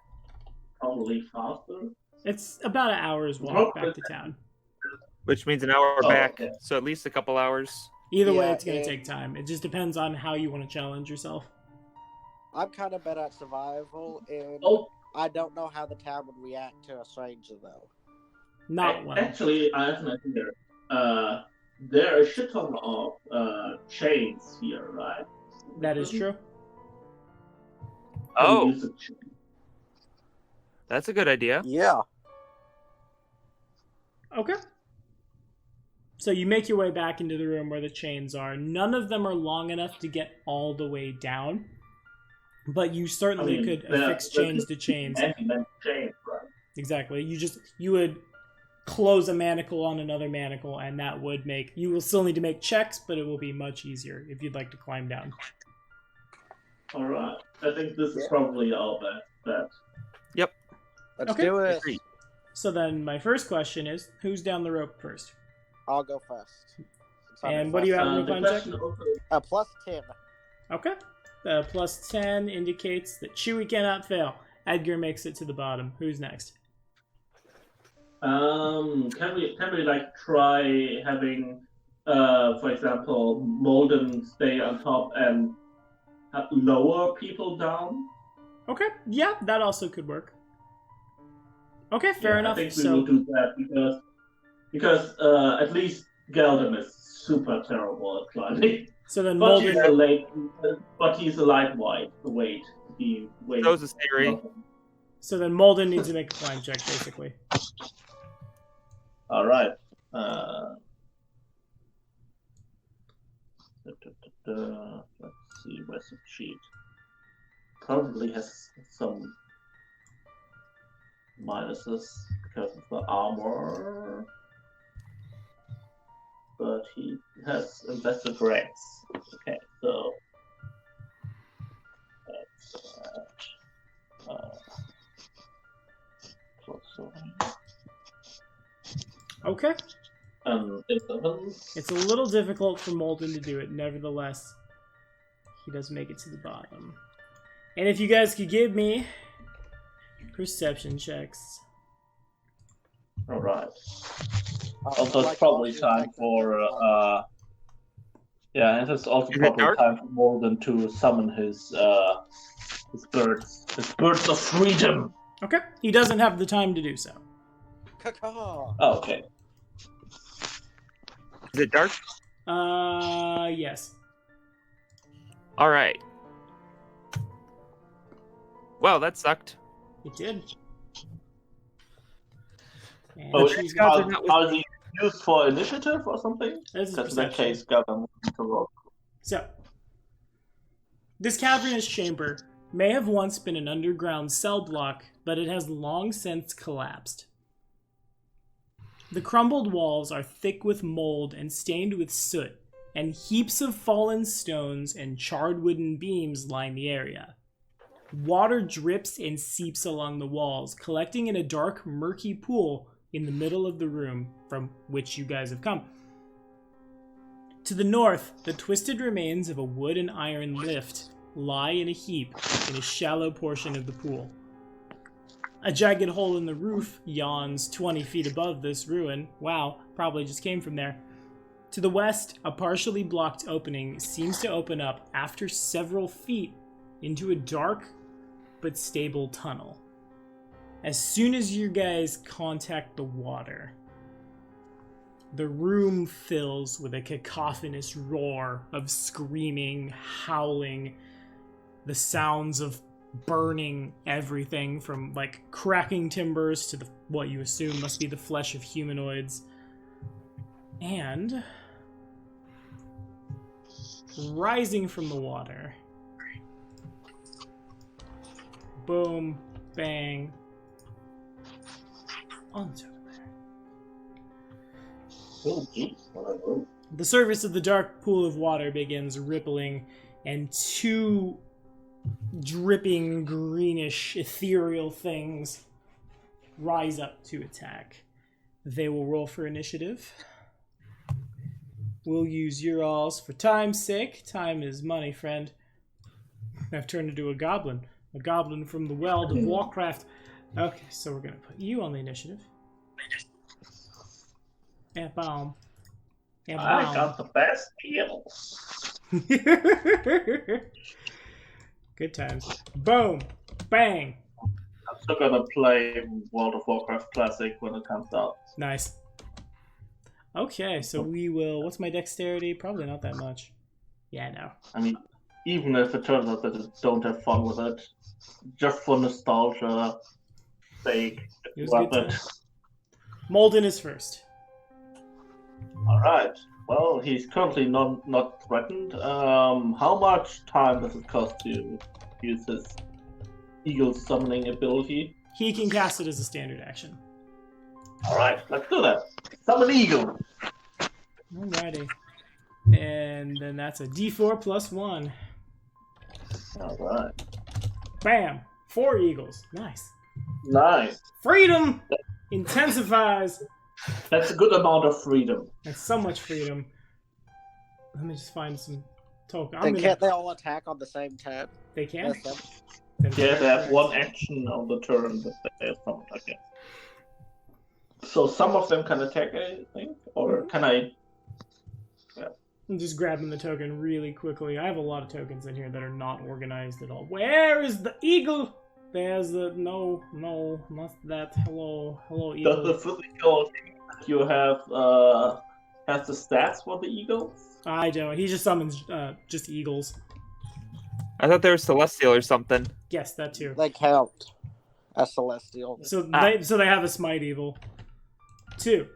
probably faster. It's about an hour's walk back to town. Which means an hour Oh, back, okay. so at least a couple hours. Either way, Yeah, it's going to and- take time. It just depends on how you want to challenge yourself. I'm kind of better at survival, and Oh, I don't know how the town would react to a stranger, though. Not well. actually, I have an idea. There are a shit ton of chains here, right? That is true. Oh, Use a chain. that's a good idea. Yeah. Okay. So you make your way back into the room where the chains are. None of them are long enough to get all the way down, but you certainly could affix chains to chains. And chains, right? Exactly. You would close a manacle on another manacle, and that would make... You will still need to make checks, but it will be much easier if you'd like to climb down. Alright. I think this is probably our best bet. Let's Okay. do it. Agreed. So then my first question is, who's down the rope first? I'll go first. Since I'm And the what do you first. have in The your climb check? question also A +10. Okay. +10 indicates that Chewie cannot fail. Edgar makes it to the bottom. Who's next? can we like try having for example Molden stay on top and lower people down? Okay. Yeah, that also could work. Okay, fair Yeah, enough. I think we So will do that because at least Geldon is super terrible at climbing. so then But he's Molden a lightweight. He weighs So is Siri. nothing. so then Molden needs to make a climb check basically. All right. Let's see, where's the cheat? Probably has some minuses because of the armor, but he has invested ranks. Okay, so that's plus 7. Okay. It's 7. It's a little difficult for Molden to do it. Nevertheless, he does make it to the bottom. And if you guys could give me perception checks. Alright. Also, Also, it's probably time for yeah, and it's also Is it probably dark? time for Molden to summon his birds of freedom. Okay. He doesn't have the time to do so. Caw-caw. Oh, okay. Is it dark? Yes. All right. Well, that sucked. It did. And Oh, she's guys got are not with are these used for initiative or something? this is Because in that perception. case, Gavin will to roll. So, this cavernous chamber may have once been an underground cell block, but it has long since collapsed. The crumbled walls are thick with mold and stained with soot, and heaps of fallen stones and charred wooden beams line the area. Water drips and seeps along the walls, collecting in a dark, murky pool in the middle of the room from which you guys have come. To the north, the twisted remains of a wood and iron lift lie in a heap in a shallow portion of the pool. A jagged hole in the roof yawns 20 feet above this ruin. Wow, probably just came from there. To the west, a partially blocked opening seems to open up after several feet into a dark but stable tunnel. As soon as you guys contact the water, the room fills with a cacophonous roar of screaming, howling, the sounds of burning everything from like cracking timbers to what you assume must be the flesh of humanoids. And rising from the water, boom, bang, onto there. Oh, geez. Oh. The surface of the dark pool of water begins rippling, and two dripping greenish ethereal things rise up to attack. They will roll for initiative. We'll use your alls for time's sake. Time is money, friend. I've turned into a goblin from the Weld of Warcraft. Okay, so we're gonna put you on the initiative. And bomb. And I bomb. got the best deal. Good times. Boom. Bang. I'm still gonna play World of Warcraft Classic when it comes out. Nice. Okay, so we will... What's my dexterity? Probably not that much. Yeah, no. I mean, even if it turns out that I don't have fun with it, just for nostalgia sake, It was a worth good it. time. Molden is first. Alright. Well, he's currently not threatened. How much time does it cost to use his eagle summoning ability? He can cast it as a standard action. Alright, let's do that. Summon eagle! Alrighty. And then that's a d4 plus 1. Alright. Bam! 4 eagles. Nice. Nice. Freedom intensifies. That's a good amount of freedom. That's so much freedom. Let me just find some token. Then can't they all attack on the same turn? They can? Yes, Then Yeah, they have one action on the turn that they have summoned, I guess. So some of them can attack, I think? Or can I... I'm just grabbing the token really quickly. I have a lot of tokens in here that are not organized at all. Where is the eagle? There's the... No, not that. Hello, eagle. Does the physical thing that you have has the stats for the eagle? I don't. He just summons just eagles. I thought they were celestial or something. Yes, that too. They count as celestial. So they have a smite evil. 2,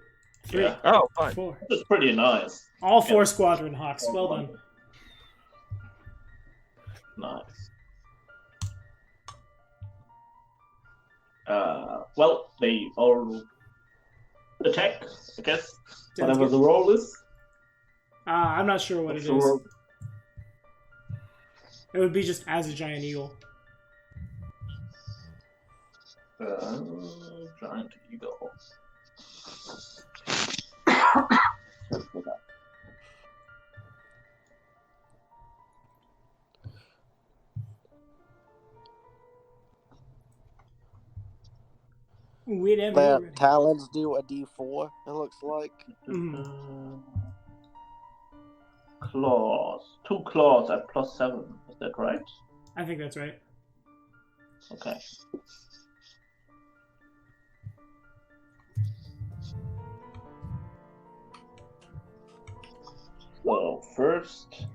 3, Yeah. Oh, fun. 4. It's pretty nice. All 4 squadron hawks. Well done. Nice. Well, they all attack, I guess. Whatever good. the roll is. I'm not sure what it is. Sure. It would be just as a giant eagle. Giant eagle. Sorry for that. Whatever. Their talons do a D4, it looks like. Claws. 2 claws at +7. Is that right? I think that's right. Okay. So first,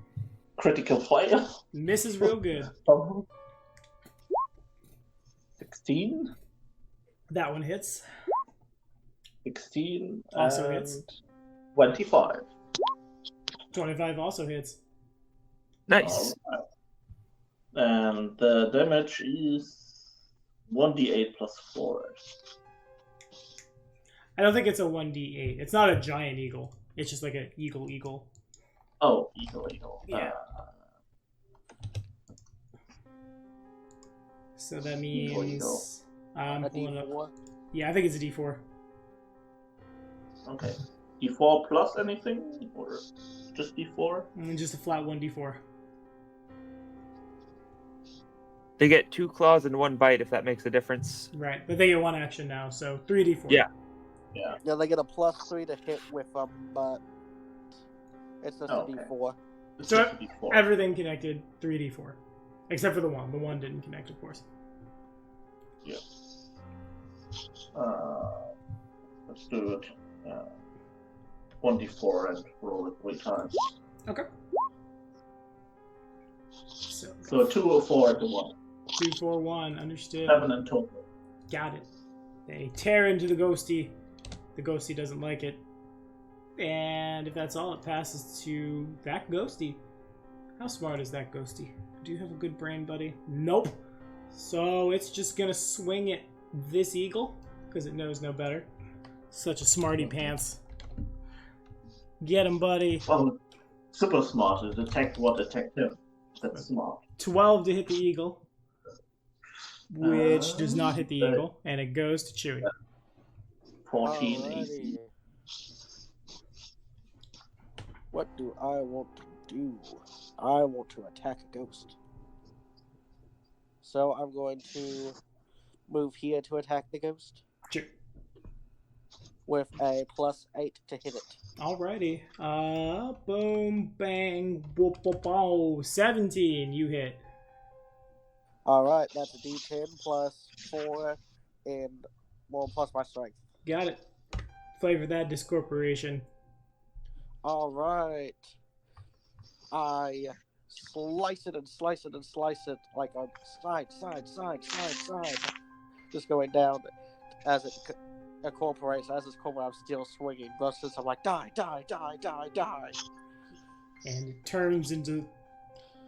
critical fail. Misses real good. 16. That one hits. 16. Also and hits. 25. 25 also hits. Nice. Alright. And the damage is 1d8 +4. I don't think it's a 1d8. It's not a giant eagle. It's just like an eagle. Oh, eagle. Yeah. So that means I'm A pulling up. D4. Yeah, I think it's a d4. Okay. D4 plus anything? Or just D4? Just a flat 1d4. They get 2 claws and 1 bite, if that makes a difference. Right, but they get 1 action now, so 3d4. Yeah. Yeah, they get a +3 to hit with them, but it's just Okay. a D4. It's So just a D4. everything connected 3d4. Except for the one. The one didn't connect, of course. Yeah. Let's do it. 1d4 and roll it 3 times. Okay. So 2 or 4 at the 1. 2, 4, 1. Understood. 7 in total. Got it. They tear into the ghosty. The ghosty doesn't like it. And if that's all, it passes to that ghosty. How smart is that ghosty? Do you have a good brain, buddy? Nope. So it's just gonna swing at this eagle, because it knows no better. Such a smarty pants. Get him, buddy. Well, super smart. It attacked what attacked him. That's smart. 12 to hit the eagle, which does not hit the eagle, and it goes to Chewie. 14 Alrighty. easy. What do I want to do? I want to attack a ghost. So I'm going to move here to attack the ghost Sure. with a +8 to hit it. Alrighty. Boom, bang, whoop, whoop, oh. 17, you hit. Alright, that's a D10 +4 and plus my strength. Got it. Flavor that discorporation. Alright. I slice it and slice it and slice it like on side. Just going down as it incorporates. As it's coming, I'm still swinging. But since I'm like, die. And it turns into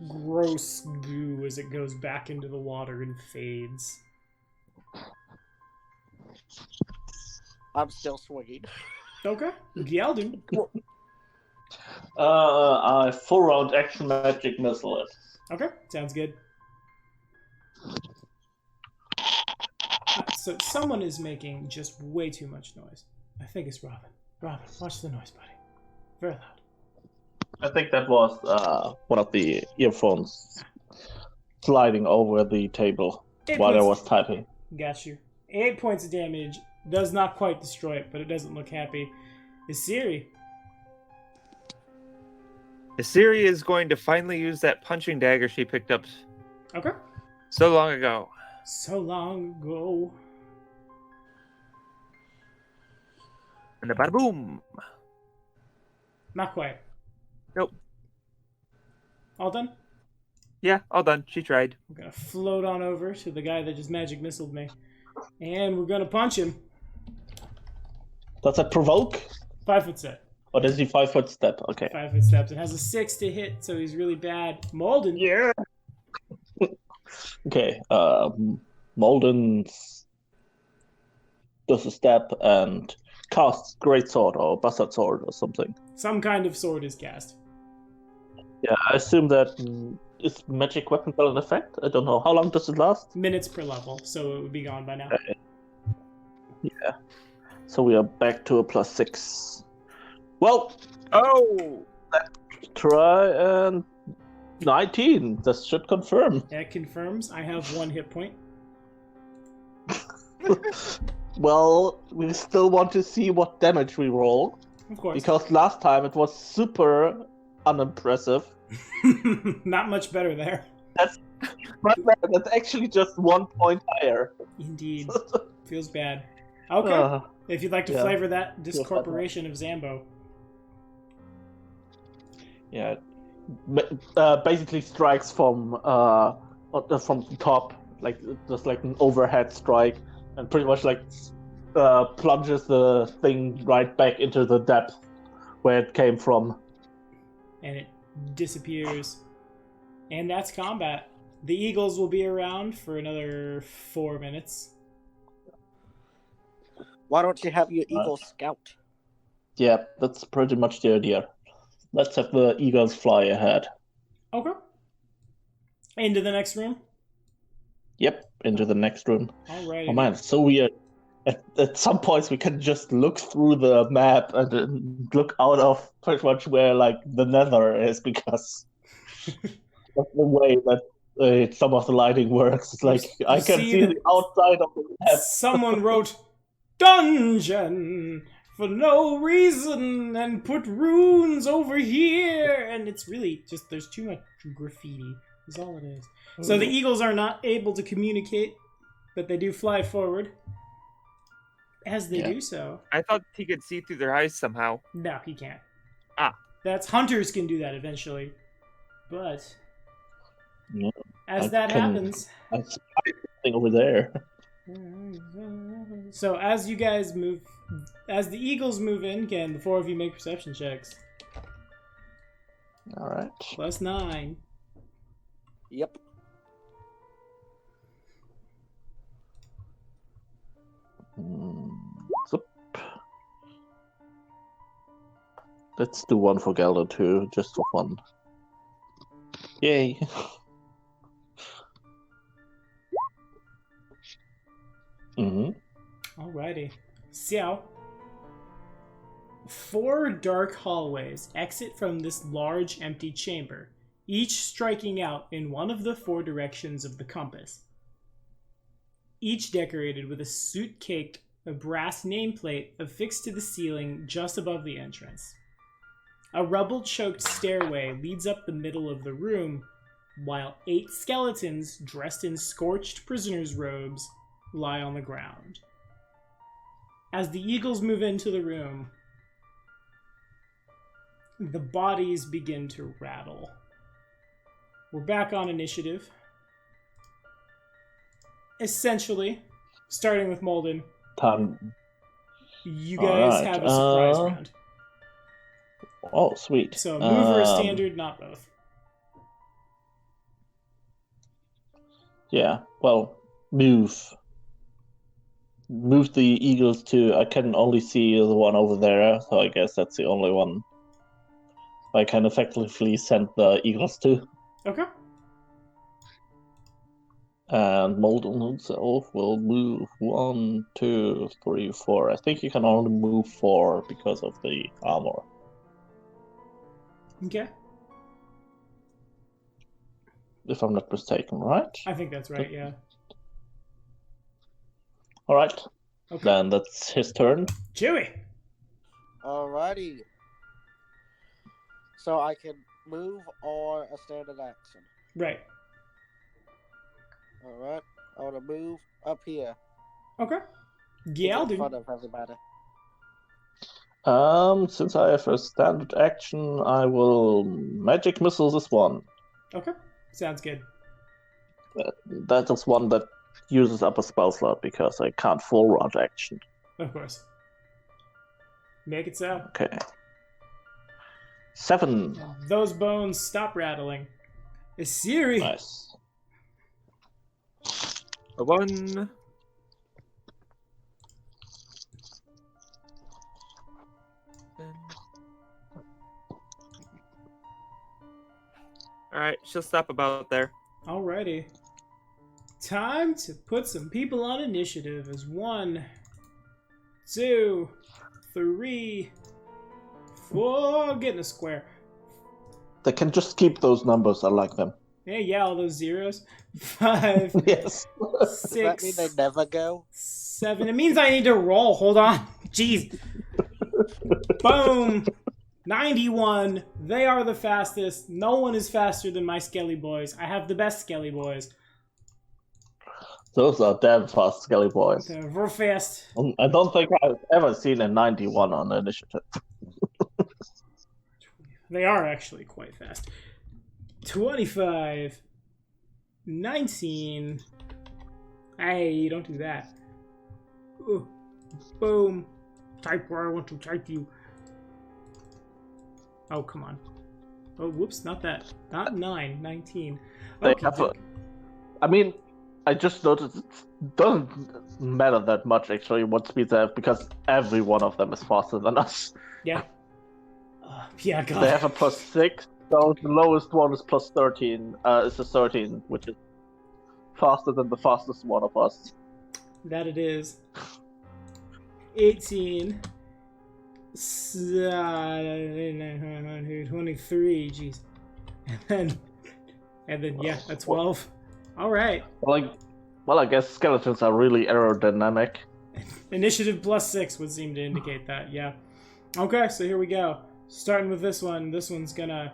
gross goo as it goes back into the water and fades. I'm still swinging. Okay. Geldon. I full round action magic missile it. Okay. Sounds good. So someone is making just way too much noise. I think it's Robin. Robin, watch the noise, buddy. Very loud. I think that was one of the earphones sliding over the table while I was typing. Got you. 8 points of damage. Does not quite destroy it, but it doesn't look happy. Is Siri. Siri is going to finally use that punching dagger she picked up Okay. so long ago. So long ago. And a bada boom. Not quite. Nope. All done? Yeah, all done. She tried. We're gonna float on over to the guy that just magic missiled me. And we're gonna punch him. Does that provoke? 5 foot step. Or does he 5 foot step? Okay. 5 foot steps. It has a 6 to hit, so he's really bad. Malden. Yeah. Okay. Malden does a step and casts Greatsword or Buzzard Sword or something. Some kind of sword is cast. Yeah, I assume that is magic weapon still in effect? I don't know. How long does it last? Minutes per level, so it would be gone by now. Okay. Yeah. So we are back to a +6. Well, Oh! try and 19. This should confirm. That confirms. I have 1 hit point. Well, we still want to see what damage we roll. Of course. Because last time it was super unimpressive. Not much better there. That's actually just 1 point higher. Indeed. Feels bad. Okay. If you'd like to yeah. flavor that discorporation of Zambo. Yeah. Basically strikes from the top, like just like an overhead strike, and pretty much like plunges the thing right back into the depth where it came from. And it disappears. And that's combat. The Eagles will be around for another 4 minutes. Why don't you have your Eagle scout? Yeah, that's pretty much the idea. Let's have the Eagles fly ahead. Okay. Into the next room? Yep, into the next room. Alright. Oh man, it's so weird. At some points we can just look through the map and look out of pretty much where like the nether is, because that's the way that some of the lighting works. It's like I can see the outside of the map. Someone wrote dungeon for no reason and put runes over here, and it's really just there's too much graffiti is all it is. So the Eagles are not able to communicate, but they do fly forward. As they do so. I thought he could see through their eyes somehow. No, he can't. Ah. That's hunters can do that eventually. But as that happens, I spy something over there. So as you guys move, as the Eagles move in, can the 4 of you make perception checks? All right. +9. Yep. So, let's do one for Gelder too, just for fun. Yay! Alrighty. So, 4 dark hallways exit from this large empty chamber, each striking out in one of the 4 directions of the compass. Each decorated with a suit-caked brass nameplate affixed to the ceiling just above the entrance. A rubble-choked stairway leads up the middle of the room, while 8 skeletons dressed in scorched prisoners' robes lie on the ground. As the Eagles move into the room, the bodies begin to rattle. We're back on initiative. Essentially, starting with Molden, you guys have a surprise round. Oh, sweet. So move or a standard, not both. Yeah, well, move. Move the Eagles to... I can only see the one over there, so I guess that's the only one I can effectively send the Eagles to. Okay. And Molden himself will move 1, 2, 3, 4. I think you can only move 4 because of the armor. Okay. If I'm not mistaken, right? I think that's right, yeah. Alright. Okay. Then that's his turn. Chewie! Alrighty. So I can move or a standard action. Right. Alright. I want to move up here. Okay. Yeah, I'll in do. front of everybody. Since I have a standard action, I will magic missile this one. Okay. Sounds good. That is one that uses up a spell slot because I can't full round action. Of course. Make it so. Okay. 7. Those bones stop rattling. Siri! Nice. A 1. Alright, she'll stop about there. Alrighty. Time to put some people on initiative as 1, 2, 3, Whoa, get in a square. They can just keep those numbers. I like them. Yeah, all those zeros. 5, Yes. 6. Does that mean they 6, never go? 7. It means I need to roll. Hold on. Jeez. Boom. 91. They are the fastest. No one is faster than my Skelly boys. I have the best Skelly boys. Those are damn fast Skelly boys. They're real fast. I don't think I've ever seen a 91 on the initiative. They are actually quite fast. 25. 19. Hey, don't do that. Ooh. Boom. Type where I want to type you. Oh, come on. Oh, whoops, not that. Not 9, 19. They Okay, have I mean, I just noticed it doesn't matter that much actually what speed they have because every one of them is faster than us. yeah. Yeah, God. They have a +6, so the lowest one is +13. It's a 13, which is faster than the fastest one of us. That it is. 18. 23, jeez. And then yeah, a 12. Alright. Well, I guess skeletons are really aerodynamic. Initiative +6 would seem to indicate that, yeah. Okay, so here we go. Starting with this one. This one's gonna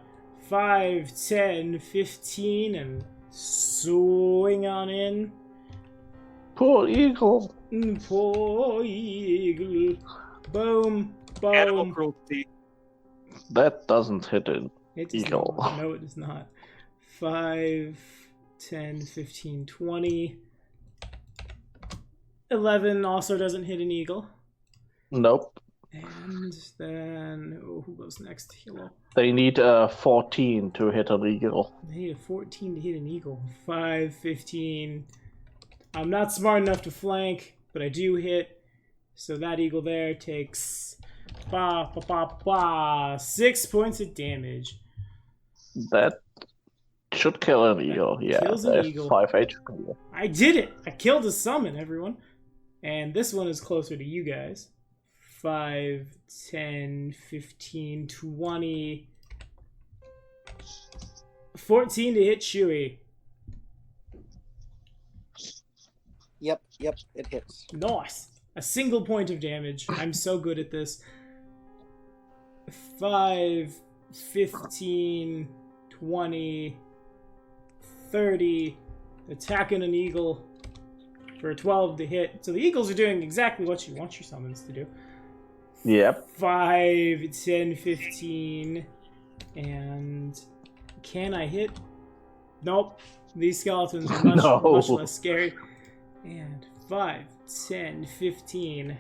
5, 10, 15, and swing on in. Poor eagle. Poor eagle. Boom. Animal Boom. cruelty. That doesn't hit an It does eagle. not. No, it does not. 5, 10, 15, 20. 11 also doesn't hit an eagle. Nope. And then, oh, who goes next? Hello. They need a 14 to hit an eagle. They need a 14 to hit an eagle. 5, 15. I'm not smart enough to flank, but I do hit. So that eagle there takes 6 points of damage. That should kill an eagle. Yeah, kills an there's eagle. 5 HP. I did it! I killed a summon, everyone. And this one is closer to you guys. 5, 10, 15, 20. 14 to hit Chewie. Yep, it hits. Nice. A single point of damage. I'm so good at this. 5, 15, 20, 30. Attacking an eagle for a 12 to hit. So the eagles are doing exactly what you want your summons to do. Yep. 5, 10, 15. And can I hit? Nope. These skeletons are much, No. much less scary. And 5, 10, 15.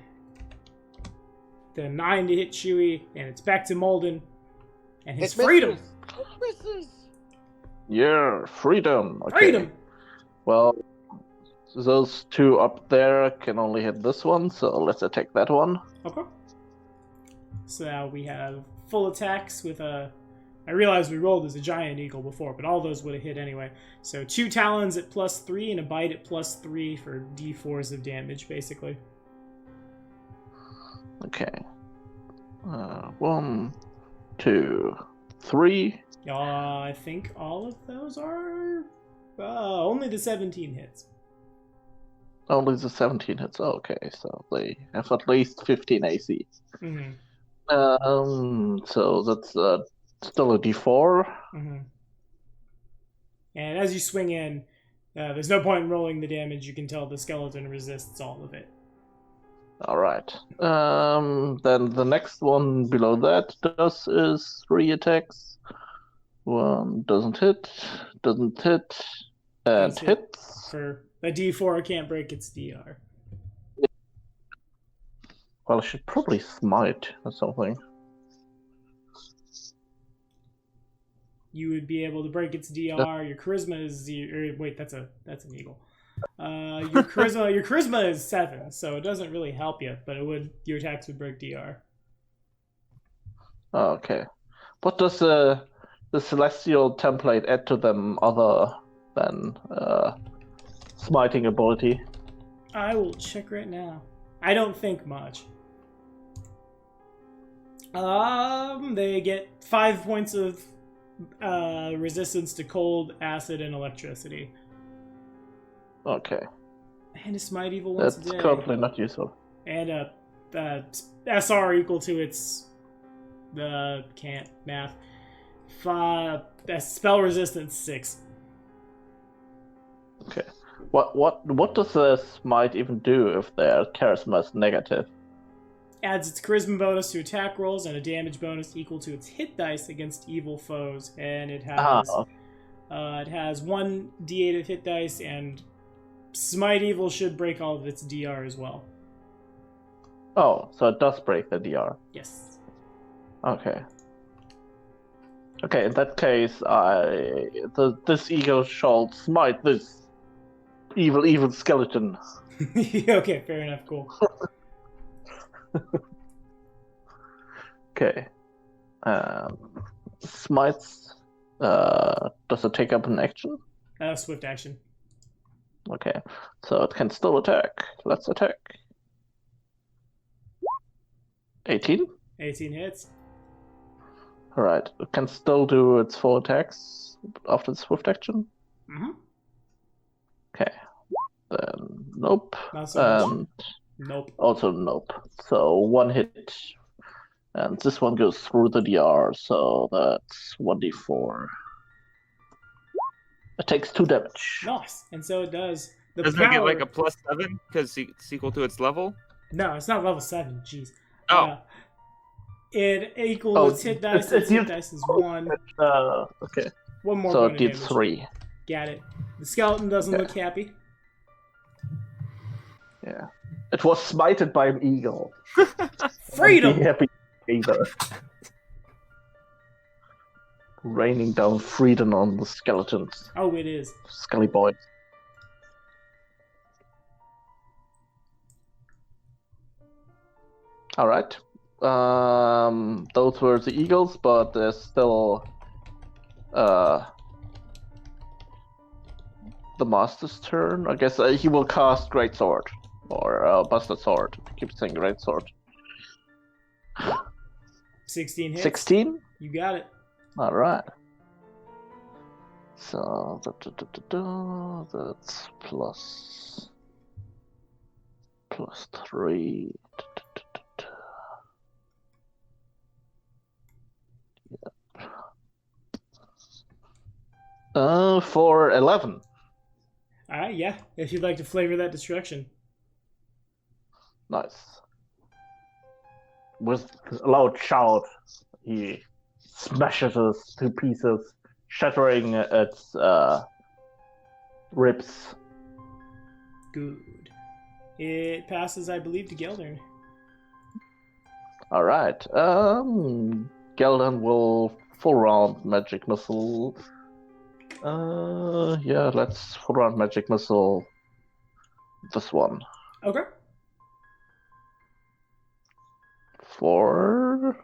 The 9 to hit Chewie, and it's back to Molden. And his It freedom! misses. It misses. Yeah, freedom. Okay. Freedom! Well, those two up there can only hit this one, so let's attack that one. Okay. So now we have full attacks with a... I realized we rolled as a giant eagle before, but all those would have hit anyway. So 2 talons at +3 and a bite at +3 for d4s of damage, basically. Okay. 1, 2, 3. I think all of those are... only the 17 hits. Only the 17 hits. Oh, okay, so they have at least 15 AC. Mm-hmm. So that's still a D4. Mm-hmm. And as you swing in, there's no point in rolling the damage. You can tell the skeleton resists all of it. All right. Then the next one below that is 3 attacks. 1 doesn't hit, and Does hit. hits. For a D4, can't break its DR. Well, I should probably smite or something. You would be able to break its DR. Your charisma is wait, that's an eagle. Your charisma is 7, so it doesn't really help you, but your attacks would break DR. Oh, okay. What does the celestial template add to them other than smiting ability? I will check right now. I don't think much. They get 5 points of resistance to cold, acid, and electricity. Okay. And a smite evil once That's a day. currently not useful. And a SR equal to its can't math. Spell resistance 6. Okay. What does the smite even do if their charisma is negative? Adds its charisma bonus to attack rolls and a damage bonus equal to its hit dice against evil foes. And it has it has 1 d8 of hit dice, and smite evil should break all of its DR as well. Oh, so it does break the DR. Yes. Okay. Okay, in that case, this eagle shall smite this evil skeleton. Okay, fair enough. Cool. Okay. Smites. Does it take up an action? Swift action. Okay, so it can still attack. Let's attack. 18? 18 hits. Alright, it can still do its 4 attacks after the swift action. Mm-hmm. Okay. Then nope. Not so much. And Nope. also nope. So 1 hit. And this one goes through the DR, so that's 1d4. It takes 2 damage. Nice. And so it does. The Doesn't it get like a +7 because it's equal to its level? No, it's not level 7. Jeez. Oh. It equals its hit dice. Its hit dice is 1. Okay. One more So point it of did damage. 3. Got it. The skeleton doesn't Okay. look happy. Yeah. It was smited by an eagle. Freedom! Be happy either. Raining down freedom on the skeletons. Oh, it is. Skelly boys. Alright. Those were the eagles, but there's still the master's turn. I guess he will cast Greatsword. Or Busted Sword. I keep saying Greatsword. 16 hits. 16? You got it. Alright. So that's plus 3. For 11. Alright, yeah. If you'd like to flavor that destruction. Nice. With a loud shout, he smashes us to pieces, shattering its ribs. Good. It passes, I believe, to Geldern. Alright. Geldern will full round magic missile. Yeah, let's full round magic missile this one. Okay. For...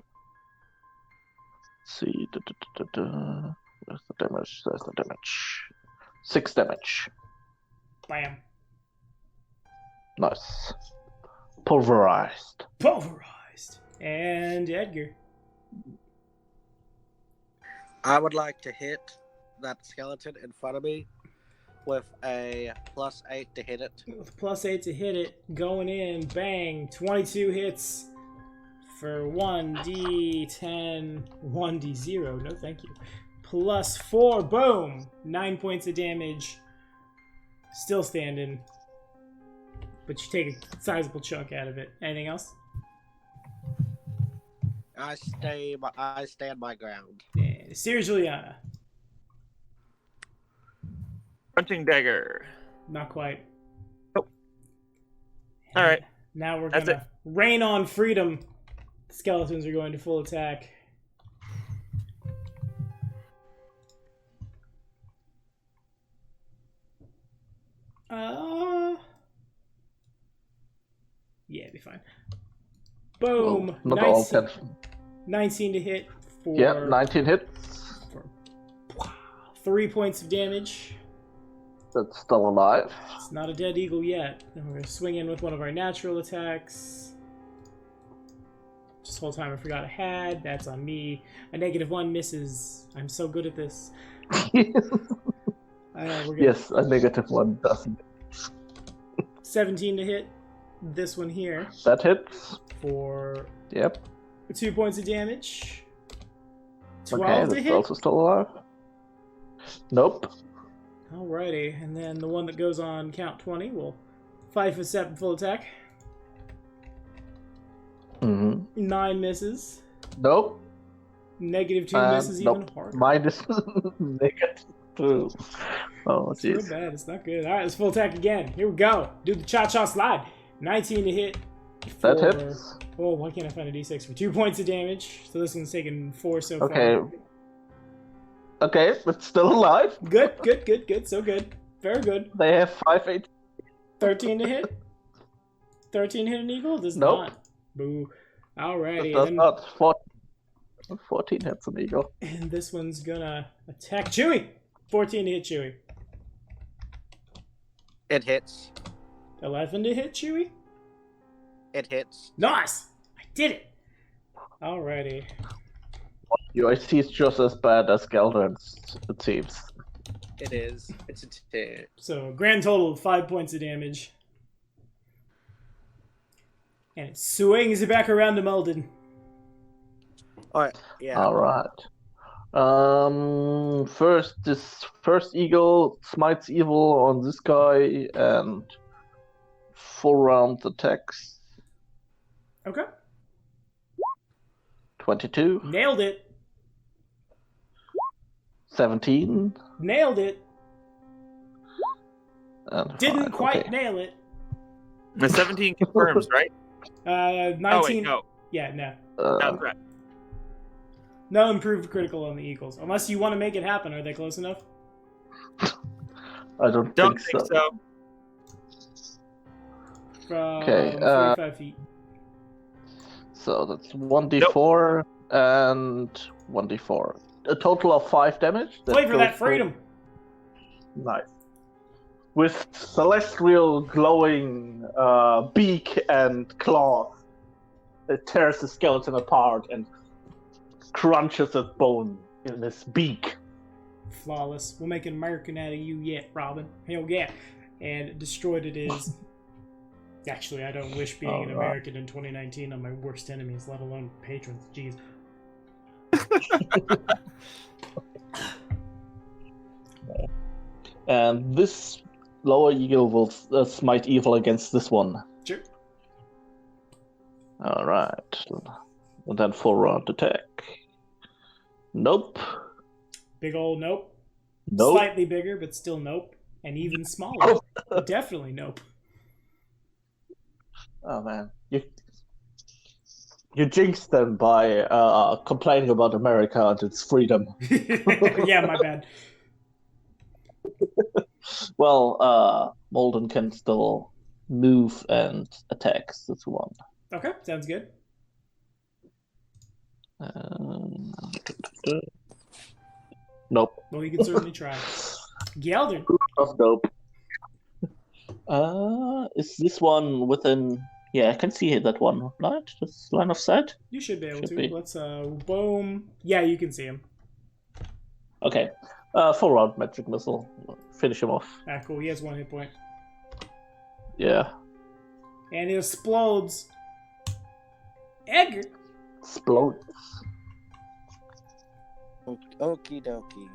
Let's see. There's the damage. There's the damage. 6 damage. Bam. Nice. Pulverized. Pulverized. And Edgar. I would like to hit that skeleton in front of me with a +8 to hit it. With +8 to hit it. Going in. Bang. 22 hits. For 1d10, 1d0, no thank you. +4, boom! 9 points of damage. Still standing. But you take a sizable chunk out of it. Anything else? I stand my ground. And Sears Juliana. Punching dagger. Not quite. Oh. All right. Now we're That's gonna rain on freedom. Skeletons are going to full attack. Yeah, it'd be fine. Boom! Well, not all 19 to hit for... Yeah, 19 hits. For 3 points of damage. That's still alive. It's not a dead eagle yet. Then we're going to swing in with one of our natural attacks. Just the whole time I forgot I had. That's on me. A -1 misses. I'm so good at this. We're good. Yes, a -1 doesn't. 17 to hit. This one here That hits. for Yep. 2 points of damage. 12 Okay, to that's hit. also still alive. Nope. Alrighty, and then the one that goes on count 20 will 5 for 7 full attack. Mm-hmm. 9 misses. Nope. -2 misses even Nope. harder. Minus -2. Oh, It's real jeez. bad. It's not good. All right, let's full attack again. Here we go. Do the cha-cha slide. 19 to hit. That for- hits. Oh, why can't I find a d6 for 2 points of damage? So this one's taken 4 so Okay. far. Okay, it's still alive. Good, good, good, good. So good. Very good. They have 5 HP. 13 to hit. 13 hit an eagle? Does Nope. not. Boo. It Alrighty. does And, not. 14 hits an eagle. and this one's gonna attack Chewie. 14 to hit Chewie. It hits. 11 to hit Chewie. It hits. Nice! I did it! Alrighty. Your AC is just as bad as Galdrin's, it seems. It is. It's a 10. So, grand total of 5 points of damage. And it swings it back around to Malden. Alright, yeah. Alright. This first eagle smites evil on this guy and full round attacks. Okay. 22, Nailed it. 17, Nailed it. and Didn't 5. quite Okay. nail it. The 17 confirms, right? 19. Oh, wait, no. Yeah, no. Not correct. No improved critical on the Eagles. Unless you want to make it happen. Are they close enough? I don't Don't think think so. From Okay, 45 feet. So that's 1d4 and 1d4. A total of 5 damage. Play for that goes freedom. Nice. With celestial glowing beak and claws, it tears the skeleton apart and crunches its bone in its beak. Flawless. We'll make an American out of you yet, Robin. Hell yeah. And destroyed it is... Actually, I don't wish being an American in 2019 on my worst enemies, let alone patrons. Jeez. And this lower eagle will smite evil against this one. Sure. Alright. And then full round attack. Nope. Big old nope. Nope. Slightly bigger, but still nope. And even smaller. Definitely nope. Oh man. You jinxed them by complaining about America and its freedom. Yeah, my bad. Well, Molden can still move and attack this one. Okay, sounds good. Nope. Well, you can certainly try. Geldern. Of nope. Is this one within? Yeah, I can see that one, right? This line of sight. You should be able Should to. be. Let's, boom. Yeah, you can see him. Okay. Full round magic missile. Finish him off. Ah, cool. He has 1 hit point. Yeah. And it explodes. Edgar. Explodes. Okie dokie.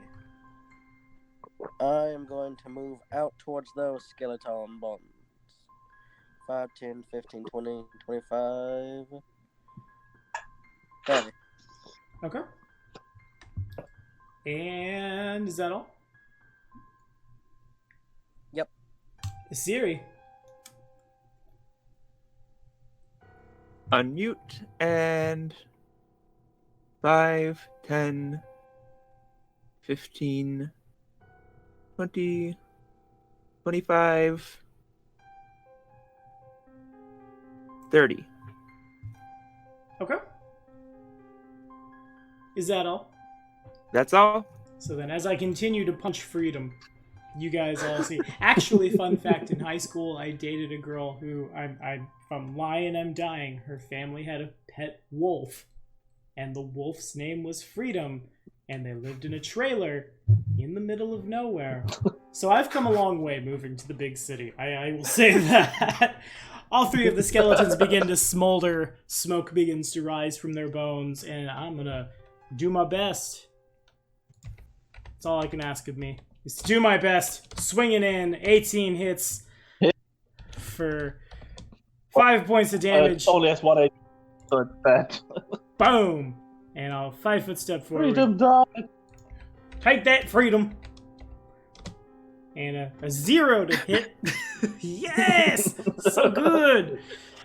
I am going to move out towards those skeleton bones. 5, 10, 15, 20, 25, 30. Okay. And is that all? Yep. Siri. Unmute and 5, 10, 15, 20, 25, 30. Okay. Is that all? That's all? So then, as I continue to punch freedom, you guys all see. Actually, fun fact: in high school, I dated a girl who I From Lion I'm dying. Her family had a pet wolf, and the wolf's name was Freedom, and they lived in a trailer in the middle of nowhere. So I've come a long way moving to the big city. I will say that. All three of the skeletons begin to smolder. Smoke begins to rise from their bones, and I'm gonna do my best. That's all I can ask of me, is to do my best. Swinging in 18 hits for 5 points of damage. Only has one. So it's bad. Boom! And I'll 5-foot step forward. Freedom died. Take that, Freedom! And a 0 to hit. Yes! So good!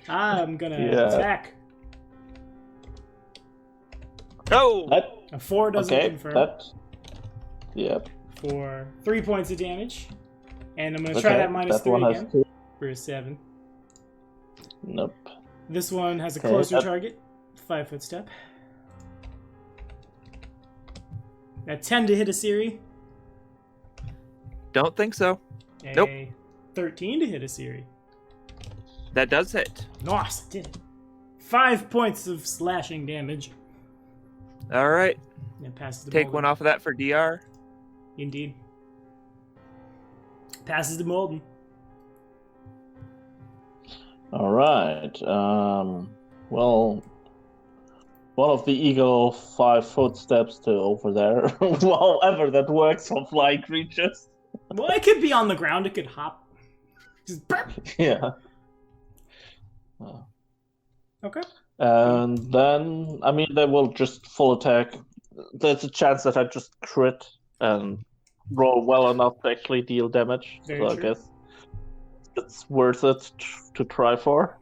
I'm gonna attack. Oh! A 4 doesn't confirm. Yep. For 3 points of damage. And I'm gonna try that -3 again. For a 7. Nope. This one has a closer target. 5-foot step. A 10 to hit a Siri. Don't think so. A Nope. 13 to hit a Siri. That does hit. Nice, did it. 5 points of slashing damage. All right. And passes the Take Molden. one off of that for DR. Indeed. Passes the Molden. All right. Well, one of the eagle 5 footsteps to over there. However that works for flying creatures. Well, it could be on the ground. It could hop. Just burp. Yeah. Okay. And then, I mean, they will just full attack. There's a chance that I just crit and roll well enough to actually deal damage. Very so true. I guess it's worth it to try for.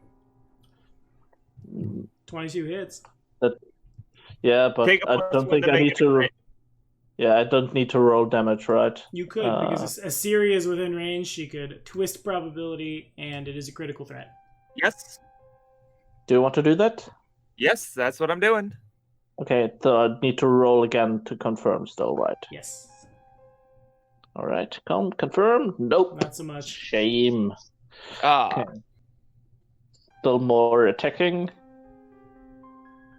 22 hits. Yeah, but Take a I plus don't one think to I make need it to. a crit. Yeah, I don't need to roll damage, right? You could, because a Siri is within range. She could twist probability, and it is a critical threat. Yes. Do you want to do that? Yes, that's what I'm doing. Okay, so I need to roll again to confirm still, right? Yes. All right, confirm? Nope. Not so much. Shame. Ah. Okay. Still more attacking?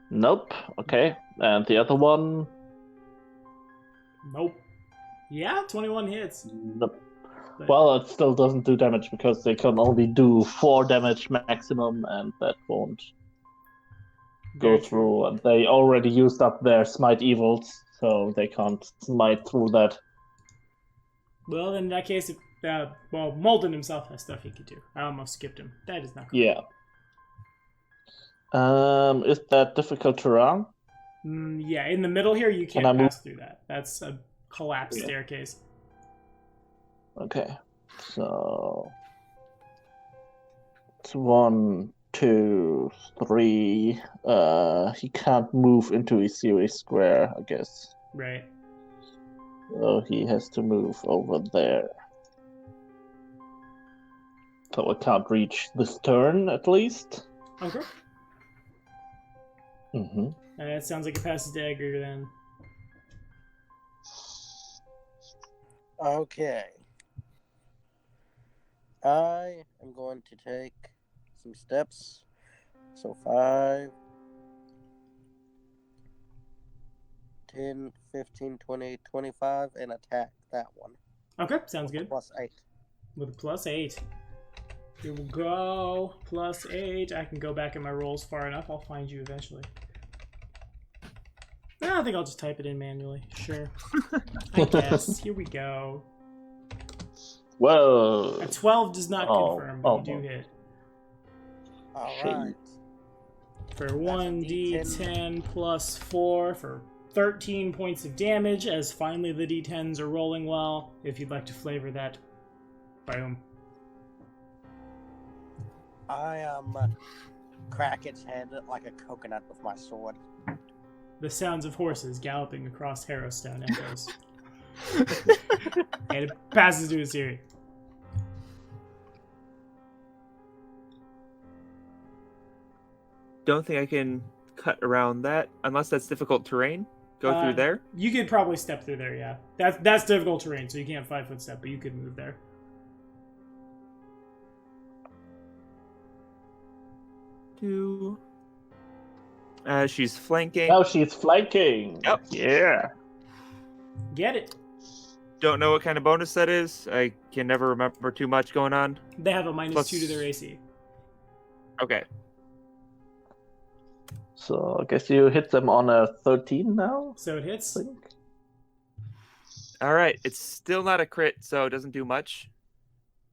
Nope. Okay, and the other one? Nope. Yeah, 21 hits. Nope. But Well, it still doesn't do damage because they can only do 4 damage maximum, and that won't go very true. through. And they already used up their smite evils, so they can't smite through that. Well, in that case, Molden himself has stuff he could do. I almost skipped him. That is not correct. Yeah. Is that difficult to run? Yeah, in the middle here, you can't Can I move? pass through that. That's a collapsed staircase. Okay, so it's 1, 2, 3. He can't move into a series square, I guess. Right. So he has to move over there. So I can't reach this turn, at least. Okay. Mm-hmm. That sounds like it passes dagger then. Okay. I am going to take some steps. So 5, 10, 15, 20, 25, and attack that one. Okay, sounds good. +8. With a +8. Here we go. +8. I can go back in my rolls far enough. I'll find you eventually. No, I think I'll just type it in manually. Sure. I guess. Here we go. Whoa! A 12 does not confirm, but you do almost. hit. Alright. For 1d10 plus 4 for 13 points of damage, as finally the d10s are rolling well. If you'd like to flavor that. Boom. I crack its head like a coconut with my sword. The sounds of horses galloping across Harrowstone echoes. And it passes to a Siri. Don't think I can cut around that unless that's difficult terrain. Go through there. You could probably step through there, yeah. That's difficult terrain, so you can't 5-foot step, but you could move there. She's flanking. Now she's flanking. Yep. Yeah. Get it. Don't know what kind of bonus that is. I can never remember too much going on. They have a -2 Plus- to their AC. Okay. So I guess you hit them on a 13 now. So it hits. I think. All right. It's still not a crit, so it doesn't do much.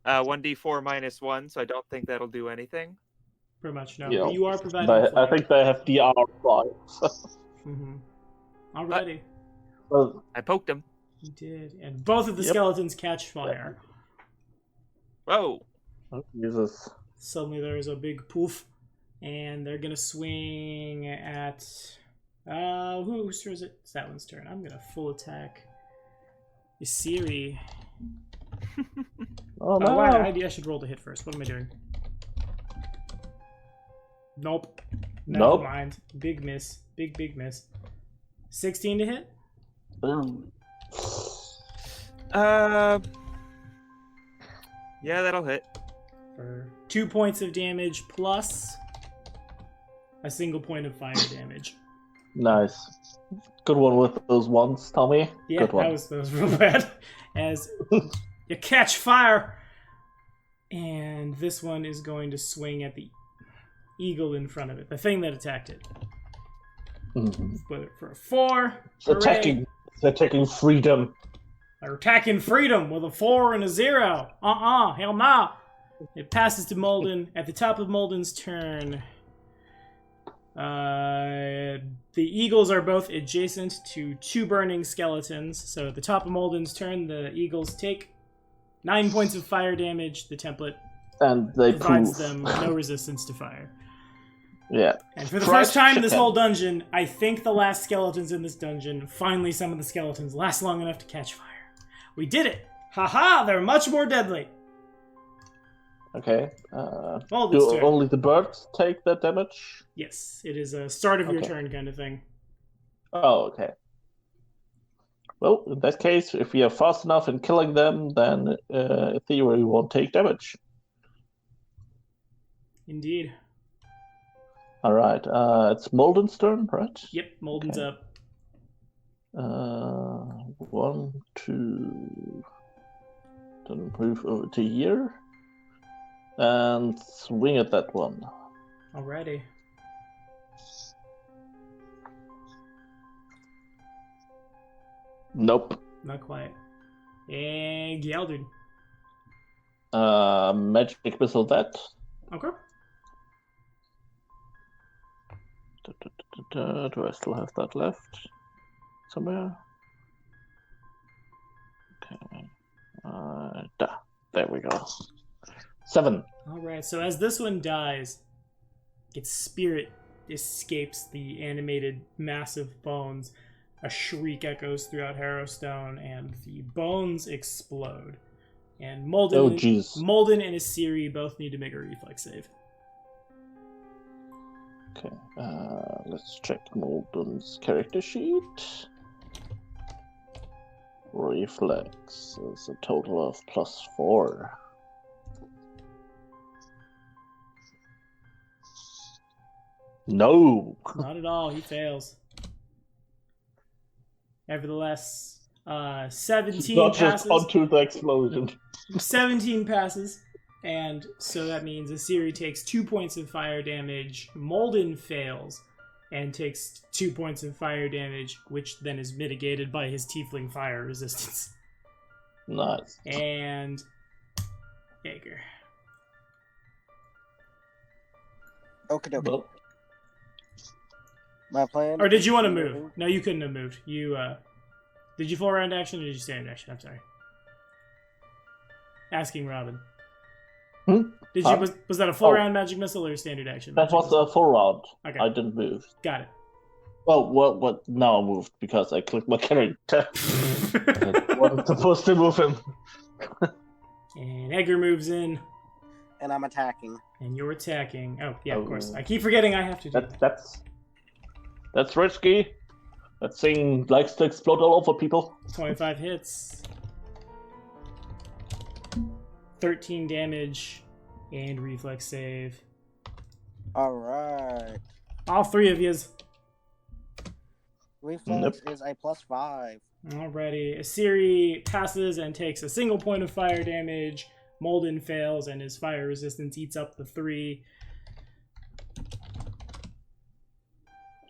1d4 -1, so I don't think that'll do anything. Pretty much, no. Yeah. But you are providing I flame. think they have DR five. Mm-hmm. Alrighty. Well, I poked him. You did. And both of the Yep. skeletons catch fire. Whoa. oh, Jesus. Suddenly there's a big poof. And they're going to swing at... whose turn is it? It's that one's turn. I'm going to full attack Siri. Oh no! Oh, wow, I should roll to hit first. What am I doing? Nope. Never Nope. mind. Big miss. Big miss. 16 to hit? Yeah, that'll hit. For 2 points of damage plus a single point of fire damage. Nice. Good one with those ones, Tommy. Yeah, Good one. that was real bad. As you catch fire. And this one is going to swing at the eagle in front of it. The thing that attacked it. Mhm. Put it for a 4. It's attacking freedom. They're attacking freedom with a 4 and a 0. Hell no. It passes to Molden. At the top of Molden's turn, the eagles are both adjacent to 2 burning skeletons. So at the top of Molden's turn, the eagles take 9 points of fire damage. The template And they provides poof. them no resistance to fire. Yeah. And for the Fried first time in this chicken. whole dungeon, I think the last skeletons in this dungeon, finally some of the skeletons last long enough to catch fire. We did it! Haha, they're much more deadly. Okay. Molden's Do turn. only the birds take that damage? Yes, it is a start of your Okay. turn kind of thing. Oh, okay. Well, in that case, if we are fast enough in killing them, then in theory we won't take damage. Indeed. All right. It's Molden's turn, right? Yep, Molden's Okay. up. 1, 2. Then move over to here. And swing at that one. Alrighty. Nope. Not quite. And Galdred. Magic missile that. Okay. Do I still have that left? Somewhere? Okay. There we go. 7. Alright, so as this one dies, its spirit escapes the animated massive bones. A shriek echoes throughout Harrowstone, and the bones explode. And Molden, Oh, jeez. Molden and Asiri both need to make a reflex save. Okay. Let's check Molden's character sheet. Reflex is a total of +4. No. Not at all, he fails. Nevertheless, 17 Not passes. just onto the explosion. 17 passes, and so that means Asiri takes 2 points of fire damage. Molden fails and takes 2 points of fire damage, which then is mitigated by his tiefling fire resistance. Nice. And Jaeger. Okie dokie. Well, My plan. Or did you want to move? No, you couldn't have moved. You did you full round action or did you standard action? I'm sorry. Asking Robin. Hmm? Did you was that a full Oh. round magic missile or standard action? that magic was missile? a full round. Okay. I didn't move. Got it. Well, what? Now I moved because I clicked my character. I wasn't supposed to move him. And Edgar moves in, And I'm attacking. and you're attacking. Oh, yeah, of Oh. course. I keep forgetting I have to do that. That's risky. That thing likes to explode all over people. 25 hits. 13 damage, and reflex save. Alright. All three of yous. Reflex is a +5. Alrighty. Asiri passes and takes a single point of fire damage. Molden fails and his fire resistance eats up the 3.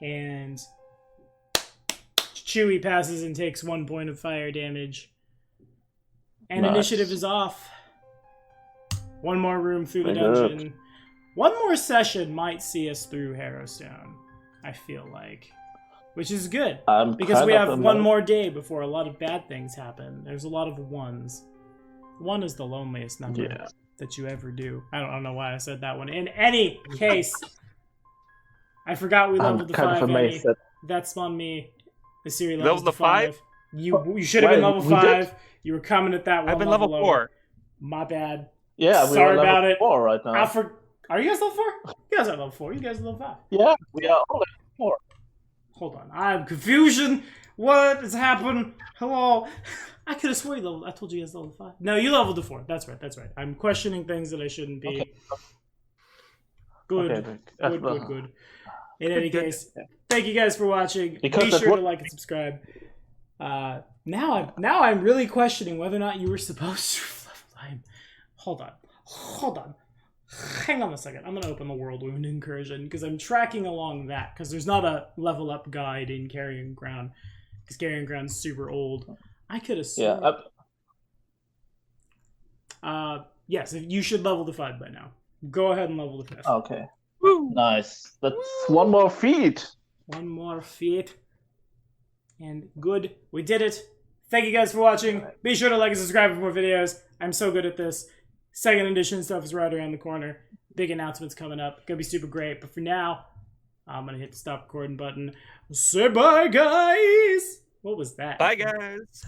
And Chewie passes and takes 1 point of fire damage. And Nice. initiative is off. One more room through the Pretty good. dungeon. One more session might see us through Harrowstone, I feel like. Which is good. Because we have one more day before a lot of bad things happen. There's a lot of ones. 1 is the loneliest number that you ever do. I don't know why I said that one. In any case, I forgot we leveled to 5. Eddie. That's on me. The series Level to 5? You should have been level 5. You were coming at that one. I've been level 4. My bad. Yeah, Sorry we're about level it. 4 right now. Are you guys level 4? You guys are level 4. You guys are level 5. Yeah, we are all level 4. Hold on. I'm confusion. What has happened? Hello. I could have sworn you leveled. I told you guys level 5. No, you leveled to 4. That's right. I'm questioning things that I shouldn't be. Okay. Good. Okay, Good. In any case, thank you guys for watching. Because Be sure to like and subscribe. Now I'm really questioning whether or not you were supposed to level. Hold on. Hang on a second. I'm going to open the World Wound Incursion because I'm tracking along that because there's not a level up guide in Carrion Ground because Carrion Ground's super old. I could have sworn. Yes, you should level to 5 by now. Go ahead and level to 5. Okay. Woo. Nice. That's one more feat. One more feat. And good. We did it. Thank you guys for watching. Be sure to like and subscribe for more videos. I'm so good at this. Second edition stuff is right around the corner. Big announcements coming up. Gonna be super great. But for now, I'm gonna hit the stop recording button. Say bye, guys! What was that? Bye, guys.